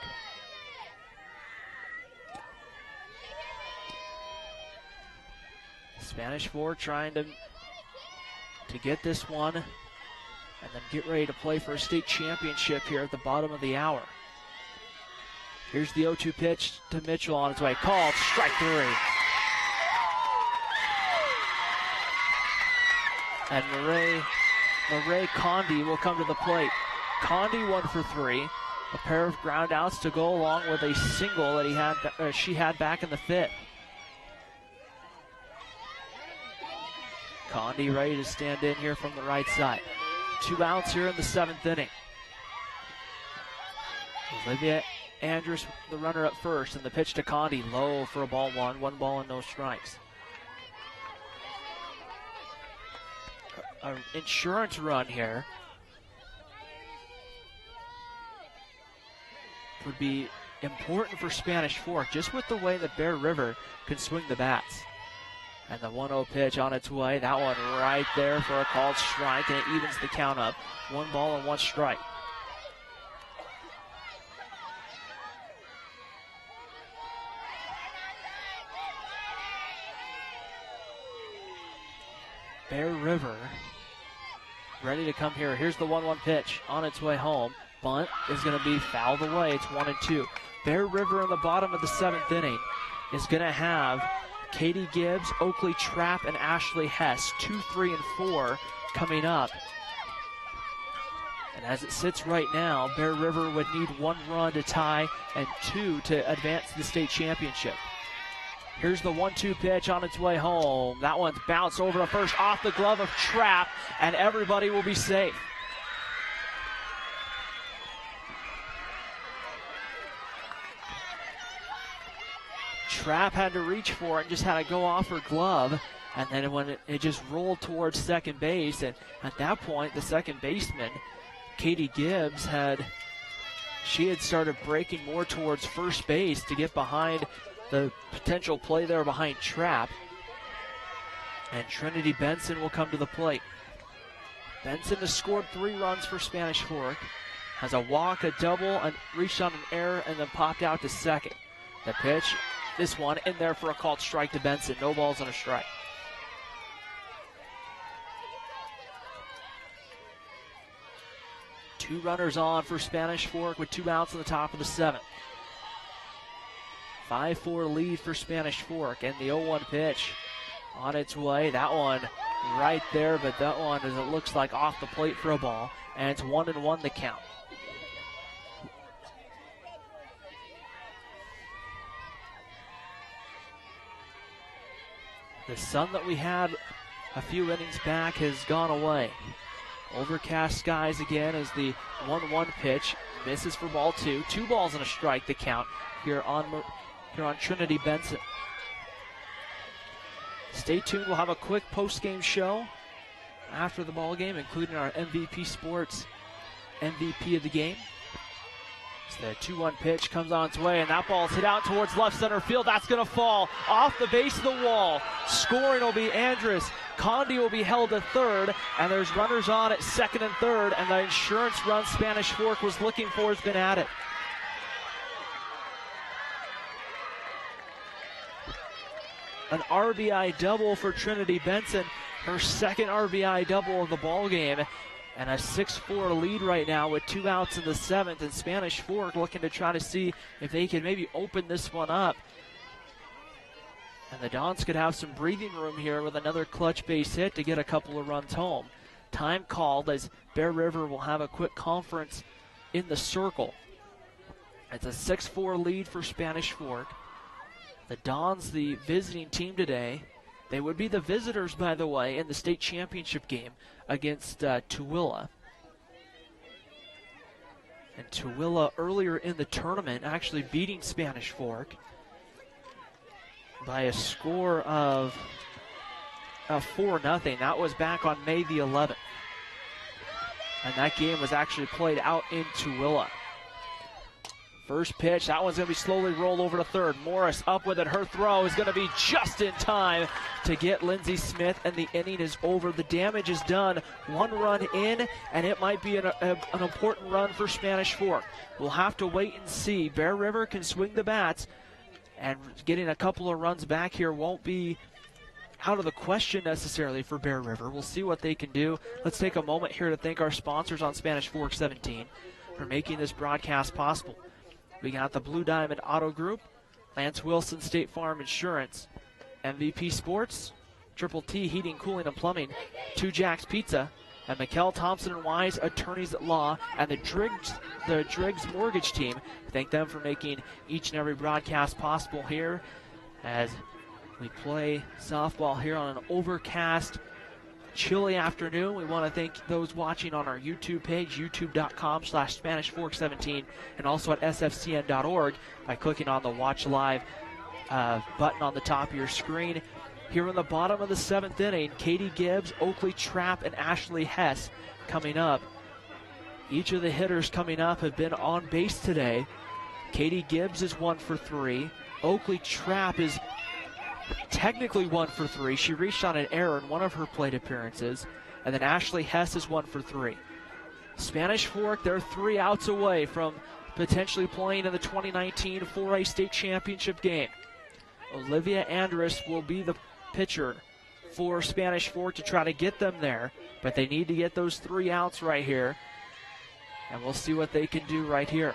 S1: Spanish Fork trying to get this one and then get ready to play for a state championship here at the bottom of the hour. Here's the 0-2 pitch to Mitchell on its way. Called, strike 3. And Murray Condi will come to the plate. Condi 1 for 3. A pair of ground outs to go along with a single that she had back in the 5th. Condi ready to stand in here from the right side. 2 outs here in the 7th inning. Olivia Andrus, the runner at first, and the pitch to Condi, low for a ball 1. 1 ball and no strikes. An insurance run here would be important for Spanish Fork, just with the way that Bear River can swing the bats. And the 1-0 pitch on its way. That one right there for a called strike, and it evens the count up. 1 ball and 1 strike. Bear River ready to come here. Here's the 1-1 pitch on its way home. Bunt is going to be fouled away. It's 1-2. Bear River in the bottom of the 7th inning is going to have Katie Gibbs, Oakley Trapp, and Ashley Hess, 2, 3, and 4 coming up. And as it sits right now, Bear River would need 1 run to tie and 2 to advance to the state championship. Here's the 1-2 pitch on its way home. That one's bounced over to first off the glove of Trapp, and everybody will be safe. Trapp had to reach for it and just had to go off her glove. And then when it just rolled towards second base, and at that point, the second baseman, Katie Gibbs, had started breaking more towards first base to get behind the potential play there behind Trapp. And Trinity Benson will come to the plate. Benson has scored 3 runs for Spanish Fork. Has a walk, a double, and reached on an error, and then popped out to second. The pitch, this one in there for a called strike to Benson. No balls and a strike. Two runners on for Spanish Fork with 2 outs in the top of the 7th. 5-4 lead for Spanish Fork, and the 0-1 pitch on its way. That one right there, but that one, as it looks like, off the plate for a ball, and it's 1-1 the count. The sun that we had a few innings back has gone away. Overcast skies again as the 1-1 pitch misses for ball 2. 2 balls and a strike the count here on Trinity Benson. Stay tuned. We'll have a quick post-game show after the ball game, including our MVP Sports MVP of the game. The 2-1 pitch comes on its way, and that ball's hit out towards left center field. That's going to fall off the base of the wall. Scoring will be Andrus. Condi will be held at third, and there's runners on at second and third, and the insurance run Spanish Fork was looking for has been added. An RBI double for Trinity Benson, her second RBI double of the ball game. And a 6-4 lead right now with 2 outs in the 7th, and Spanish Fork looking to try to see if they can maybe open this one up. And the Dons could have some breathing room here with another clutch base hit to get a couple of runs home. Time called as Bear River will have a quick conference in the circle. It's a 6-4 lead for Spanish Fork. The Dons, the visiting team today. They would be the visitors, by the way, in the state championship game against Tooele. And Tooele earlier in the tournament actually beating Spanish Fork by a score of 4-0. That was back on May the 11th. And that game was actually played out in Tooele. First pitch, that one's going to be slowly rolled over to third. Morris up with it. Her throw is going to be just in time to get Lindsey Smith, and the inning is over. The damage is done. 1 run in, and it might be an important run for Spanish Fork. We'll have to wait and see. Bear River can swing the bats, and getting a couple of runs back here won't be out of the question necessarily for Bear River. We'll see what they can do. Let's take a moment here to thank our sponsors on Spanish Fork 17 for making this broadcast possible. We got the Blue Diamond Auto Group, Lance Wilson State Farm Insurance, MVP Sports, Triple T Heating, Cooling, and Plumbing, Two Jacks Pizza, and Mikkel Thompson and Wise Attorneys at Law, and the Driggs Mortgage Team. Thank them for making each and every broadcast possible here as we play softball here on an overcast, chilly afternoon. We want to thank those watching on our YouTube page, youtube.com/SpanishFork17, and also at sfcn.org by clicking on the Watch Live button on the top of your screen. Here in the bottom of the 7th inning, Katie Gibbs, Oakley Trapp, and Ashley Hess coming up. Each of the hitters coming up have been on base today. Katie Gibbs is 1 for 3. Oakley Trapp is technically 1 for 3. She reached on an error in one of her plate appearances. And then Ashley Hess is 1 for 3. Spanish Fork, they're 3 outs away from potentially playing in the 2019 4A State Championship game. Olivia Andrus will be the pitcher for Spanish Fork to try to get them there, but they need to get those 3 outs right here, and we'll see what they can do right here.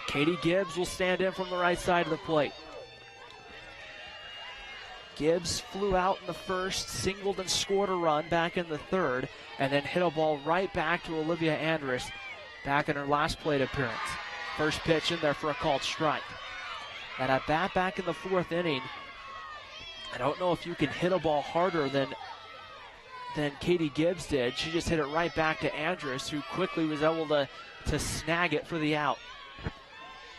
S1: Katie Gibbs will stand in from the right side of the plate. Gibbs flew out in the first, singled and scored a run back in the third, and then hit a ball right back to Olivia Andrus back in her last plate appearance. First pitch in there for a called strike. And at bat back in the 4th inning, I don't know if you can hit a ball harder than Katie Gibbs did. She just hit it right back to Andrus, who quickly was able to snag it for the out.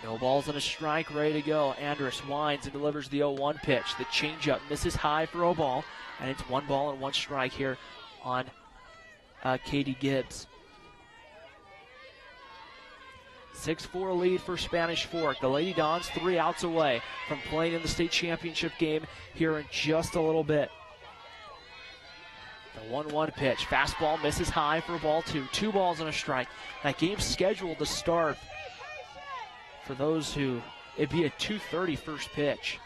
S1: No balls and a strike, ready to go. Andrus winds and delivers the 0-1 pitch. The changeup misses high for a ball, and it's 1 ball and 1 strike here on Katie Gibbs. 6-4 lead for Spanish Fork. The Lady Dons 3 outs away from playing in the state championship game here in just a little bit. The 1-1 pitch. Fastball misses high for ball 2. 2 balls and a strike. That game's scheduled to start, for those who, it'd be a 2:30 first pitch.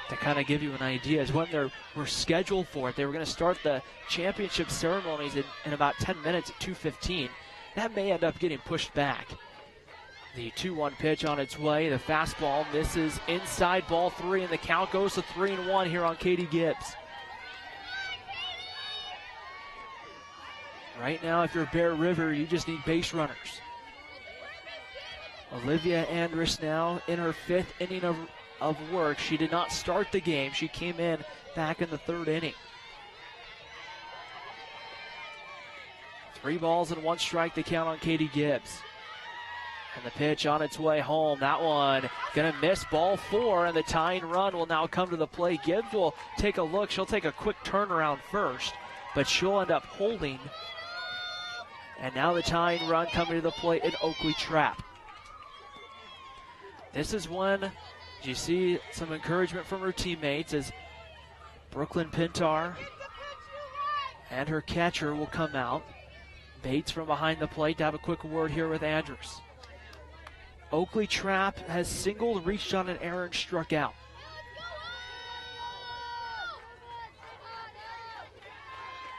S1: To kind of give you an idea is when they were scheduled for it. They were going to start the championship ceremonies in about 10 minutes at 2:15. That may end up getting pushed back. The 2-1 pitch on its way. The fastball misses inside, ball 3, and the count goes to 3-1 here on Katie Gibbs. Right now, if you're Bear River, you just need base runners. Olivia Andrus now in her 5th inning of work. She did not start the game. She came in back in the 3rd inning. 3 balls and 1 strike, the count on Katie Gibbs. And the pitch on its way home. That one going to miss, ball 4, and the tying run will now come to the plate. Gibbs will take a look. She'll take a quick turnaround first, but she'll end up holding. And now the tying run coming to the plate in Oakley Trapp. This is when you see some encouragement from her teammates as Brooklyn Pintar and her catcher will come out. Bates from behind the plate to have a quick word here with Andrus. Oakley Trapp has singled, reached on an error, and struck out.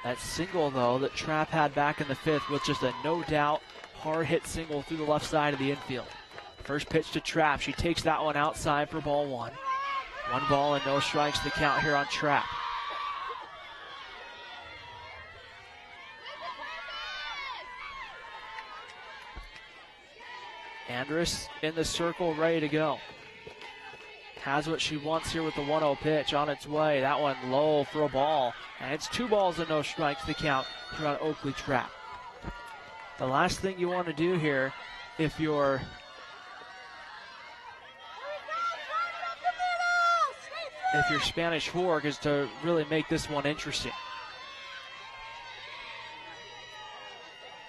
S1: That single, though, that Trapp had back in the 5th was just a no-doubt hard-hit single through the left side of the infield. First pitch to Trapp. She takes that one outside for ball 1. 1 ball and no strikes to count here on Trapp. Andrus in the circle, ready to go. Has what she wants here with the 1-0 pitch on its way. That one low for a ball. And it's 2 balls and no strikes to count here on Oakley Trapp. The last thing you want to do here, if you're Spanish Fork, is to really make this one interesting.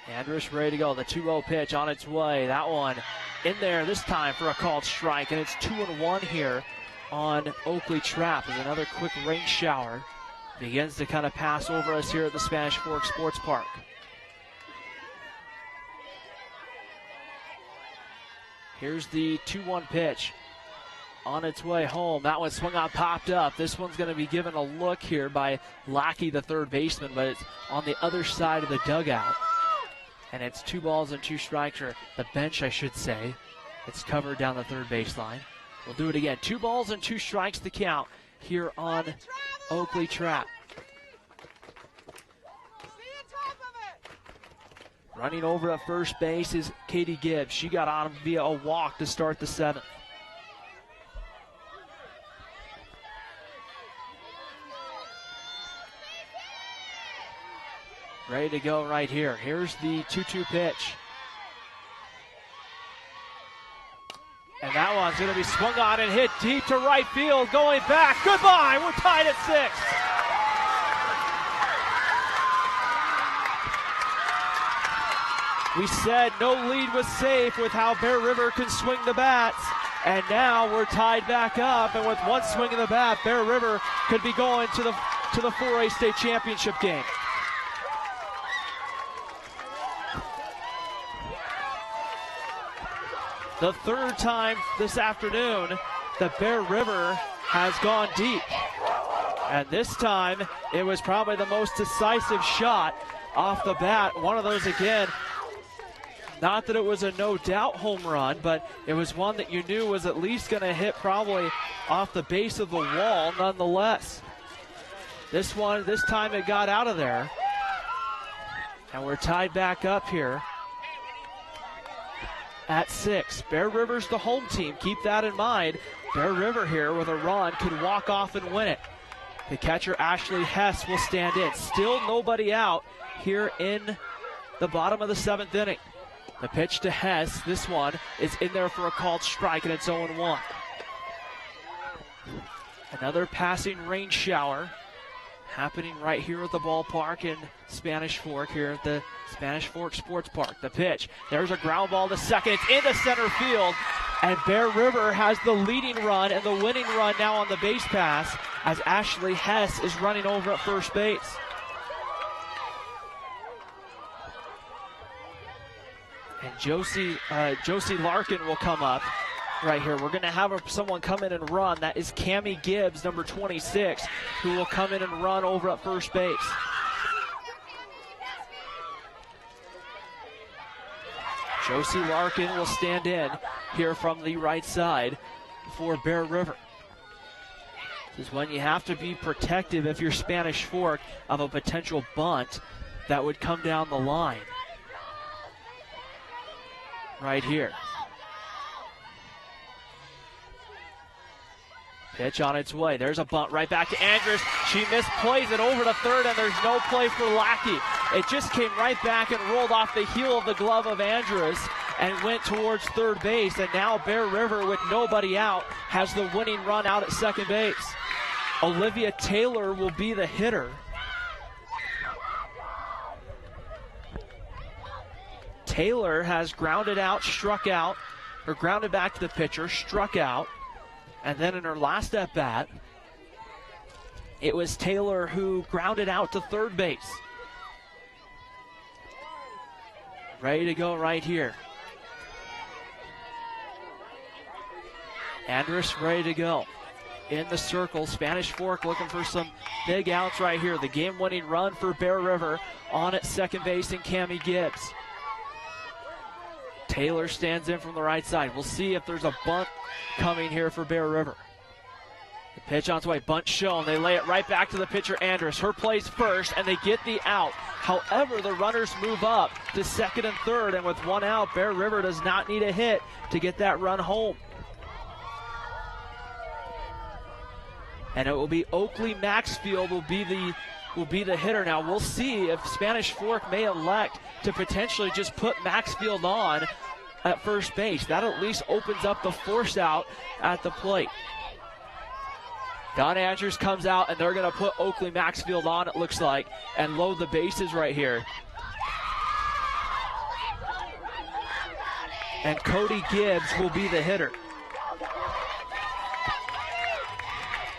S1: Andrus ready to go. The 2-0 pitch on its way. That one in there this time for a called strike. And it's 2-1 here on Oakley Trapp as another quick rain shower begins to kind of pass over us here at the Spanish Fork Sports Park. Here's the 2-1 pitch. on its way home. That one swung on, popped up. This one's going to be given a look here by Lackey, the third baseman, but it's on the other side of the dugout. And it's 2 balls and 2 strikes, or the bench, I should say. It's covered down the third baseline. We'll do it again. 2 balls and 2 strikes to count here on Oakley Trap. Running over at first base is Katie Gibbs. She got on via a walk to start the 7th. Ready to go right here. Here's the 2-2 pitch. And that one's going to be swung on and hit deep to right field. Going back. Goodbye. We're tied at 6. We said no lead was safe with how Bear River can swing the bats. And now we're tied back up. And with one swing of the bat, Bear River could be going to the 4A state championship game. The 3rd time this afternoon that Bear River has gone deep. And this time, it was probably the most decisive shot off the bat. One of those again, not that it was a no-doubt home run, but it was one that you knew was at least going to hit probably off the base of the wall nonetheless. This time it got out of there. And we're tied back up here at 6. Bear River's the home team. Keep that in mind. Bear River here with a run could walk off and win it. The catcher, Ashley Hess, will stand in. Still nobody out here in the bottom of the 7th inning. The pitch to Hess. This one is in there for a called strike, and it's 0-1. Another passing rain shower happening right here at the ballpark in Spanish Fork, here at the Spanish Fork Sports Park. The pitch, there's a ground ball to second. It's into center field, and Bear River has the leading run and the winning run now on the base pass as Ashley Hess is running over at first base. And Josie Larkin will come up right here. We're going to have someone come in and run. That is Cammie Gibbs, number 26, who will come in and run over at first base. Josie Larkin will stand in here from the right side for Bear River. This is when you have to be protective if you're Spanish Fork of a potential bunt that would come down the line. Right here. Pitch on its way. There's a bunt right back to Andrus. She misplays it over to third, and there's no play for Lackey. It just came right back and rolled off the heel of the glove of Andrus and went towards third base. And now Bear River, with nobody out, has the winning run out at second base. Olivia Taylor will be the hitter. Taylor has grounded out, struck out, or grounded back to the pitcher, struck out. And then in her last at-bat, it was Taylor who grounded out to third base. Ready to go right here. Andrus ready to go. In the circle, Spanish Fork looking for some big outs right here. The game-winning run for Bear River on at second base in Cammie Gibbs. Taylor stands in from the right side. We'll see if there's a bunt coming here for Bear River. The pitch on its way, bunt shown. They lay it right back to the pitcher, Andrus. Her plays first, and they get the out. However, the runners move up to second and third, and with one out, Bear River does not need a hit to get that run home. And it will be Oakley Maxfield will be the hitter. Now we'll see if Spanish Fork may elect to potentially just put Maxfield on at first base. That at least opens up the force out at the plate. Don Andrews comes out, and they're going to put Oakley Maxfield on, it looks like, and load the bases right here. And Cody Gibbs will be the hitter.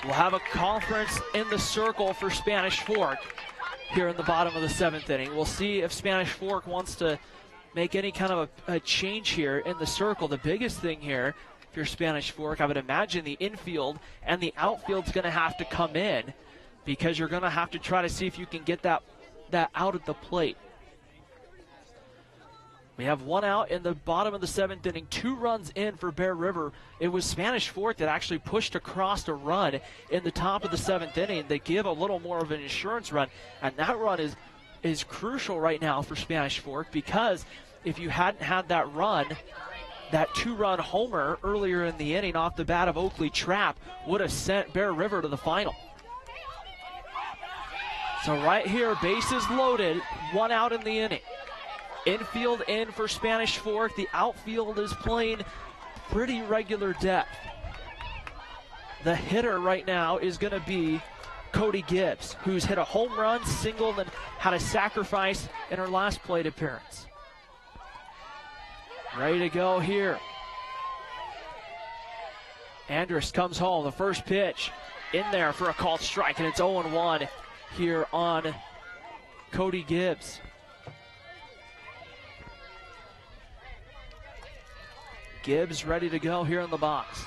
S1: We'll have a conference in the circle for Spanish Fork here in the bottom of the 7th inning. We'll see if Spanish Fork wants to make any kind of a change here in the circle. The biggest thing here if you're Spanish Fork. I would imagine the infield and the outfield's going to have to come in because you're going to have to try to see if you can get that out at the plate. We have one out in the bottom of the 7th inning, 2 runs in for Bear River. It was Spanish Fork that actually pushed across a run in the top of the 7th inning. They give a little more of an insurance run, and that run is crucial right now for Spanish Fork, because if you hadn't had that run, that 2-run homer earlier in the inning off the bat of Oakley Trapp would have sent Bear River to the final. So right here, bases loaded, 1 out in the inning. Infield in for Spanish Fork. The outfield is playing pretty regular depth. The hitter right now is going to be Cody Gibbs, who's hit a home run, singled, and had a sacrifice in her last plate appearance. Ready to go here. Andrus comes home. The first pitch in there for a called strike, and it's 0-1 here on Cody Gibbs. Gibbs ready to go here in the box.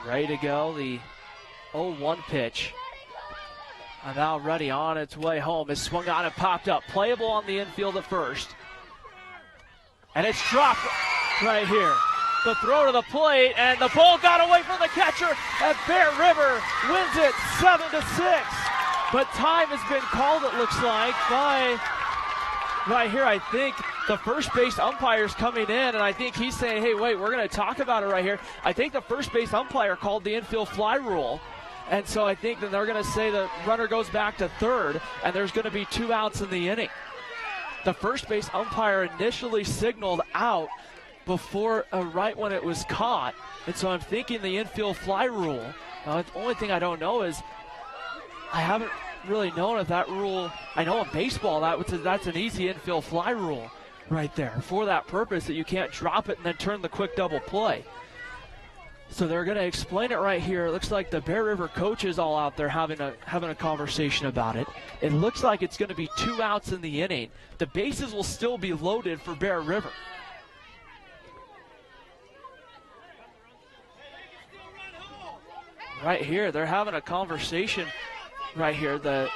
S1: Ready to go. The 0-1 pitch. About ready on its way home. It's swung on and popped up. Playable on the infield at first. And it's dropped right here. The throw to the plate, and the ball got away from the catcher, and Bear River wins it 7-6. But time has been called, it looks like, by right here. I think the first base umpire's coming in, and I think he's saying, hey, wait, we're going to talk about it right here. I think the first base umpire called the infield fly rule, and so I think that they're going to say the runner goes back to third, and there's going to be 2 outs in the inning. The first base umpire initially signaled out before right when it was caught, and so I'm thinking the infield fly rule. Now, the only thing I don't know is I haven't really known if that rule, I know in baseball that's an easy infield fly rule right there for that purpose, that you can't drop it and then turn the quick double play. So they're going to explain it right here. It looks like the Bear River coaches all out there having a conversation about it. It looks like it's going to be 2 outs in the inning. The bases will still be loaded for Bear River. Right here, they're having a conversation right here. The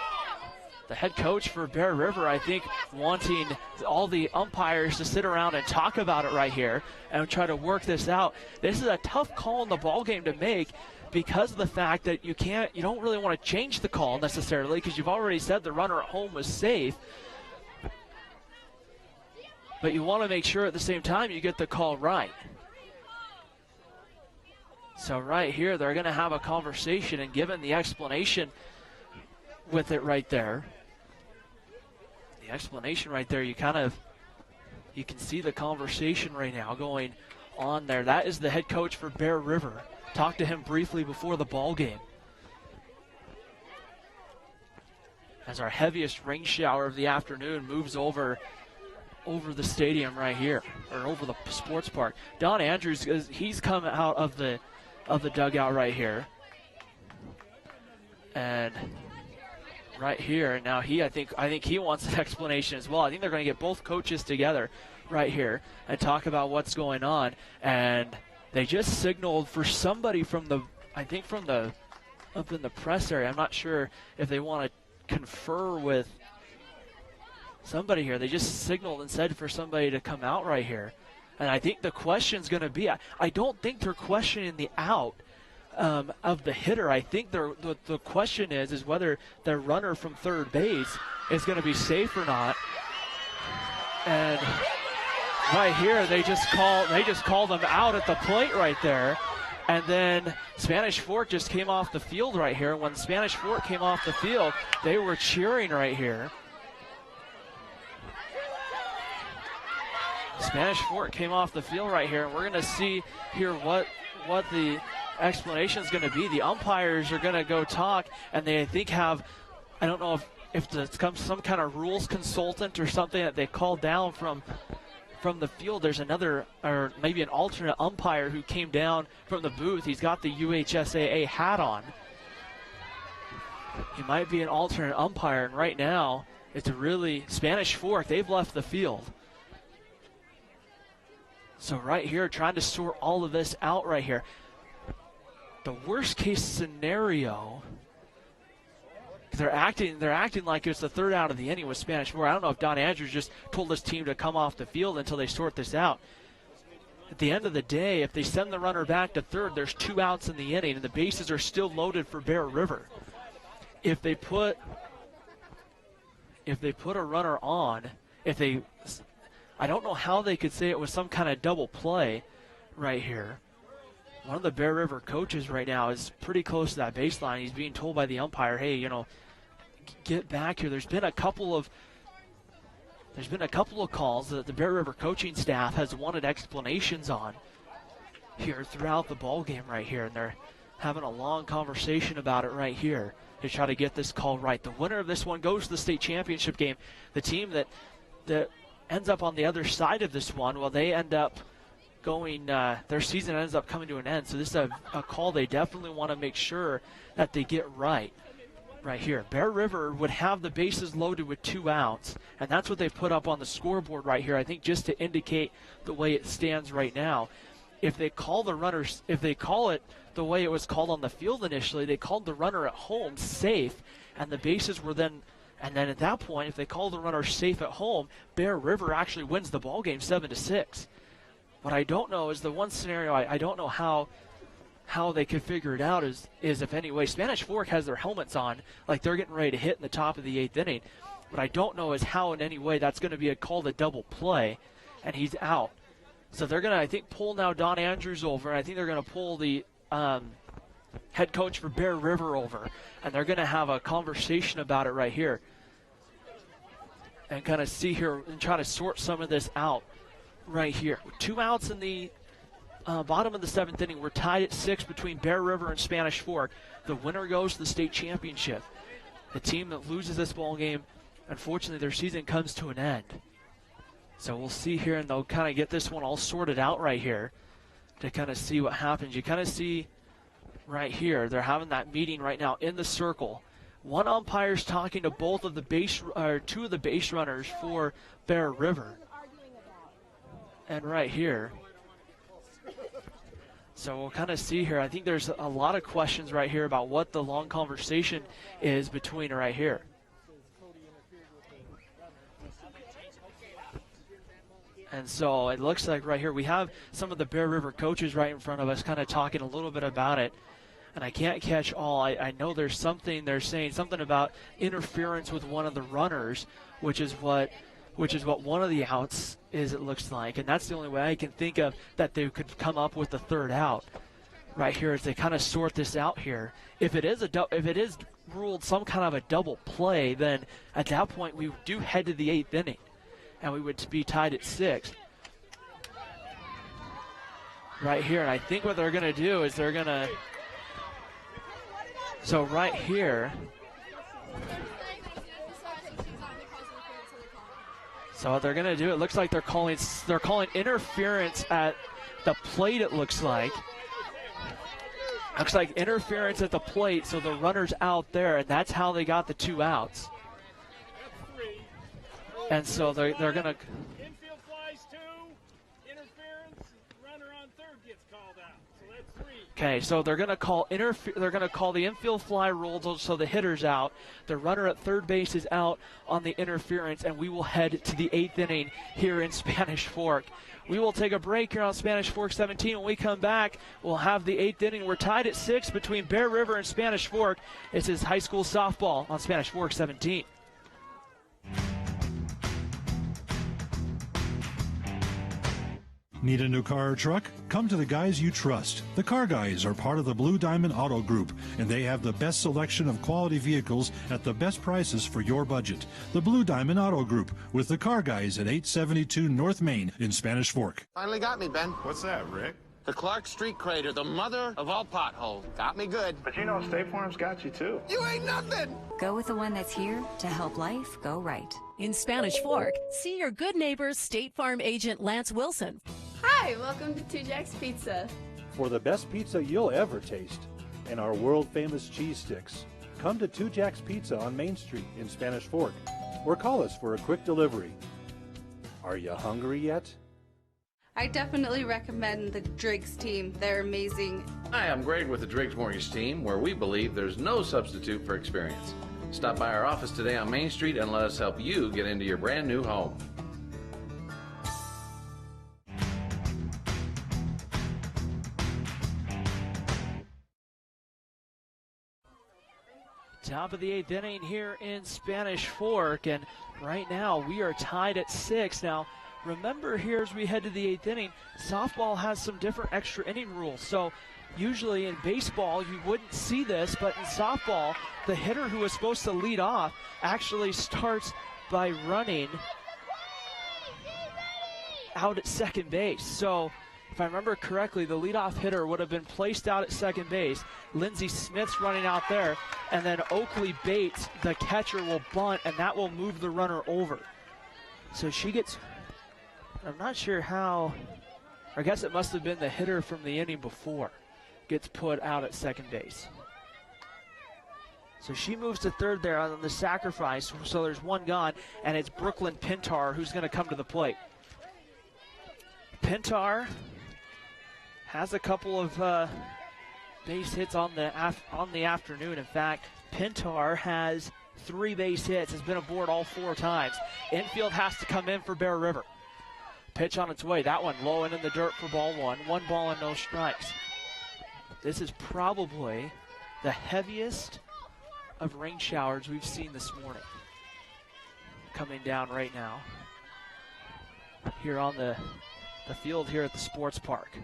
S1: head coach for Bear River, I think, wanting all the umpires to sit around and talk about it right here and try to work this out. This is a tough call in the ball game to make because of the fact that you don't really want to change the call necessarily, because you've already said the runner at home was safe. But you want to make sure at the same time you get the call right. So right here, they're going to have a conversation, and given the explanation with it right there, the explanation right there, you can see the conversation right now going on there. That is the head coach for Bear River. Talked to him briefly before the ball game. As our heaviest rain shower of the afternoon moves over the stadium right here, or over the sports park. Don Andrews, he's come out of the dugout right here. And right here, now I think he wants an explanation as well. I think they're going to get both coaches together right here and talk about what's going on. And they just signaled for somebody up in the press area. I'm not sure if they want to confer with somebody here. They just signaled and said for somebody to come out right here. And I think the question's going to be, I don't think they're questioning the out of the hitter. I think the question is whether their runner from third base is going to be safe or not. And right here, they just call them out at the plate right there. And then Spanish Fork just came off the field right here. When Spanish Fork came off the field, they were cheering right here. Spanish Fork came off the field right here, and we're going to see here what the explanation is going to be. The umpires are going to go talk, and they, I think, I don't know if it's some kind of rules consultant or something that they called down from the field. There's another, or maybe an alternate umpire who came down from the booth. He's got the UHSAA hat on. He might be an alternate umpire, and right now it's really Spanish Fork. They've left the field. So right here, trying to sort all of this out right here. The worst case scenario, they're acting like it's the third out of the inning with Spanish Fork. I don't know if Don Andrews just told his team to come off the field until they sort this out. At the end of the day, if they send the runner back to third, there's 2 outs in the inning, and the bases are still loaded for Bear River. If they put a runner on, I don't know how they could say it was some kind of double play right here. One of the Bear River coaches right now is pretty close to that baseline. He's being told by the umpire, hey, get back here. There's been a couple of calls that the Bear River coaching staff has wanted explanations on here throughout the ball game right here, and they're having a long conversation about it right here to try to get this call right. The winner of this one goes to the state championship game. The team that ends up on the other side of this one, well, they end up going, their season ends up coming to an end. So this is a call they definitely want to make sure that they get right here. Bear River would have the bases loaded with 2 outs, and that's what they put up on the scoreboard right here, I think, just to indicate the way it stands right now. If they call it the way it was called on the field initially, they called the runner at home safe, and the bases were then, and then at that point, if they call the runner safe at home, Bear River actually wins the ball game 7-6. What I don't know is the one scenario I don't know how they could figure it out is if any way Spanish Fork has their helmets on, like they're getting ready to hit in the top of the 8th inning. What I don't know is how in any way that's going to be called a double play, and he's out. So they're going to, I think, pull now Don Andrews over, and I think they're going to pull the head coach for Bear River over, and they're going to have a conversation about it right here and kind of see here and try to sort some of this out right here. With 2 outs in the bottom of the 7th inning, we're tied at 6 between Bear River and Spanish Fork. The winner goes to the state championship. The team that loses this ball game, unfortunately, their season comes to an end. So we'll see here, and they'll kind of get this one all sorted out right here to kind of see what happens. You kind of see right here, they're having that meeting right now in the circle. One umpire's talking to both of the two of the base runners for Bear River. And right here, so we'll kind of see here. I think there's a lot of questions right here about what the long conversation is between right here. And so it looks like right here we have some of the Bear River coaches right in front of us kind of talking a little bit about it. And I can't catch all. I know there's something, they're saying something about interference with one of the runners, which is what one of the outs is, it looks like. And that's the only way I can think of that they could come up with the 3rd out right here as they kind of sort this out here. If it is ruled some kind of a double play, then at that point we do head to the 8th inning, and we would be tied at 6 right here. And I think what they're going to do is they're going to, so right here, so what they're going to do, it looks like they're calling interference at the plate, it looks like. Looks like interference at the plate, so the runner's out there, and that's how they got the 2 outs. And so they're going to...
S12: Infield flies 2, interference, runner on 3rd gets called out. So that's 3.
S1: Okay, so they're going to call the infield fly rule, so the hitter's out. The runner at 3rd base is out on the interference, and we will head to the 8th inning here in Spanish Fork. We will take a break here on Spanish Fork 17. When we come back, we'll have the 8th inning. We're tied at 6 between Bear River and Spanish Fork. This is high school softball on Spanish Fork 17.
S2: Need a new car or truck? Come to the guys you trust. The Car Guys are part of the Blue Diamond Auto Group, and they have the best selection of quality vehicles at the best prices for your budget. The Blue Diamond Auto Group with the Car Guys at 872 North Main in Spanish Fork.
S3: Finally got me, Ben.
S4: What's that, Rick?
S3: The Clark Street crater, the mother of all potholes. Got me good.
S4: But you know State Farm's got you too.
S3: You ain't nothing.
S5: Go with the one that's here to help life go right.
S6: In Spanish Fork, see your good neighbor State Farm agent Lance Wilson.
S11: Hi, welcome to 2 Jack's Pizza.
S8: For the best pizza you'll ever taste and our world-famous cheese sticks, come to 2 Jack's Pizza on Main Street in Spanish Fork, or call us for a quick delivery. Are you hungry yet?
S7: I definitely recommend the Driggs team. They're amazing.
S9: Hi, I'm Greg with the Driggs Mortgage team, where we believe there's no substitute for experience. Stop by our office today on Main Street and let us help you get into your brand new home.
S1: Top of the 8th inning here in Spanish Fork, and right now we are tied at 6. Now, remember here as we head to the 8th inning, softball has some different extra inning rules. So usually in baseball you wouldn't see this, but in softball, the hitter who is supposed to lead off actually starts by running out at second base. So if I remember correctly, the leadoff hitter would have been placed out at second base. Lindsey Smith's running out there, and then Oakley Bates, the catcher, will bunt, and that will move the runner over. So she gets, I'm not sure how, I guess it must have been the hitter from the inning before, gets put out at second base. So she moves to third there on the sacrifice, so there's one gone, and it's Brooklyn Pintar who's going to come to the plate. Pintar has a couple of base hits on the afternoon. In fact, Pintar has 3 base hits, has been aboard all 4 times. Infield has to come in for Bear River. Pitch on its way. That one low and in the dirt for ball 1. 1 ball and no strikes. This is probably the heaviest of rain showers we've seen this morning. Coming down right now here on the field here at the sports park.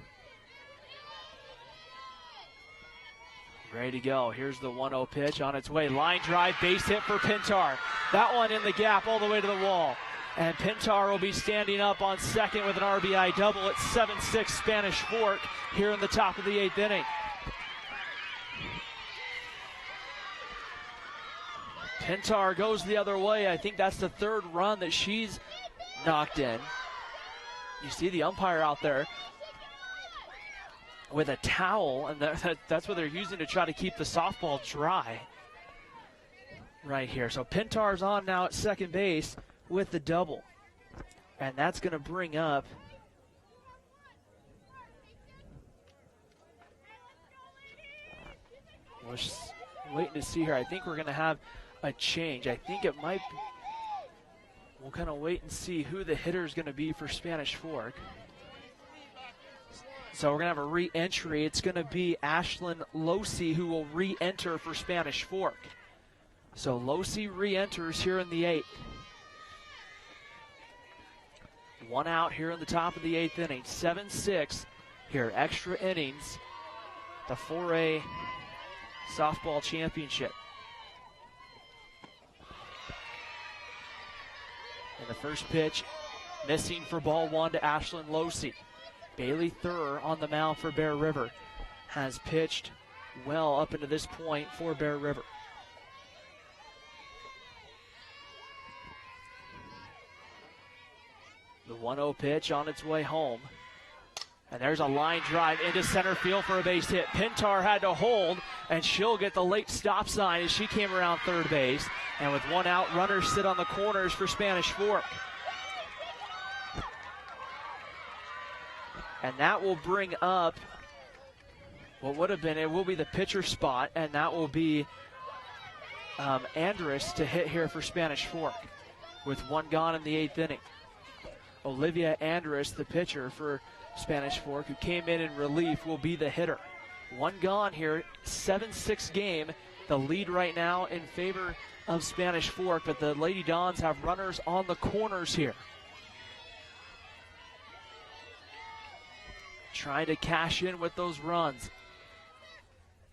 S1: Ready to go. Here's the 1-0 pitch on its way. Line drive, base hit for Pintar. That one in the gap all the way to the wall. And Pintar will be standing up on second with an RBI double at 7-6 Spanish Fork here in the top of the 8th inning. Pintar goes the other way. I think that's the 3rd run that she's knocked in. You see the umpire out there with a towel, and that's what they're using to try to keep the softball dry right here. So Pintar's on now at second base with the double, and that's going to bring up we're just waiting to see here. I think we're going to have a change. I think it might be, we'll kind of wait and see who the hitter is going to be for Spanish Fork. So we're going to have a re-entry. It's going to be Ashlyn Losey who will re-enter for Spanish Fork. So Losey re-enters here in the 8th. 1 out here in the top of the 8th inning. 7-6 here, extra innings. The 4A softball championship. And the first pitch missing for ball 1 to Ashlyn Losey. Bailey Thur on the mound for Bear River has pitched well up into this point for Bear River. The 1-0 pitch on its way home. And there's a line drive into center field for a base hit. Pintar had to hold, and she'll get the late stop sign as she came around third base. And with 1 out, runners sit on the corners for Spanish Fork. And that will bring up what would have been, it will be the pitcher spot, and that will be Andrus to hit here for Spanish Fork with 1 gone in the 8th inning. Olivia Andrus, the pitcher for Spanish Fork, who came in relief, will be the hitter. 1 gone here, 7-6 game. The lead right now in favor of Spanish Fork, but the Lady Dons have runners on the corners here. Trying to cash in with those runs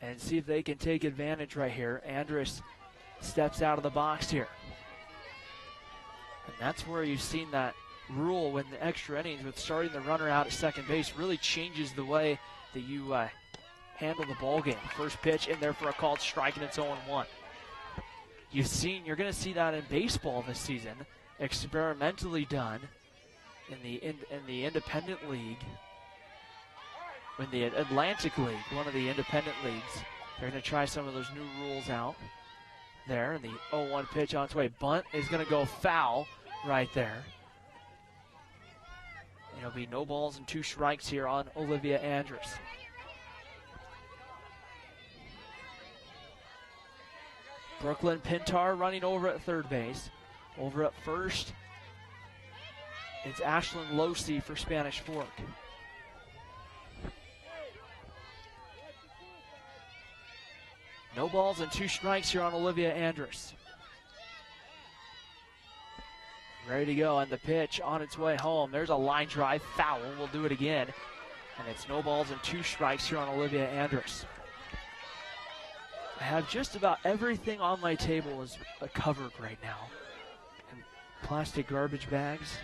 S1: and see if they can take advantage right here. Andrus steps out of the box here. And that's where you've seen that rule when the extra innings with starting the runner out at second base really changes the way that you handle the ball game. First pitch in there for a called strike, and it's 0-1. You're going to see that in baseball this season, experimentally done in the independent league. In the Atlantic League, one of the independent leagues, they're going to try some of those new rules out there. And the 0-1 pitch on its way. Bunt is going to go foul right there. It'll be no balls and 2 strikes here on Olivia Andrews. Brooklyn Pintar running over at third base. Over at first, it's Ashlyn Losey for Spanish Fork. No balls and 2 strikes here on Olivia Andrews. Ready to go, and the pitch on its way home. There's a line drive, foul. We'll do it again. And it's no balls and 2 strikes here on Olivia Andrews. I have just about everything on my table is covered right now. And plastic garbage bags.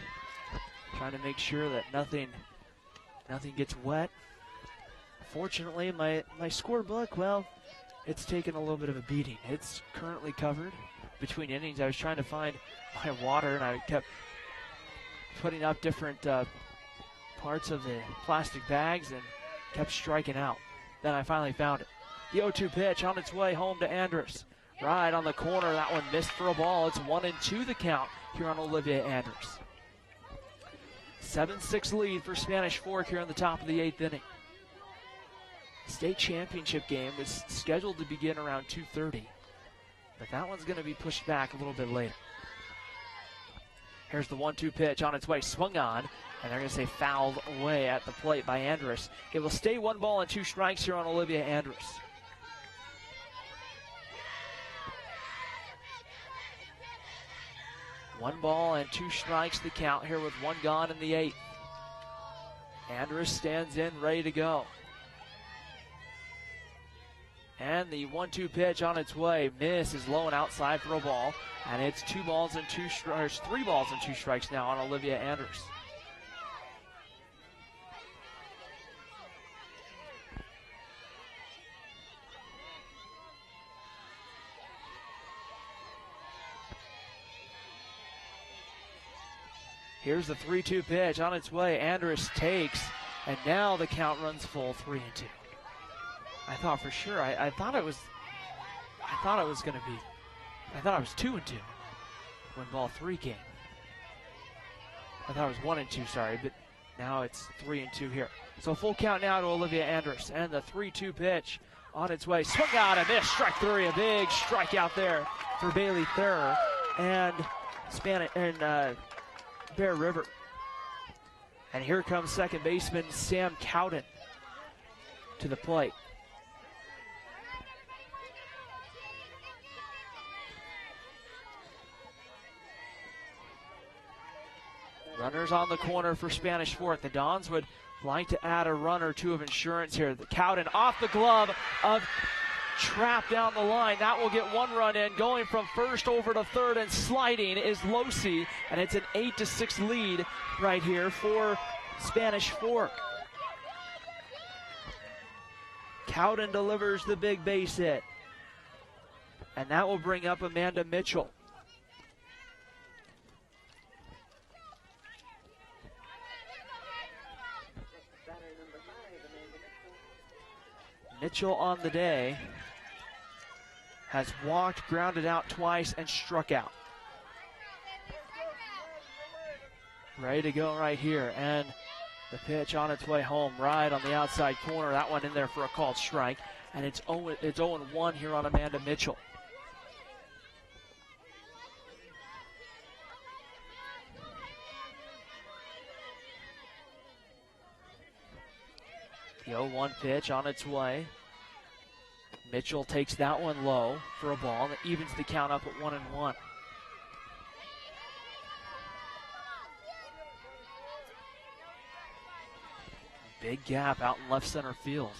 S1: Trying to make sure that nothing gets wet. Fortunately, my scorebook, well, it's taken a little bit of a beating. It's currently covered. Between innings, I was trying to find my water, and I kept putting up different parts of the plastic bags and kept striking out. Then I finally found it. The 0-2 pitch on its way home to Andrus. Right on the corner, that one missed for a ball. It's 1-2 the count here on Olivia Andrus. 7-6 lead for Spanish Fork here in the top of the 8th inning. State championship game was scheduled to begin around 2:30, but that one's going to be pushed back a little bit later. Here's the 1-2 pitch on its way, swung on, and they're going to say fouled away at the plate by Andrus. It will stay 1 ball and 2 strikes here on Olivia Andrus. One ball and 2 strikes the count here with 1 gone in the 8th. Andrus stands in, ready to go. And the 1-2 pitch on its way. Miss is low and outside for a ball. And it's 3 balls and 2 strikes now on Olivia Andrus. Here's the 3-2 pitch on its way. Andrus takes, and now the count runs full, 3-2. I thought for sure. I thought it was going to be. I thought it was 2-2 when ball 3 came. I thought it was 1-2, sorry, but now it's 3-2 here. So full count now to Olivia Andrus, and the 3-2 pitch on its way. Swung out and missed. Strike 3, a big strikeout there for Bailey Thurer and Bear River. And here comes second baseman Sam Cowden to the plate. Runners on the corner for Spanish Fork. The Dons would like to add a run or 2 of insurance here. The Cowden off the glove of Trapp down the line. That will get 1 run in. Going from first over to third and sliding is Losey, and it's an 8-6 lead right here for Spanish Fork. Cowden delivers the big base hit, and that will bring up Amanda Mitchell. Mitchell on the day has walked, grounded out twice, and struck out. Ready to go right here, and the pitch on its way home, right on the outside corner. That one in there for a called strike, and it's 0-1 here on Amanda Mitchell. The 0-1 pitch on its way. Mitchell takes that one low for a ball that evens the count up at 1-1. Big gap out in left center field.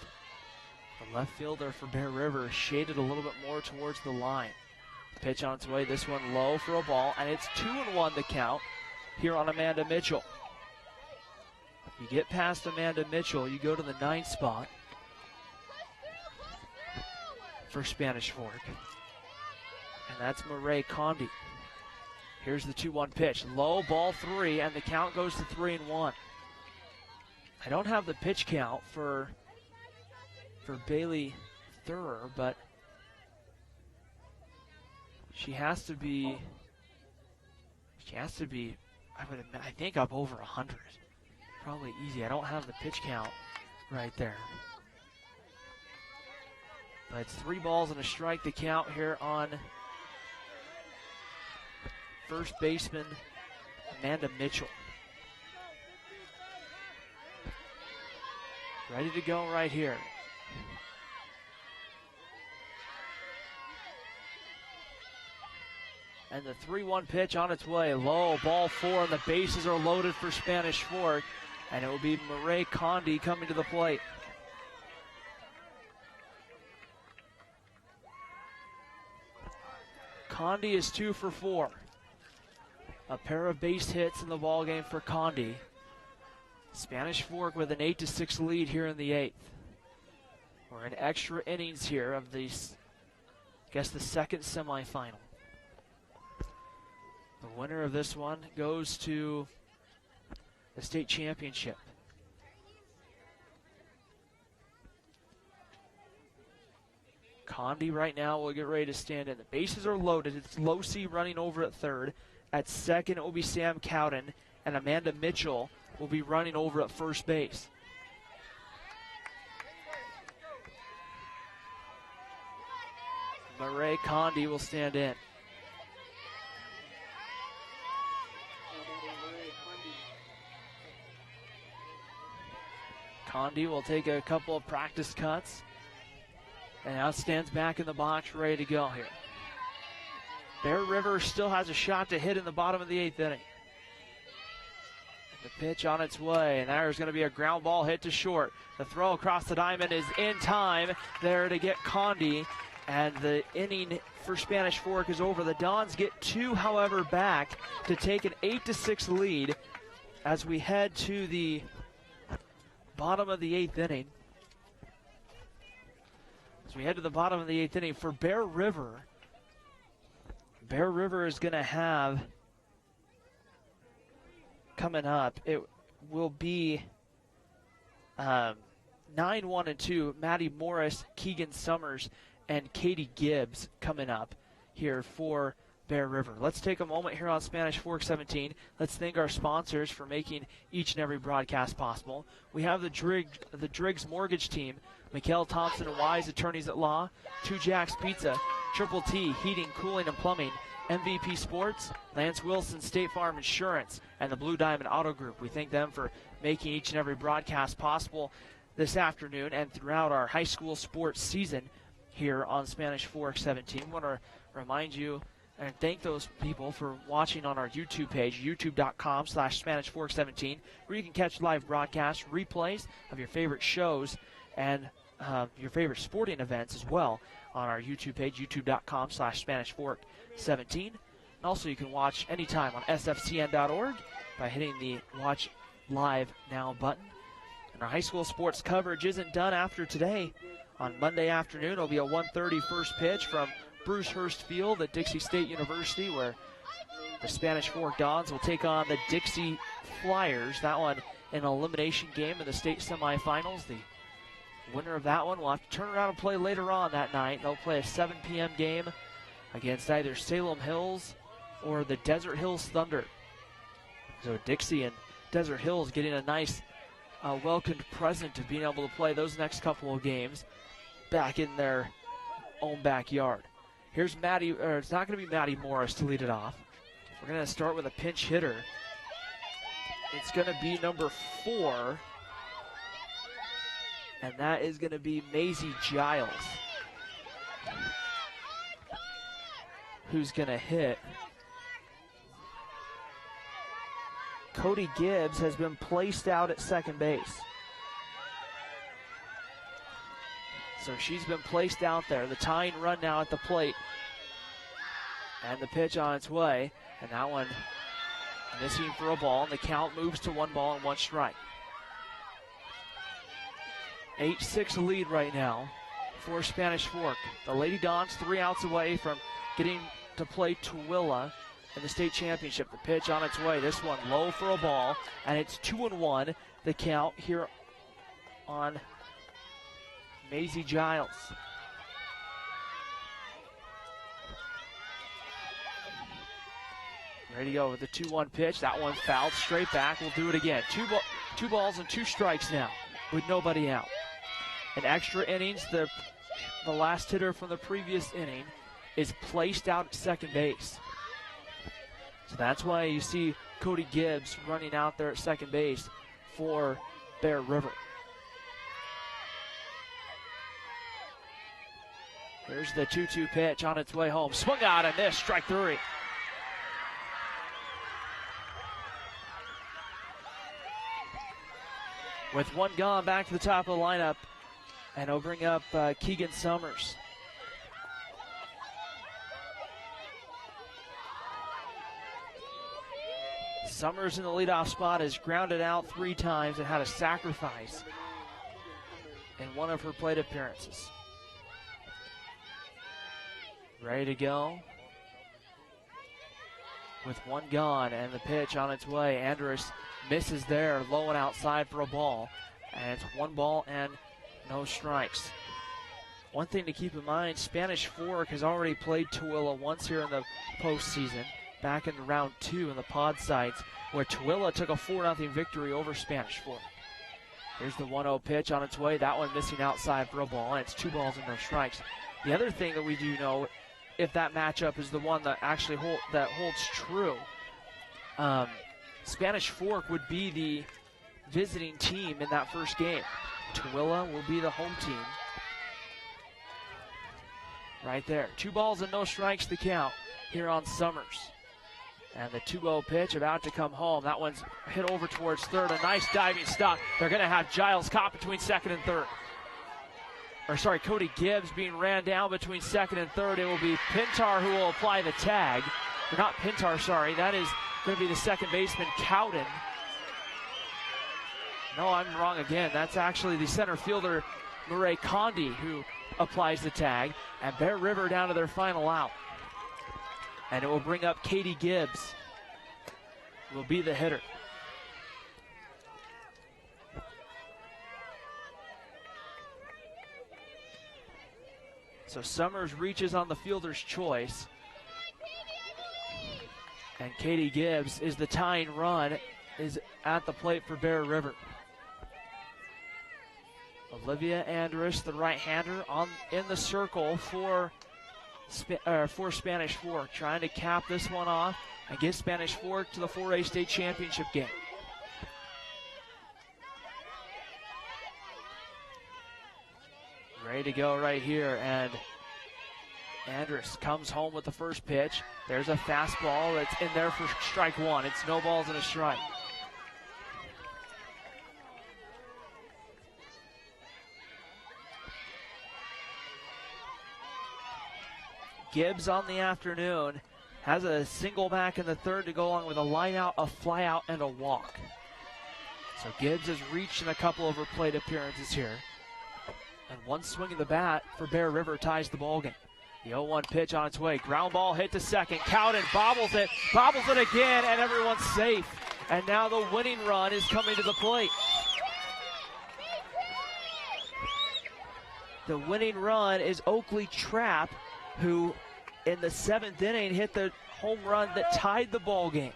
S1: The left fielder for Bear River shaded a little bit more towards the line. Pitch on its way, this one low for a ball, and it's 2-1 the count here on Amanda Mitchell. You get past Amanda Mitchell, you go to the 9th spot for Spanish Fork. And that's Murray Condi. Here's the 2-1 pitch. Low, ball 3, and the count goes to 3-1. I don't have the pitch count for Bailey Thurer, but she has to be I think up over 100. probably easy. I don't have the pitch count right there. But it's 3 balls and a strike to count here on first baseman Amanda Mitchell. Ready to go right here. And the 3-1 pitch on its way. Low, ball 4, and the bases are loaded for Spanish Fork. And it will be Murray Condi coming to the plate. Condi is 2 for 4. A pair of base hits in the ballgame for Condi. Spanish Fork with an 8-6 lead here in the 8th. We're in extra innings here of the second semifinal. The winner of this one goes to the state championship. Condi right now will get ready to stand in. The bases are loaded. It's Losi running over at third. At second, it will be Sam Cowden, and Amanda Mitchell will be running over at first base. Murray Condi will stand in. Condi will take a couple of practice cuts and now stands back in the box ready to go here. Bear River still has a shot to hit in the bottom of the 8th inning. The pitch on its way, and there's going to be a ground ball hit to short. The throw across the diamond is in time there to get Condi, and the inning for Spanish Fork is over. The Dons get 2, however, back to take an 8-6 lead as we head to the bottom of the 8th inning. As we head to the bottom of the 8th inning for Bear River, Bear River is going to have coming up, it will be 9-1-2, Maddie Morris, Keegan Summers, and Katie Gibbs coming up here for Bear River. Let's take a moment here on Spanish Fork 17. Let's thank our sponsors for making each and every broadcast possible. We have the Driggs Mortgage Team, Mikhail Thompson and Wise Attorneys at Law, 2 Jacks Pizza, Triple T Heating, Cooling, and Plumbing, MVP Sports, Lance Wilson State Farm Insurance, and the Blue Diamond Auto Group. We thank them for making each and every broadcast possible this afternoon and throughout our high school sports season here on Spanish Fork 17. I want to remind you and thank those people for watching on our YouTube page, youtube.com/SpanishFork17, where you can catch live broadcasts, replays of your favorite shows, and your favorite sporting events as well on our YouTube page, youtube.com/SpanishFork17. And also you can watch anytime on sfcn.org by hitting the Watch Live Now button. And our high school sports coverage isn't done after today. On Monday afternoon, it'll be a 1:30 first pitch from Bruce Hurst Field at Dixie State University, where the Spanish Fork Dons will take on the Dixie Flyers. That one an elimination game in the state semifinals. The winner of that one will have to turn around and play later on that night. They'll play a 7 p.m. game against either Salem Hills or the Desert Hills Thunder. So Dixie and Desert Hills getting a nice welcomed present of being able to play those next couple of games back in their own backyard. Here's Maddie, or it's not going to be Maddie Morris to lead it off. We're going to start with a pinch hitter. It's going to be number 4, and that is going to be Maisie Giles, who's going to hit. Cody Gibbs has been placed out at second base. So she's been placed out there. The tying run now at the plate. And the pitch on its way. And that one missing for a ball. And the count moves to 1 ball and 1 strike. 8-6 lead right now for Spanish Fork. The Lady Dons 3 outs away from getting to play Tooele in the state championship. The pitch on its way. This one low for a ball. And it's 2-1 the count here on Maisie Giles. Ready to go with the 2-1 pitch. That one fouled straight back. We'll do it again. 2 balls and 2 strikes now with nobody out. In extra innings, the last hitter from the previous inning is placed out at second base. So that's why you see Cody Gibbs running out there at second base for Bear River. Here's the 2-2 pitch on its way home. Swung out and missed, strike 3. With 1 gone, back to the top of the lineup, and he'll bring up Keegan Summers. Summers in the leadoff spot has grounded out 3 times and had a sacrifice in one of her plate appearances. Ready to go. With 1 gone and the pitch on its way. Andrus misses there, low and outside for a ball. And it's 1 ball and no strikes. One thing to keep in mind, Spanish Fork has already played Tooele once here in the postseason, back in round 2 in the pod sites, where Tooele took a 4-0 victory over Spanish Fork. Here's the 1-0 pitch on its way. That one missing outside for a ball, and it's 2 balls and no strikes. The other thing that we do know, if that matchup is the one that actually holds true, Spanish Fork would be the visiting team in that first game. Tooele will be the home team. Right there. 2 balls and no strikes to count here on Summers. And the 2-0 pitch about to come home. That one's hit over towards third. A nice diving stop. They're going to have Giles caught between second and third. Cody Gibbs being ran down between second and third. It will be Pintar who will apply the tag. Or not Pintar, sorry. That is going to be the second baseman, Cowden. No, I'm wrong again. That's actually the center fielder, Murray Condi, who applies the tag. And Bear River down to their final out. And it will bring up Katie Gibbs, who will be the hitter. So Summers reaches on the fielder's choice. And Katie Gibbs is the tying run, is at the plate for Bear River. Olivia Andrus, the right-hander, in the circle for Spanish Fork, trying to cap this one off and get Spanish Fork to the 4A state championship game. Ready to go right here, and Andrus comes home with the first pitch. There's a fastball that's in there for strike 1. It's no balls and a strike. Gibbs on the afternoon has a single back in the third to go along with a line out, a fly out, and a walk. So Gibbs has reached in a couple of her plate appearances here. And 1 swing of the bat for Bear River ties the ballgame. The 0-1 pitch on its way. Ground ball hit to second. Cowden bobbles it again, and everyone's safe. And now the winning run is coming to the plate. The winning run is Oakley Trapp, who in the 7th inning hit the home run that tied the ball game.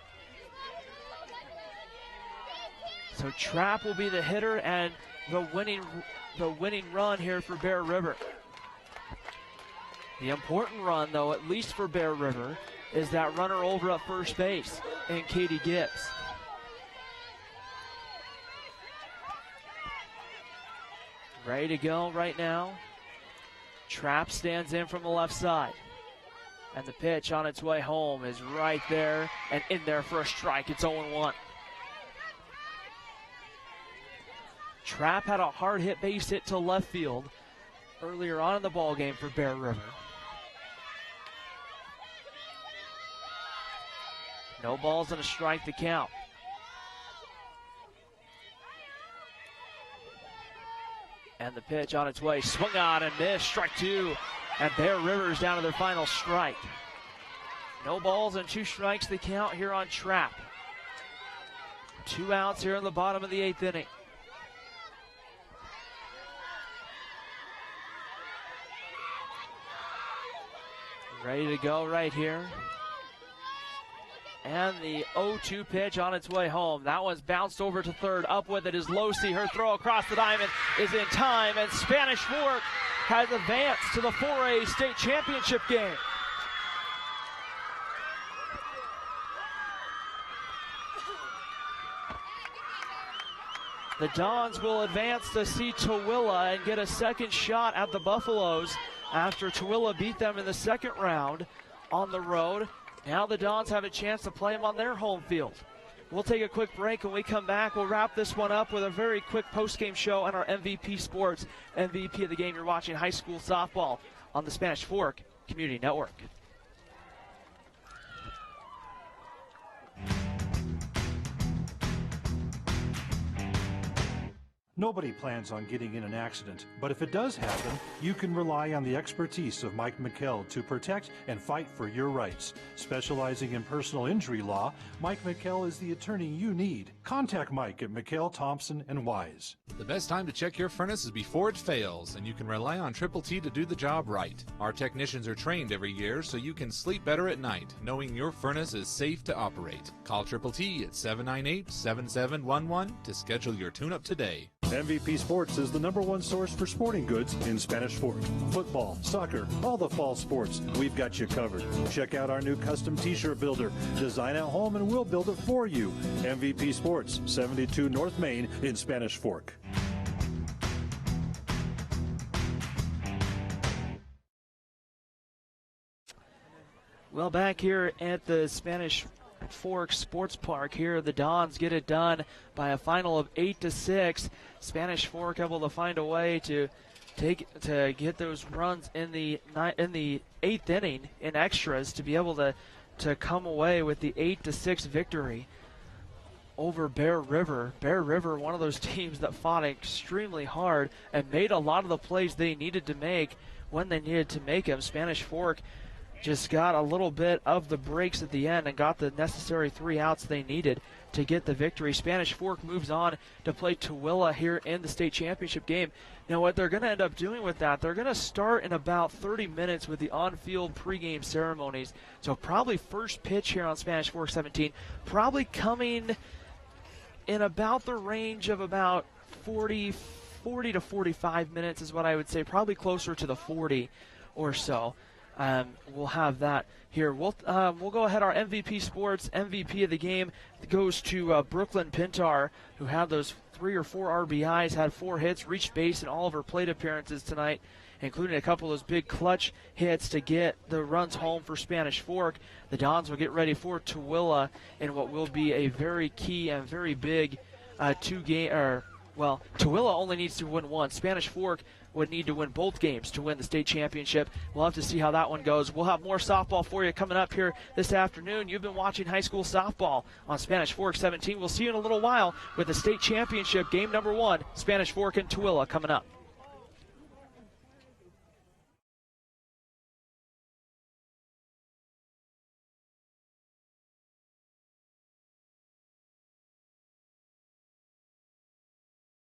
S1: So Trapp will be the hitter and the winning run here for Bear River. The important run, though, at least for Bear River, is that runner over at first base in Katie Gibbs. Ready to go right now. Trapp stands in from the left side. And the pitch on its way home is right there and in there for a strike. It's 0-1. Trapp had a hard hit base hit to left field earlier on in the ball game for Bear River. No balls and a strike to count. And the pitch on its way, swung on and missed, strike 2. And Bear River's down to their final strike. No balls and 2 strikes to count here on Trapp. 2 outs here in the bottom of the 8th inning. Ready to go right here. And the 0-2 pitch on its way home. That one's bounced over to third. Up with it is Losi. Her throw across the diamond is in time, and Spanish Fork has advanced to the 4A state championship game. The Dons will advance to see Tooele and get a second shot at the Buffaloes after Tooele beat them in the second round on the road. Now the Dons have a chance to play them on their home field. We'll take a quick break. When we come back, we'll wrap this one up with a very quick post-game show on our MVP Sports MVP of the game. You're watching high school softball on the Spanish Fork Community Network.
S2: Nobody plans on getting in an accident, but if it does happen, you can rely on the expertise of Mike McKell to protect and fight for your rights. Specializing in personal injury law, Mike McKell is the attorney you need. Contact Mike at McKell, Thompson & Wise.
S10: The best time to check your furnace is before it fails, and you can rely on Triple T to do the job right. Our technicians are trained every year so you can sleep better at night, knowing your furnace is safe to operate. Call Triple T at 798-7711 to schedule your tune-up today.
S2: MVP Sports is the #1 source for sporting goods in Spanish Fork. Football, soccer, all the fall sports, we've got you covered. Check out our new custom t-shirt builder. Design at home and we'll build it for you. MVP Sports, 72 North Main in Spanish Fork.
S1: Well, back here at the Spanish Fork Sports Park here, the Dons get it done by a final of 8-6. Spanish Fork able to find a way to get those runs in the 8th inning in extras to be able to come away with the 8-6 victory over Bear River. Bear River, one of those teams that fought extremely hard and made a lot of the plays they needed to make when they needed to make them. Spanish Fork just got a little bit of the breaks at the end and got the necessary 3 outs they needed to get the victory. Spanish Fork moves on to play Tooele here in the state championship game. Now what they're going to end up doing with that, they're going to start in about 30 minutes with the on-field pregame ceremonies. So probably first pitch here on Spanish Fork 17, probably coming in about the range of about 40 to 45 minutes is what I would say, probably closer to the 40 or so. We'll have that here. We'll go ahead. Our MVP Sports MVP of the game goes to Brooklyn Pintar, who had those 3 or 4 RBIs, had 4 hits, reached base in all of her plate appearances tonight, including a couple of those big clutch hits to get the runs home for Spanish Fork. The Dons will get ready for Tooele in what will be a very key and very big Tooele only needs to win 1. Spanish Fork would need to win both games to win the state championship. We'll have to see how that one goes. We'll have more softball for you coming up here this afternoon. You've been watching high school softball on Spanish Fork 17. We'll see you in a little while with the state championship game #1, Spanish Fork and Tooele coming up.